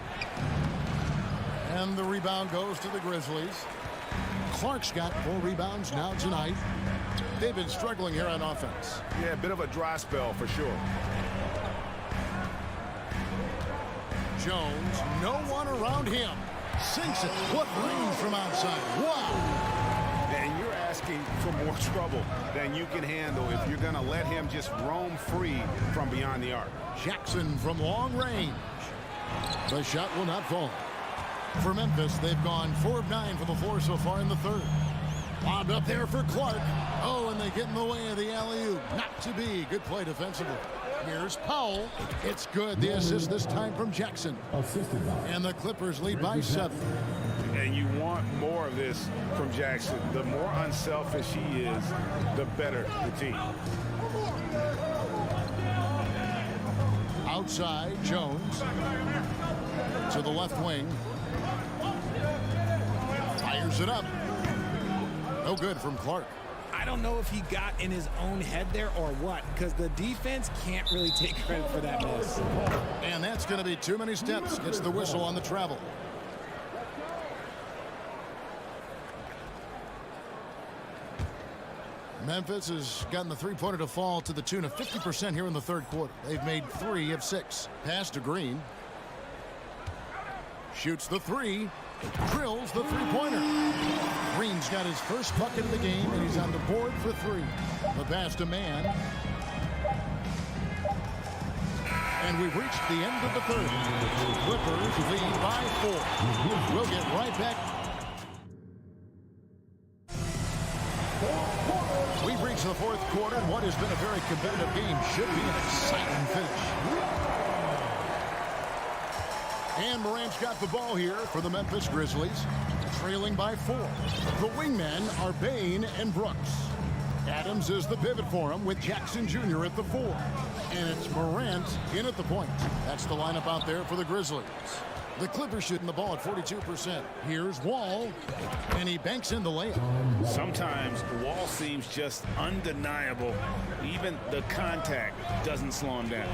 And the rebound goes to the Grizzlies. Clark's got 4 rebounds now tonight. They've been struggling here on offense. Yeah, a bit of a dry spell for sure. Jones, no one around him. Sinks it. What range from outside. Wow. And you're asking for more trouble than you can handle if you're going to let him just roam free from beyond the arc. Jackson from long range. The shot will not fall. For Memphis, they've gone 4 of 9 from the floor so far in the third. Lobbed up there for Clark. Oh, and they get in the way of the alley-oop. Not to be. Good play defensively. Here's Powell. It's good. The assist this time from Jackson. And the Clippers lead by 7. And you want more of this from Jackson. The more unselfish he is, the better the team. Outside, Jones. To the left wing. Fires it up. No good from Clark. I don't know if he got in his own head there or what, because the defense can't really take credit for that miss. And that's going to be too many steps. Gets the whistle on the travel. Memphis has gotten the three-pointer to fall to the tune of 50% here in the third quarter. They've made 3 of 6. Pass to Green. Shoots the 3. Drills the three-pointer. Green's got his first bucket of the game, and he's on the board for 3. The pass to Mann. And we've reached the end of the third. Clippers lead by 4. We'll get right back. We've reached the fourth quarter, and what has been a very competitive game should be an exciting finish. And Morant's got the ball here for the Memphis Grizzlies, trailing by 4. The wingmen are Bain and Brooks. Adams is the pivot for him with Jackson Jr. at the 4. And it's Morant in at the point. That's the lineup out there for the Grizzlies. The Clippers shooting the ball at 42%. Here's Wall, and he banks in the layup. Sometimes Wall seems just undeniable. Even the contact doesn't slow him down.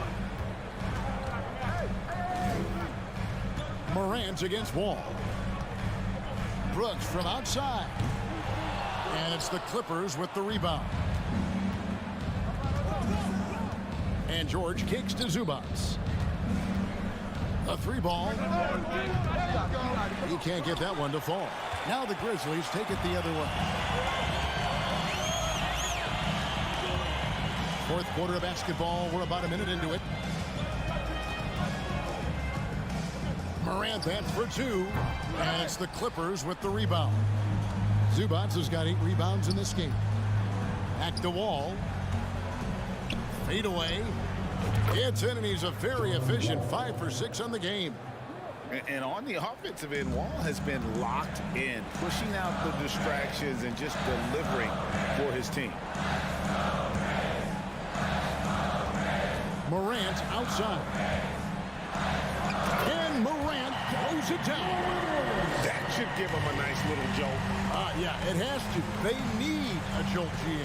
Morant against Wall. Brooks from outside. And it's the Clippers with the rebound. And George kicks to Zubats. A 3-ball. He can't get that one to fall. Now the Grizzlies take it the other way. Fourth quarter of basketball. We're about a minute into it. Morant that's for 2. And it's the Clippers with the rebound. Zubats has got 8 rebounds in this game. Back to Wall. Fade away. It's in, and he's a very efficient 5 for 6 on the game. And on the offensive end, Wall has been locked in, pushing out the distractions and just delivering for his team. Morant outside. And Morant throws it down. That should give him a nice little jolt. Yeah, it has to. They need a jolt, GA.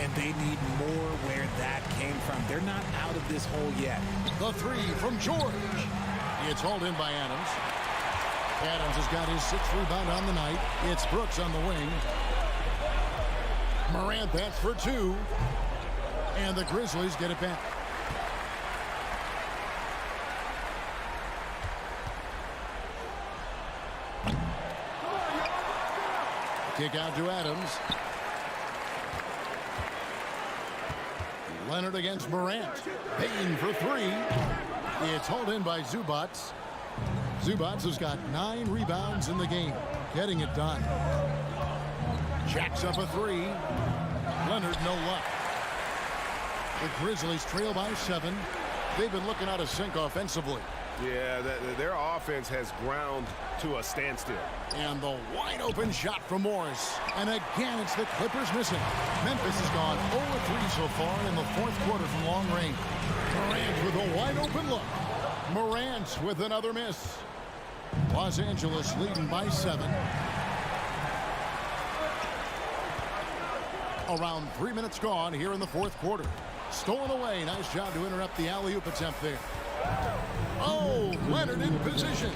And they need more where that came from. They're not out of this hole yet. The 3 from George. It's hauled in by Adams. Adams has got his 6th rebound on the night. It's Brooks on the wing. Morant, that's for 2. And the Grizzlies get it back. Kick out to Adams. Leonard against Morant. Payne for 3. It's hauled in by Zubats. Zubats has got 9 rebounds in the game. Getting it done. Jacks up a 3. Leonard, no luck. The Grizzlies trail by 7. They've been looking out of sync offensively. Yeah, their offense has ground to a standstill. And the wide open shot from Morris. And again, it's the Clippers missing. Memphis has gone 0-3 so far in the 4th quarter from long range. Morant with a wide open look. Morant with another miss. Los Angeles leading by 7. Around 3 minutes gone here in the 4th quarter. Stolen away. Nice job to interrupt the alley-oop attempt there. Oh, Leonard in position.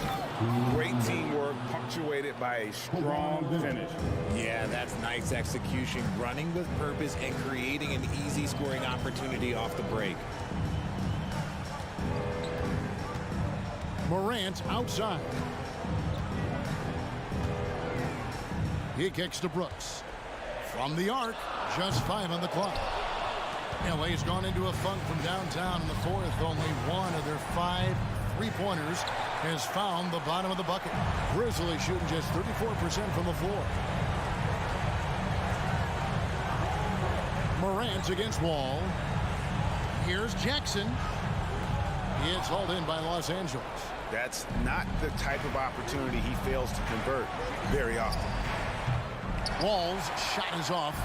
Great teamwork punctuated by a strong finish. Yeah, that's nice execution, running with purpose and creating an easy scoring opportunity off the break. Morant outside. He kicks to Brooks. From the arc, just 5 on the clock. LA's gone into a funk from downtown in the 4th. Only 1 of their 5 3-pointers has found the bottom of the bucket. Grizzlies shooting just 34% from the floor. Morant against Wall. Here's Jackson. It's hauled in by Los Angeles. That's not the type of opportunity he fails to convert very often. Wall's shot is off.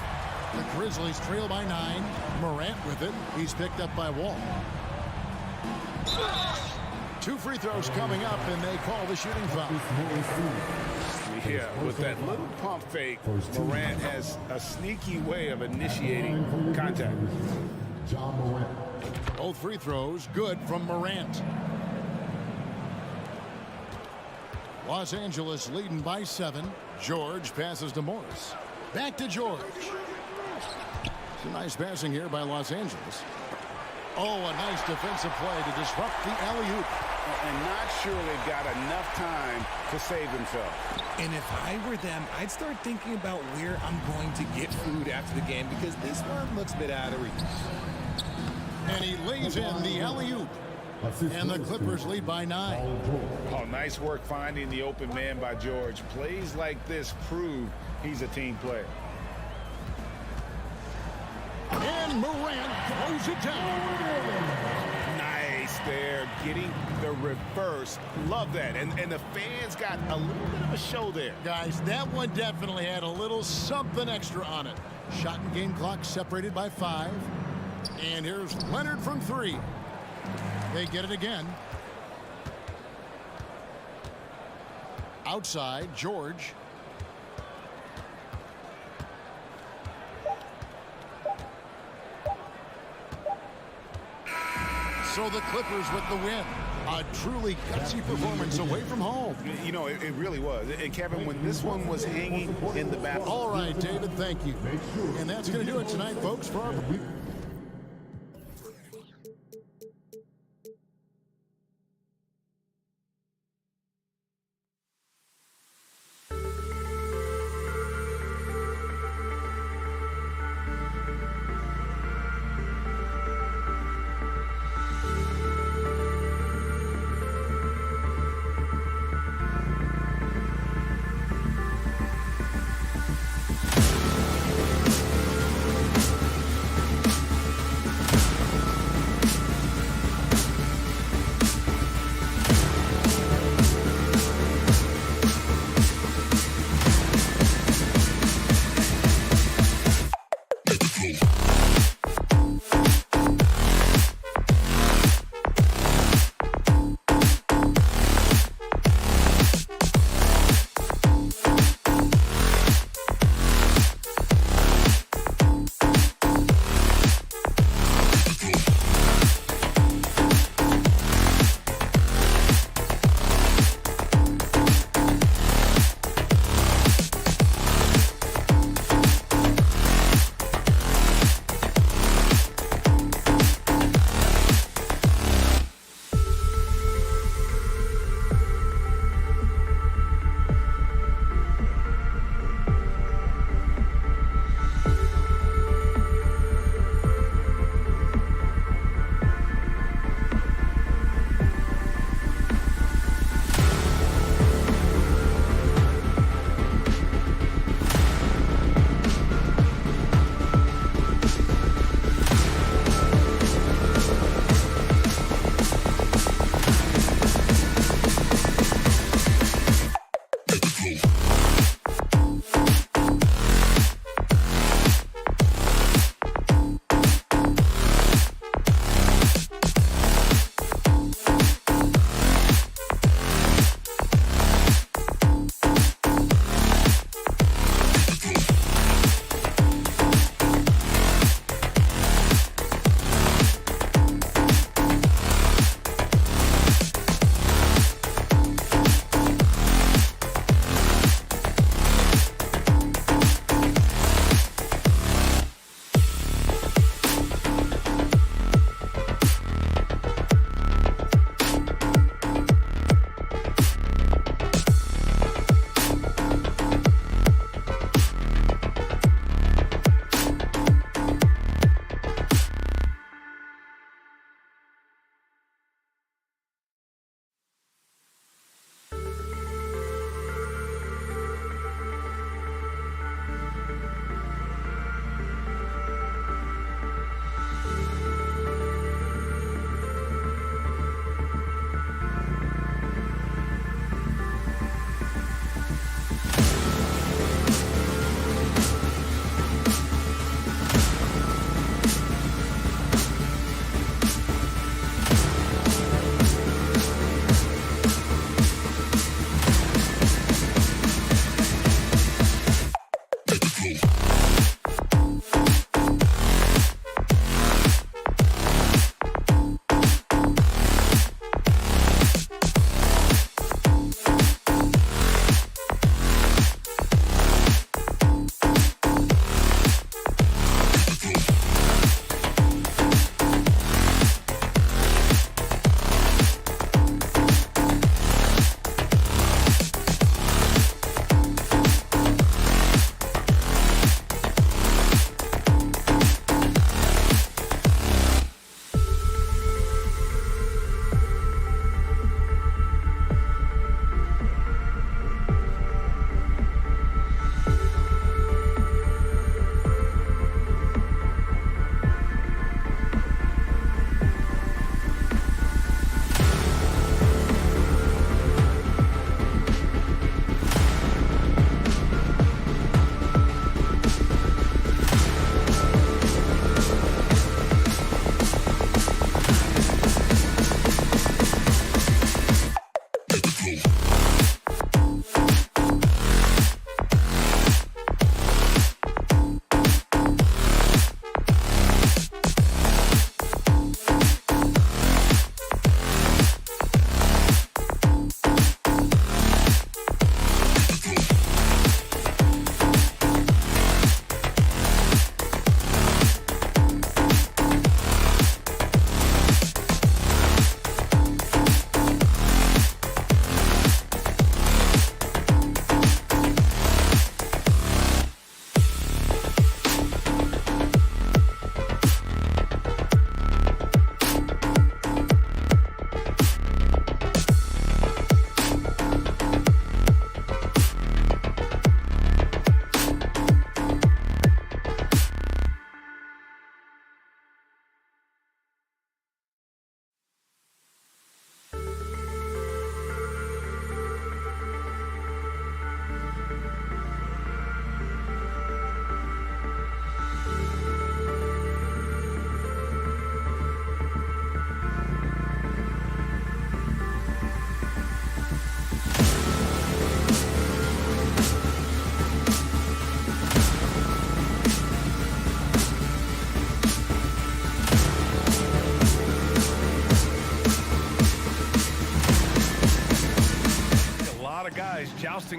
The Grizzlies trail by 9. Morant with it. He's picked up by Wall. 2 free throws coming up, and they call the shooting foul. Yeah, with that little pump fake, Morant has a sneaky way of initiating contact. Both free throws good from Morant. Los Angeles leading by 7. George passes to Morris. Back to George. Some nice passing here by Los Angeles. Oh, a nice defensive play to disrupt the alley-oop. And not sure they've got enough time to save themselves. And if I were them, I'd start thinking about where I'm going to get food after the game, because this one looks a bit out of reach. And he lays in the alley-oop. And the Clippers lead by 9. Oh, nice work finding the open man by George. Plays like this prove he's a team player. And Morant throws it down. Nice there, getting the reverse. Love that. And the fans got a little bit of a show there. Guys, that one definitely had a little something extra on it. Shot and game clock separated by 5. And here's Leonard from 3. They get it again. Outside, George. So the Clippers with the win. A truly gutsy performance away from home. You know, it really was. And Kevin, when this one was hanging in the back. All right, David, thank you. And that's going to do it tonight, folks, for our...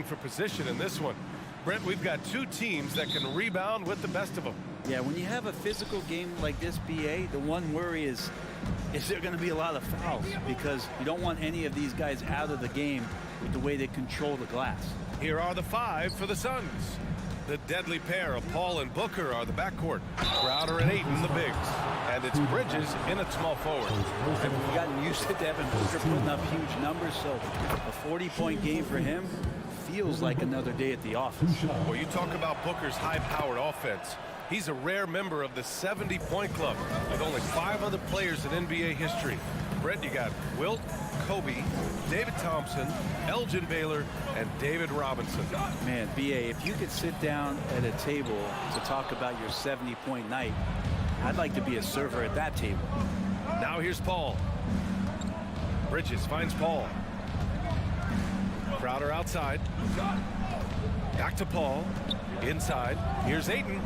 for position in this one. Brent, we've got two teams that can rebound with the best of them. Yeah, when you have a physical game like this, BA, the one worry is there going to be a lot of fouls? Because you don't want any of these guys out of the game with the way they control the glass. Here are the five for the Suns. The deadly pair of Paul and Booker are the backcourt. Crowder and Ayton, the bigs. And it's Bridges in at small forward. We've gotten used to Devin Booker putting up huge numbers, so a 40-point game for him feels like another day at the office. Well, you talk about Booker's high-powered offense. He's a rare member of the 70-point club with only 5 other players in NBA history. Brett, you got Wilt, Kobe, David Thompson, Elgin Baylor, and David Robinson. Man, BA, if you could sit down at a table to talk about your 70-point night, I'd like to be a server at that table. Now here's Paul. Bridges finds Paul. Crowder outside. Back to Paul. Inside. Here's Ayton.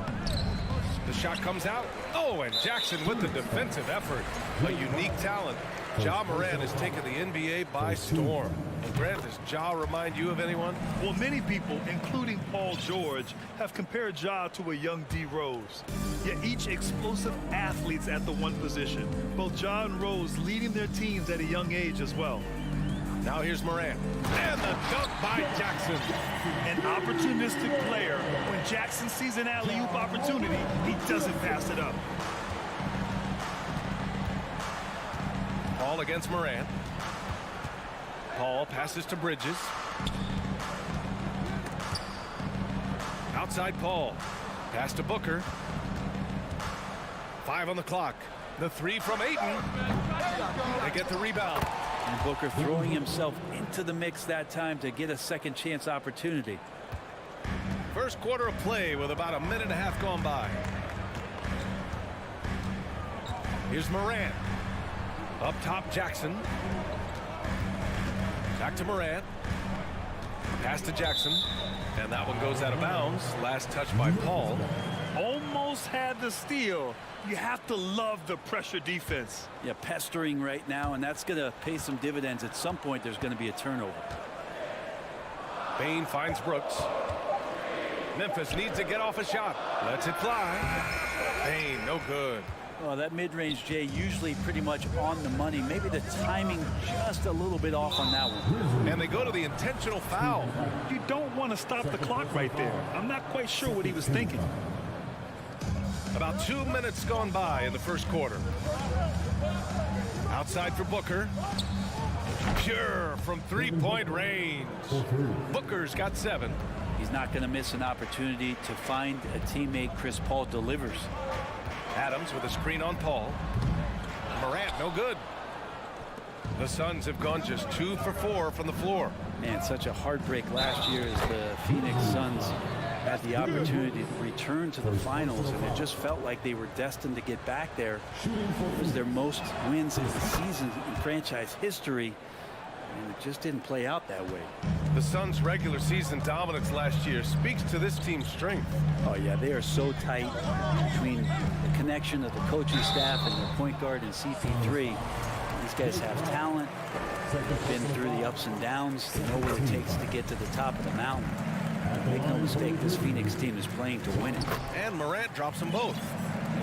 The shot comes out. Oh, and Jackson with the defensive effort. A unique talent. Ja Morant has taken the NBA by storm. And Grant, does Ja remind you of anyone? Well, many people, including Paul George, have compared Ja to a young D. Rose. Yet each explosive athletes at the one position. Both Ja and Rose leading their teams at a young age as well. Now here's Morant. And the dunk by Jackson. An opportunistic player. When Jackson sees an alley-oop opportunity, he doesn't pass it up. Paul against Morant. Paul passes to Bridges. Outside Paul. Pass to Booker. 5 on the clock. The 3 from Ayton. They get the rebound. And Booker throwing himself into the mix that time to get a second chance opportunity. First quarter of play with about a minute and a half gone by. Here's Morant. Up top, Jackson. Back to Morant. Pass to Jackson. And that one goes out of bounds. Last touch by Paul. Almost had the steal. You have to love the pressure defense. Yeah, pestering right now, and that's going to pay some dividends. At some point, there's going to be a turnover. Bain finds Brooks. Memphis needs to get off a shot. Lets it fly. Bain, no good. Well, that mid-range, Jay, usually pretty much on the money. Maybe the timing just a little bit off on that one. And they go to the intentional foul. You don't want to stop the clock right there. I'm not quite sure what he was thinking. About 2 minutes gone by in the first quarter. Outside for Booker. Pure from three-point range. Booker's got 7. He's not going to miss an opportunity to find a teammate. Chris Paul delivers. Adams with a screen on Paul. Morant, no good. The Suns have gone just 2 for 4 from the floor. Man, such a heartbreak last year as the Phoenix Suns had the opportunity to return to the finals, and it just felt like they were destined to get back there. It was their most wins in the season in franchise history, and it just didn't play out that way. The Suns' regular season dominance last year speaks to this team's strength. Oh yeah, they are so tight between the connection of the coaching staff and their point guard and CP3. These guys have talent, been through the ups and downs, they know what it takes to get to the top of the mountain. Make no mistake, this Phoenix team is playing to win it. And Morant drops them both.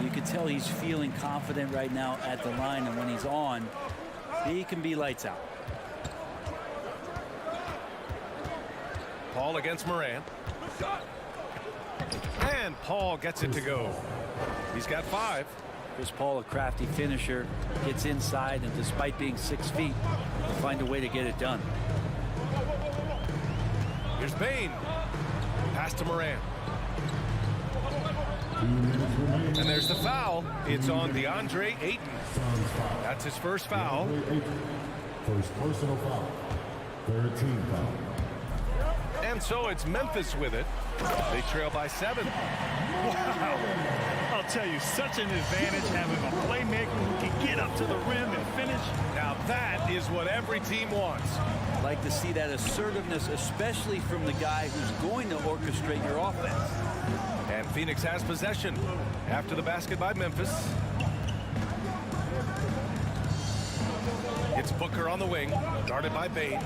You can tell he's feeling confident right now at the line, and when he's on, he can be lights out. Paul against Morant. And Paul gets it to go. He's got 5. Chris Paul, a crafty finisher, gets inside, and despite being 6 feet, will find a way to get it done. Here's Bain. Pass to Morant. And there's the foul. It's on DeAndre Ayton. That's his first foul. First personal foul. Third team foul. And so it's Memphis with it. They trail by 7. Wow. I'll tell you, such an advantage having a playmaker who can get up to the rim and finish. Now that is what every team wants. Like to see that assertiveness, especially from the guy who's going to orchestrate your offense. And Phoenix has possession after the basket by Memphis. It's Booker on the wing, guarded by Bain.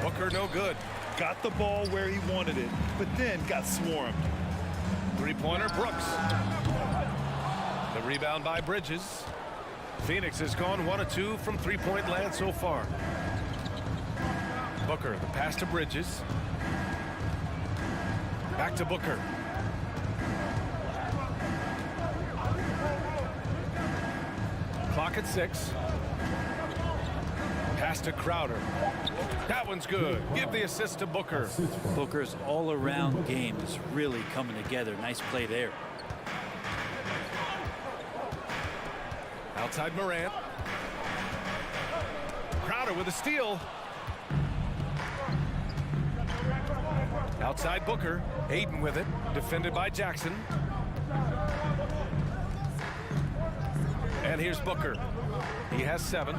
Booker no good. got the ball where he wanted it, but then got swarmed. Three-pointer, Brooks. The rebound by Bridges. Phoenix has gone 1 of 2 from three-point land so far. Booker, the pass to Bridges. Back to Booker. Clock at 6. Pass to Crowder. That one's good. Give the assist to Booker. Booker's all-around game is really coming together. Nice play there. Outside Morant. Crowder with a steal. Outside Booker. Ayton with it. Defended by Jackson. And here's Booker. He has 7.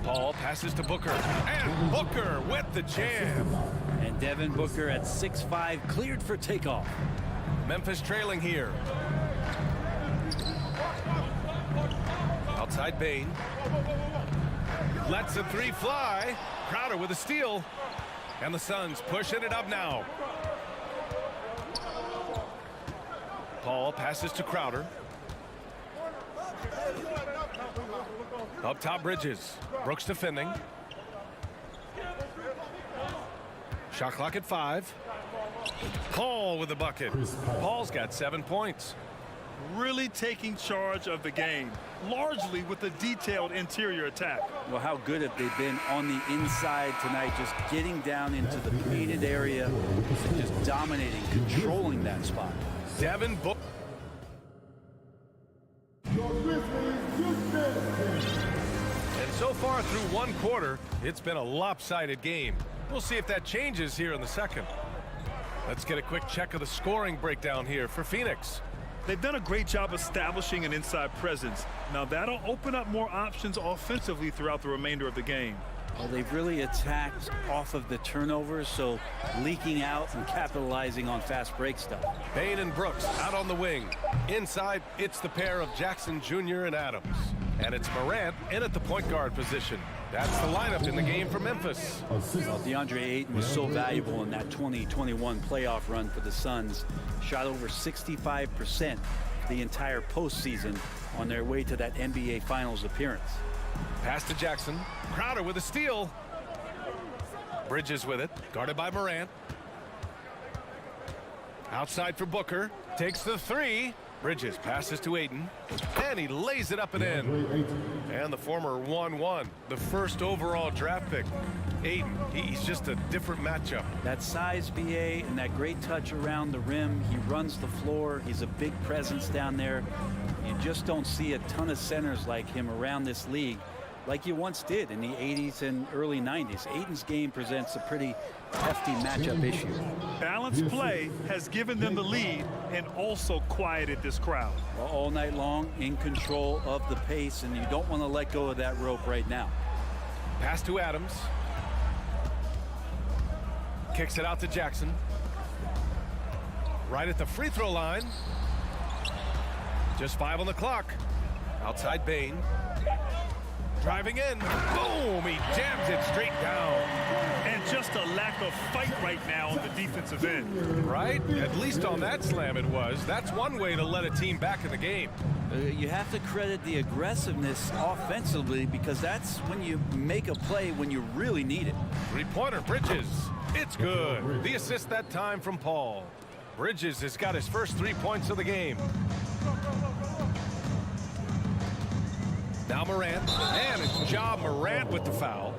Paul passes to Booker. And Booker with the jam. And Devin Booker at 6'5", cleared for takeoff. Memphis trailing here. Outside Bain. Lets a 3 fly. Crowder with a steal. And the Suns pushing it up now. Paul passes to Crowder. Up top, Bridges. Brooks defending. Shot clock at 5. Paul with the bucket. Paul's got 7 points. Really taking charge of the game, largely with a detailed interior attack. Well, how good have they been on the inside tonight, just getting down into the painted area and just dominating, controlling that spot. Devin Booker. And so far through one quarter, it's been a lopsided game. We'll see if that changes here in the second. Let's get a quick check of the scoring breakdown here for Phoenix. They've done a great job establishing an inside presence. Now that'll open up more options offensively throughout the remainder of the game. Well, they've really attacked off of the turnovers, so leaking out and capitalizing on fast break stuff. Bain and Brooks out on the wing. Inside, it's the pair of Jackson Jr. and Adams. And it's Morant in at the point guard position. That's the lineup in the game for Memphis. Well, DeAndre Ayton was so valuable in that 2021 playoff run for the Suns. Shot over 65% the entire postseason on their way to that NBA Finals appearance. Pass to Jackson. Crowder with a steal. Bridges with it. Guarded by Morant. Outside for Booker. Takes the 3. Bridges passes to Ayton. And he lays it up and in. And the former 1-1. The first overall draft pick. Ayton, he's just a different matchup. That size, BA, and that great touch around the rim. He runs the floor. He's a big presence down there. You just don't see a ton of centers like him around this league like you once did in the 80s and early 90s. Ayton's game presents a pretty hefty matchup issue. Balanced play has given them the lead and also quieted this crowd. Well, all night long, in control of the pace, and you don't want to let go of that rope right now. Pass to Adams. Kicks it out to Jackson. Right at the free throw line. Just 5 on the clock. Outside Bain. Driving in. Boom! He jams it straight down. And just a lack of fight right now on the defensive end. Right? At least on that slam it was. That's one way to let a team back in the game. You have to credit the aggressiveness offensively, because that's when you make a play when you really need it. Three-pointer, Bridges. It's good. The assist that time from Paul. Bridges has got his first 3 points of the game. Now Morant, and it's Ja Morant with the foul.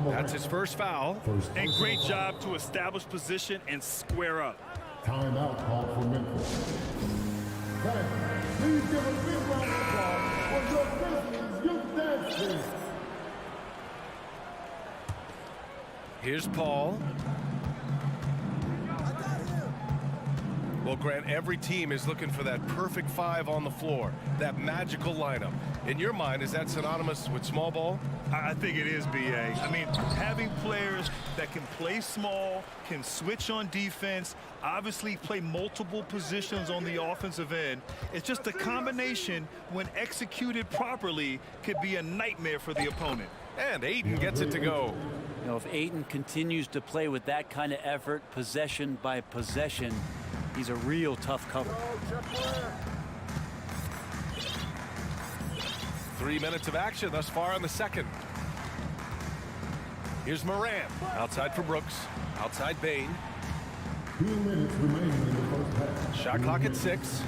That's his first foul. And great job to establish position and square up. Timeout called for Memphis. Please give a big round of applause for your Grizzlies youth dance team. Here's Paul. Well, Grant, every team is looking for that perfect 5 on the floor, that magical lineup. In your mind, is that synonymous with small ball? I think it is, BA. I mean, having players that can play small, can switch on defense, obviously play multiple positions on the offensive end. It's just a combination, when executed properly, could be a nightmare for the opponent. And Aiden gets it to go. You know, if Aiden continues to play with that kind of effort, possession by possession, he's a real tough cover. 3 minutes of action thus far in the second. Here's Morant. Outside for Brooks. Outside Bain. 2 minutes remaining in the first half. Shot clock at 6.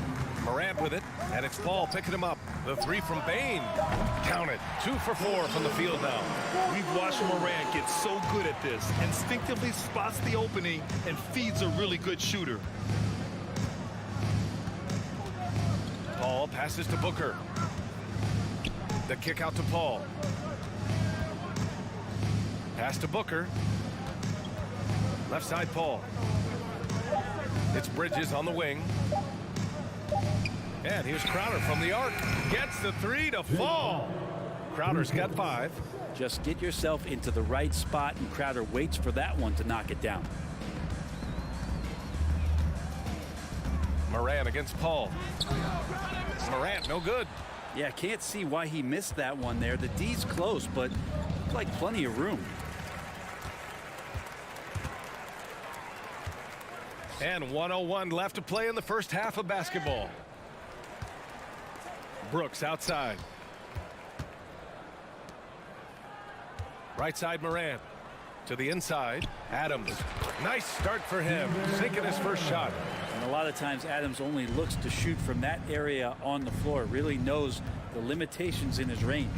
Morant with it. And it's Paul picking him up. The 3 from Bain. Count it. 2 for 4 from the field now. We've watched Morant get so good at this. Instinctively spots the opening and feeds a really good shooter. Paul passes to Booker. The kick out to Paul. Pass to Booker. Left side Paul. It's Bridges on the wing. And here's Crowder from the arc. Gets the 3 to fall. Crowder's got 5. Just get yourself into the right spot, and Crowder waits for that one to knock it down. Morant against Paul. Morant, no good. Yeah, can't see why he missed that one there. The D's close, but like plenty of room. And 1:01 left to play in the first half of basketball. Brooks outside. Right side Morant. To the inside. Adams. Nice start for him. Sinking his first shot. And a lot of times Adams only looks to shoot from that area on the floor. Really knows the limitations in his range.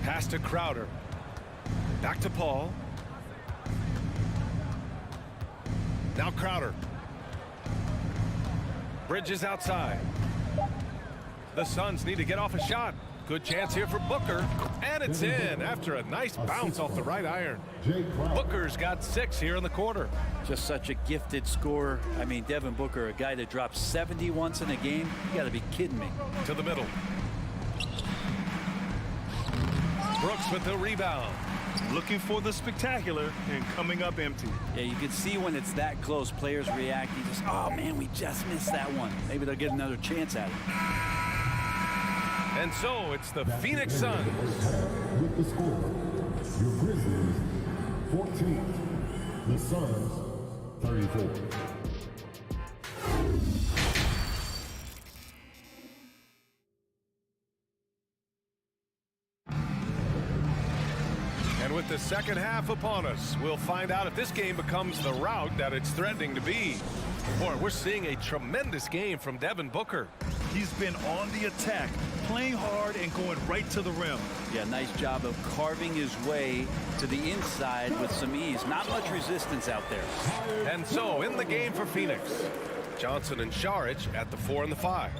Pass to Crowder. Back to Paul. Now Crowder. Bridges outside. The Suns need to get off a shot. Good chance here for Booker. And it's in after a nice bounce off the right iron. Booker's got 6 here in the quarter. Just such a gifted scorer. I mean, Devin Booker, a guy that drops 70 once in a game. You got to be kidding me. To the middle. Brooks with the rebound. Looking for the spectacular and coming up empty. Yeah, you can see when it's that close, players react. You just, oh man, we just missed that one. Maybe they'll get another chance at it. And so it's the Phoenix Suns. With the score, your Grizzlies 14, the Suns 34. And with the second half upon us, we'll find out if this game becomes the rout that it's threatening to be. Boy, we're seeing a tremendous game from Devin Booker. He's been on the attack, playing hard and going right to the rim. Yeah, nice job of carving his way to the inside with some ease. Not much resistance out there. And so in the game for Phoenix, Johnson and Saric at the 4 and the 5.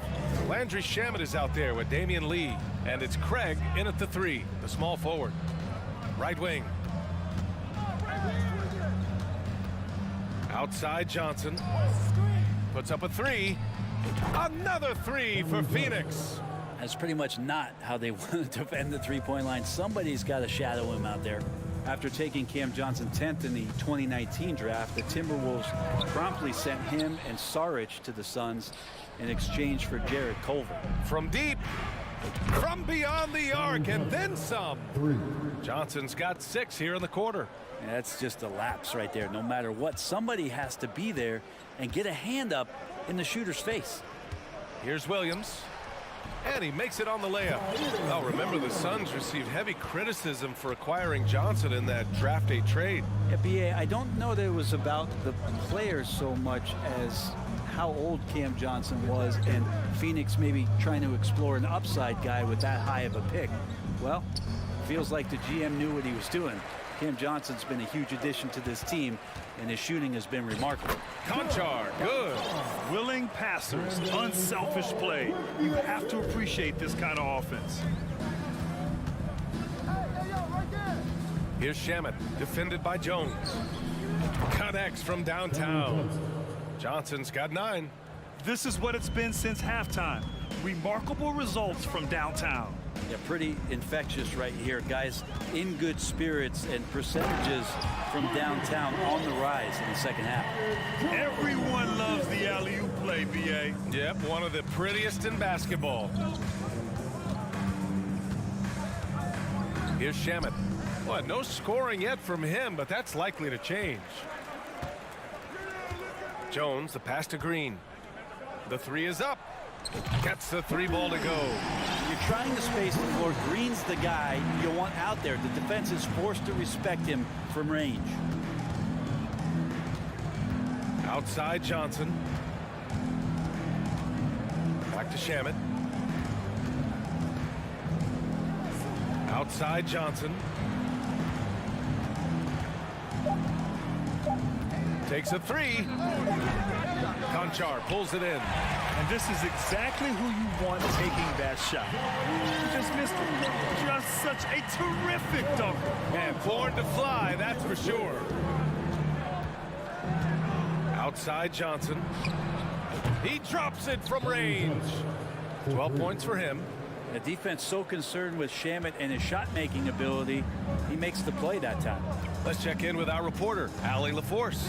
Landry Shamet is out there with Damian Lee. And it's Craig in at the 3, the small forward. Right wing. Outside Johnson. Puts up a 3. Another 3 for Phoenix. That's pretty much not how they want to defend the three-point line. Somebody's got to shadow him out there. After taking Cam Johnson 10th in the 2019 draft, the Timberwolves promptly sent him and Saric to the Suns in exchange for Jared Culver. From deep, from beyond the arc, and then some. Johnson's got 6 here in the quarter. And that's just a lapse right there. No matter what, somebody has to be there and get a hand up in the shooter's face. Here's Williams. And he makes it on the layup. Now remember, the Suns received heavy criticism for acquiring Johnson in that draft day trade. Yeah, BA, I don't know that it was about the players so much as how old Cam Johnson was and Phoenix maybe trying to explore an upside guy with that high of a pick. Well, feels like the GM knew what he was doing. Cam Johnson's been a huge addition to this team, and his shooting has been remarkable. Conchar, good. Willing passers, unselfish play. You have to appreciate this kind of offense. Here's Shamet, defended by Jones. Connects from downtown. Johnson's got 9. This is what it's been since halftime. Remarkable results from downtown. Yeah, pretty infectious right here. Guys in good spirits and percentages from downtown on the rise in the second half. Everyone loves the alley-oop play, BA. Yep, one of the prettiest in basketball. Here's Shamet. Well, no scoring yet from him, but that's likely to change. Jones, the pass to Green. The three is up. Gets the three ball to go. You're trying to space the floor. Green's the guy you want out there. The defense is forced to respect him from range. Outside Johnson. Back to Shamet. Outside Johnson. Takes a three. Konchar pulls it in. And this is exactly who you want taking that shot. He just missed it. Just such a terrific dunker. And born to fly, that's for sure. Outside Johnson. He drops it from range. 12 points for him. The defense so concerned with Shamet and his shot-making ability, he makes the play that time. Let's check in with our reporter, Allie LaForce.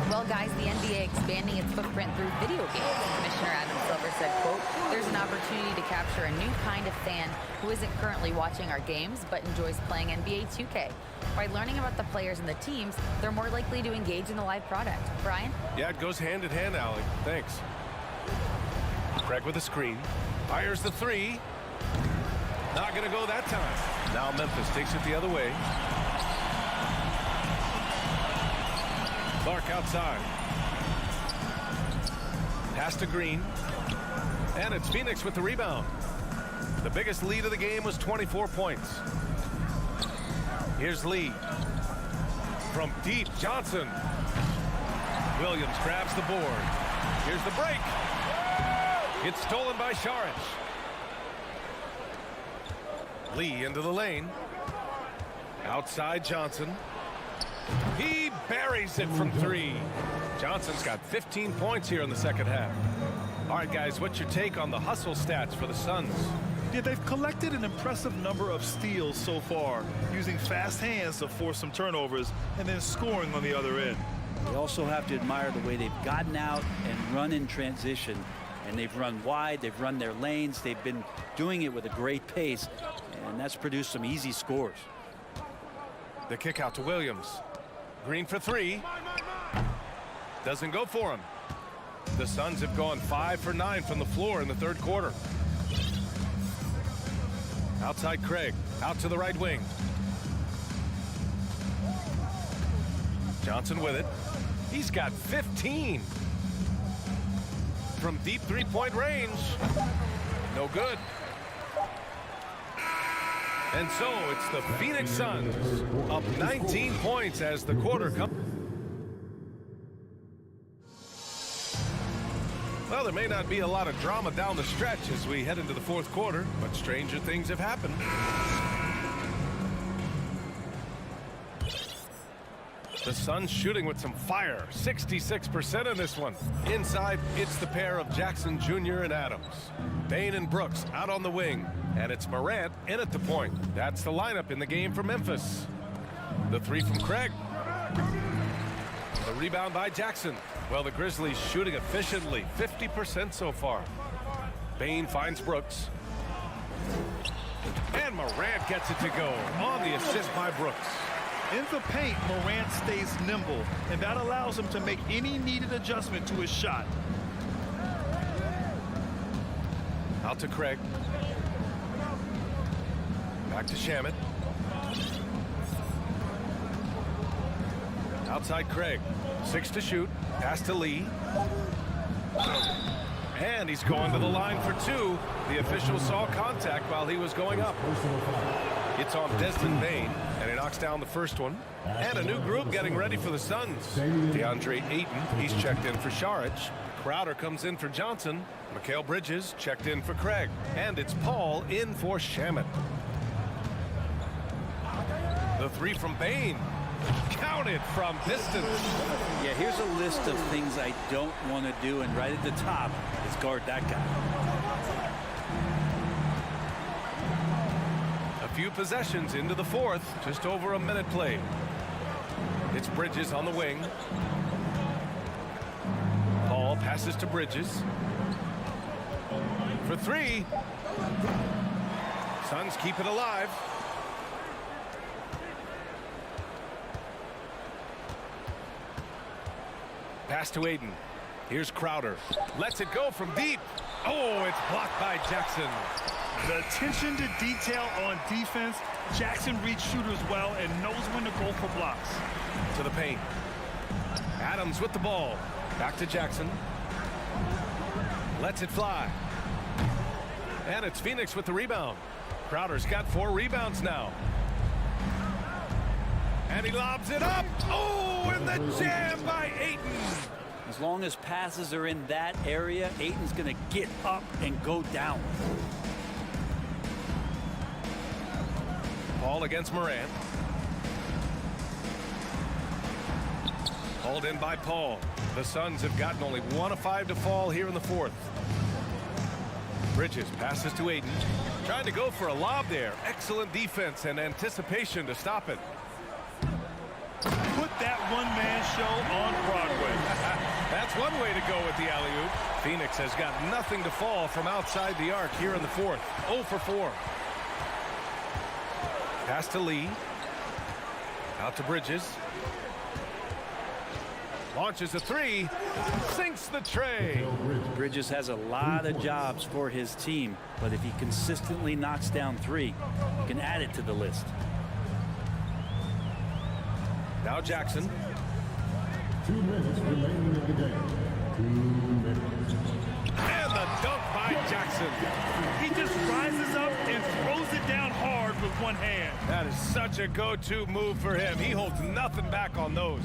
Well, guys, the NBA expanding its footprint through video games. Commissioner Adam Silver said, quote, "There's an opportunity to capture a new kind of fan who isn't currently watching our games but enjoys playing NBA 2K. By learning about the players and the teams, they're more likely to engage in the live product." Brian? Yeah, it goes hand in hand, Allie. Thanks. Craig with a screen. Fires the three. Not going to go that time. Now Memphis takes it the other way. Clark outside. Pass to Green. And it's Phoenix with the rebound. The biggest lead of the game was 24 points. Here's Lee. From deep, Johnson. Williams grabs the board. Here's the break. It's stolen by Sharic. Lee into the lane. Outside Johnson. He buries it from three. Johnson's got 15 points here in the second half. All right, guys, what's your take on the hustle stats for the Suns? Yeah, they've collected an impressive number of steals so far, using fast hands to force some turnovers and then scoring on the other end. You also have to admire the way they've gotten out and run in transition. And they've run wide, they've run their lanes, they've been doing it with a great pace, and that's produced some easy scores. The kick out to Williams. Green for three. Doesn't go for him. The Suns have gone 5 for 9 from the floor in the third quarter. Outside Craig, out to the right wing. Johnson with it. He's got 15. From deep three-point range. No good. And so it's the Phoenix Suns up 19 points as the quarter comes. Well, there may not be a lot of drama down the stretch as we head into the fourth quarter, but stranger things have happened. The Suns shooting with some fire, 66% in this one. Inside, it's the pair of Jackson Jr. and Adams. Bane and Brooks out on the wing, and it's Morant in at the point. That's the lineup in the game for Memphis. The three from Craig. The rebound by Jackson. Well, the Grizzlies shooting efficiently, 50% so far. Bane finds Brooks. And Morant gets it to go on the assist by Brooks. In the paint, Morant stays nimble, and that allows him to make any needed adjustment to his shot. Out to Craig. Back to Shamet. Outside Craig. 6 to shoot. Pass to Lee. And he's going to the line for 2. The official saw contact while he was going up. It's on Desmond Bane, and he knocks down the first one. And a new group getting ready for the Suns. DeAndre Ayton, he's checked in for Sharic. Crowder comes in for Johnson. Mikal Bridges checked in for Craig. And it's Paul in for Shamet. The three from Bane. Counted from distance. Yeah, here's a list of things I don't want to do, and right at the top is guard that guy. A few possessions into the fourth, just over a minute played. It's Bridges on the wing. Paul passes to Bridges. For three. Suns keep it alive. Pass to Aiden. Here's Crowder. Lets it go from deep. Oh, it's blocked by Jackson. The attention to detail on defense. Jackson reads shooters well and knows when to go for blocks. To the paint. Adams with the ball. Back to Jackson. Lets it fly. And it's Phoenix with the rebound. Crowder's got 4 rebounds now. And he lobs it up. Oh, and the jam by Ayton. As long as passes are in that area, Ayton's going to get up and go down. Ball against Morant. Hauled in by Paul. The Suns have gotten only 1 of 5 to fall here in the 4th. Bridges passes to Ayton. Trying to go for a lob there. Excellent defense and anticipation to stop it. Put that one-man show on Broadway. That's one way to go with the alley-oop. Phoenix has got nothing to fall from outside the arc here in the 4th. 0 for 4. Pass to Lee. Out to Bridges. Launches a 3. Sinks the tray. Bridges has a lot of jobs for his team, but if he consistently knocks down 3, you can add it to the list. Now Jackson. 2 minutes remaining in the game. 2 minutes. And the dunk by Jackson. He just rises up and throws it down hard with one hand. That is such a go-to move for him. He holds nothing back on those.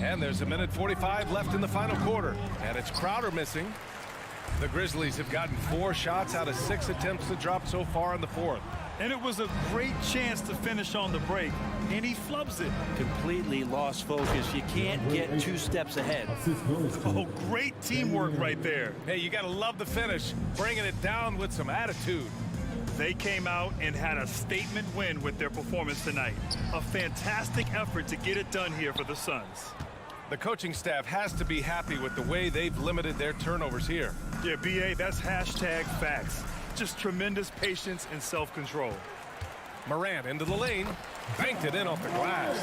And there's 1:45 left in the final quarter. And it's Crowder missing. The Grizzlies have gotten 4 shots out of 6 attempts to drop so far in the 4th. And it was a great chance to finish on the break, and he flubs it. Completely lost focus. You can't get 2 steps ahead. Oh, great teamwork right there. Hey, you got to love the finish, bringing it down with some attitude. They came out and had a statement win with their performance tonight. A fantastic effort to get it done here for the Suns. The coaching staff has to be happy with the way they've limited their turnovers here. Yeah, BA, that's #facts. Just tremendous patience and self-control. Morant into the lane. Banked it in off the glass.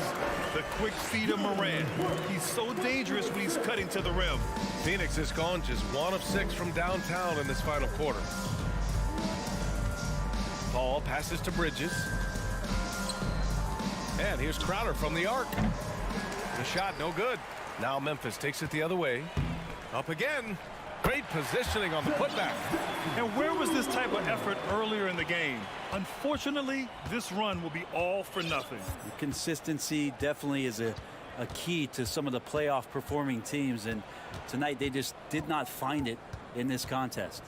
The quick feed of Morant. He's so dangerous when he's cutting to the rim. Phoenix has gone just 1 of 6 from downtown in this final quarter. Paul passes to Bridges. And here's Crowder from the arc. The shot no good. Now Memphis takes it the other way. Up again. Great positioning on the putback. And where was this type of effort earlier in the game? Unfortunately, this run will be all for nothing. Consistency definitely is a key to some of the playoff performing teams, and tonight they just did not find it in this contest.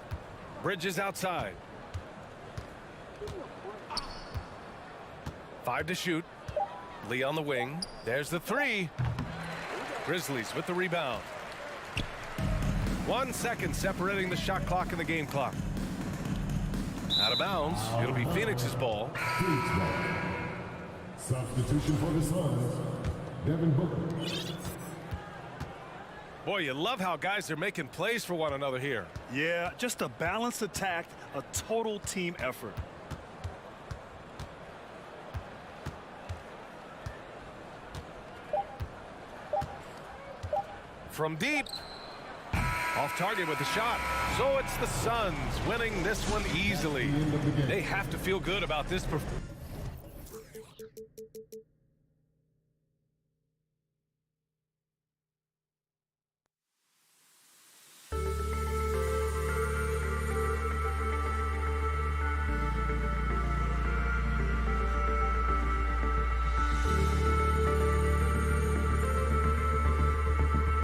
Bridges outside. 5 to shoot. Lee on the wing. There's the 3. Grizzlies with the rebound. 1 second separating the shot clock and the game clock. Out of bounds. It'll be Phoenix's ball. Substitution for the Suns, Devin Booker. Boy, you love how guys are making plays for one another here. Yeah, just a balanced attack, a total team effort. From deep. Off target with the shot. So it's the Suns winning this one easily. They have to feel good about this performance.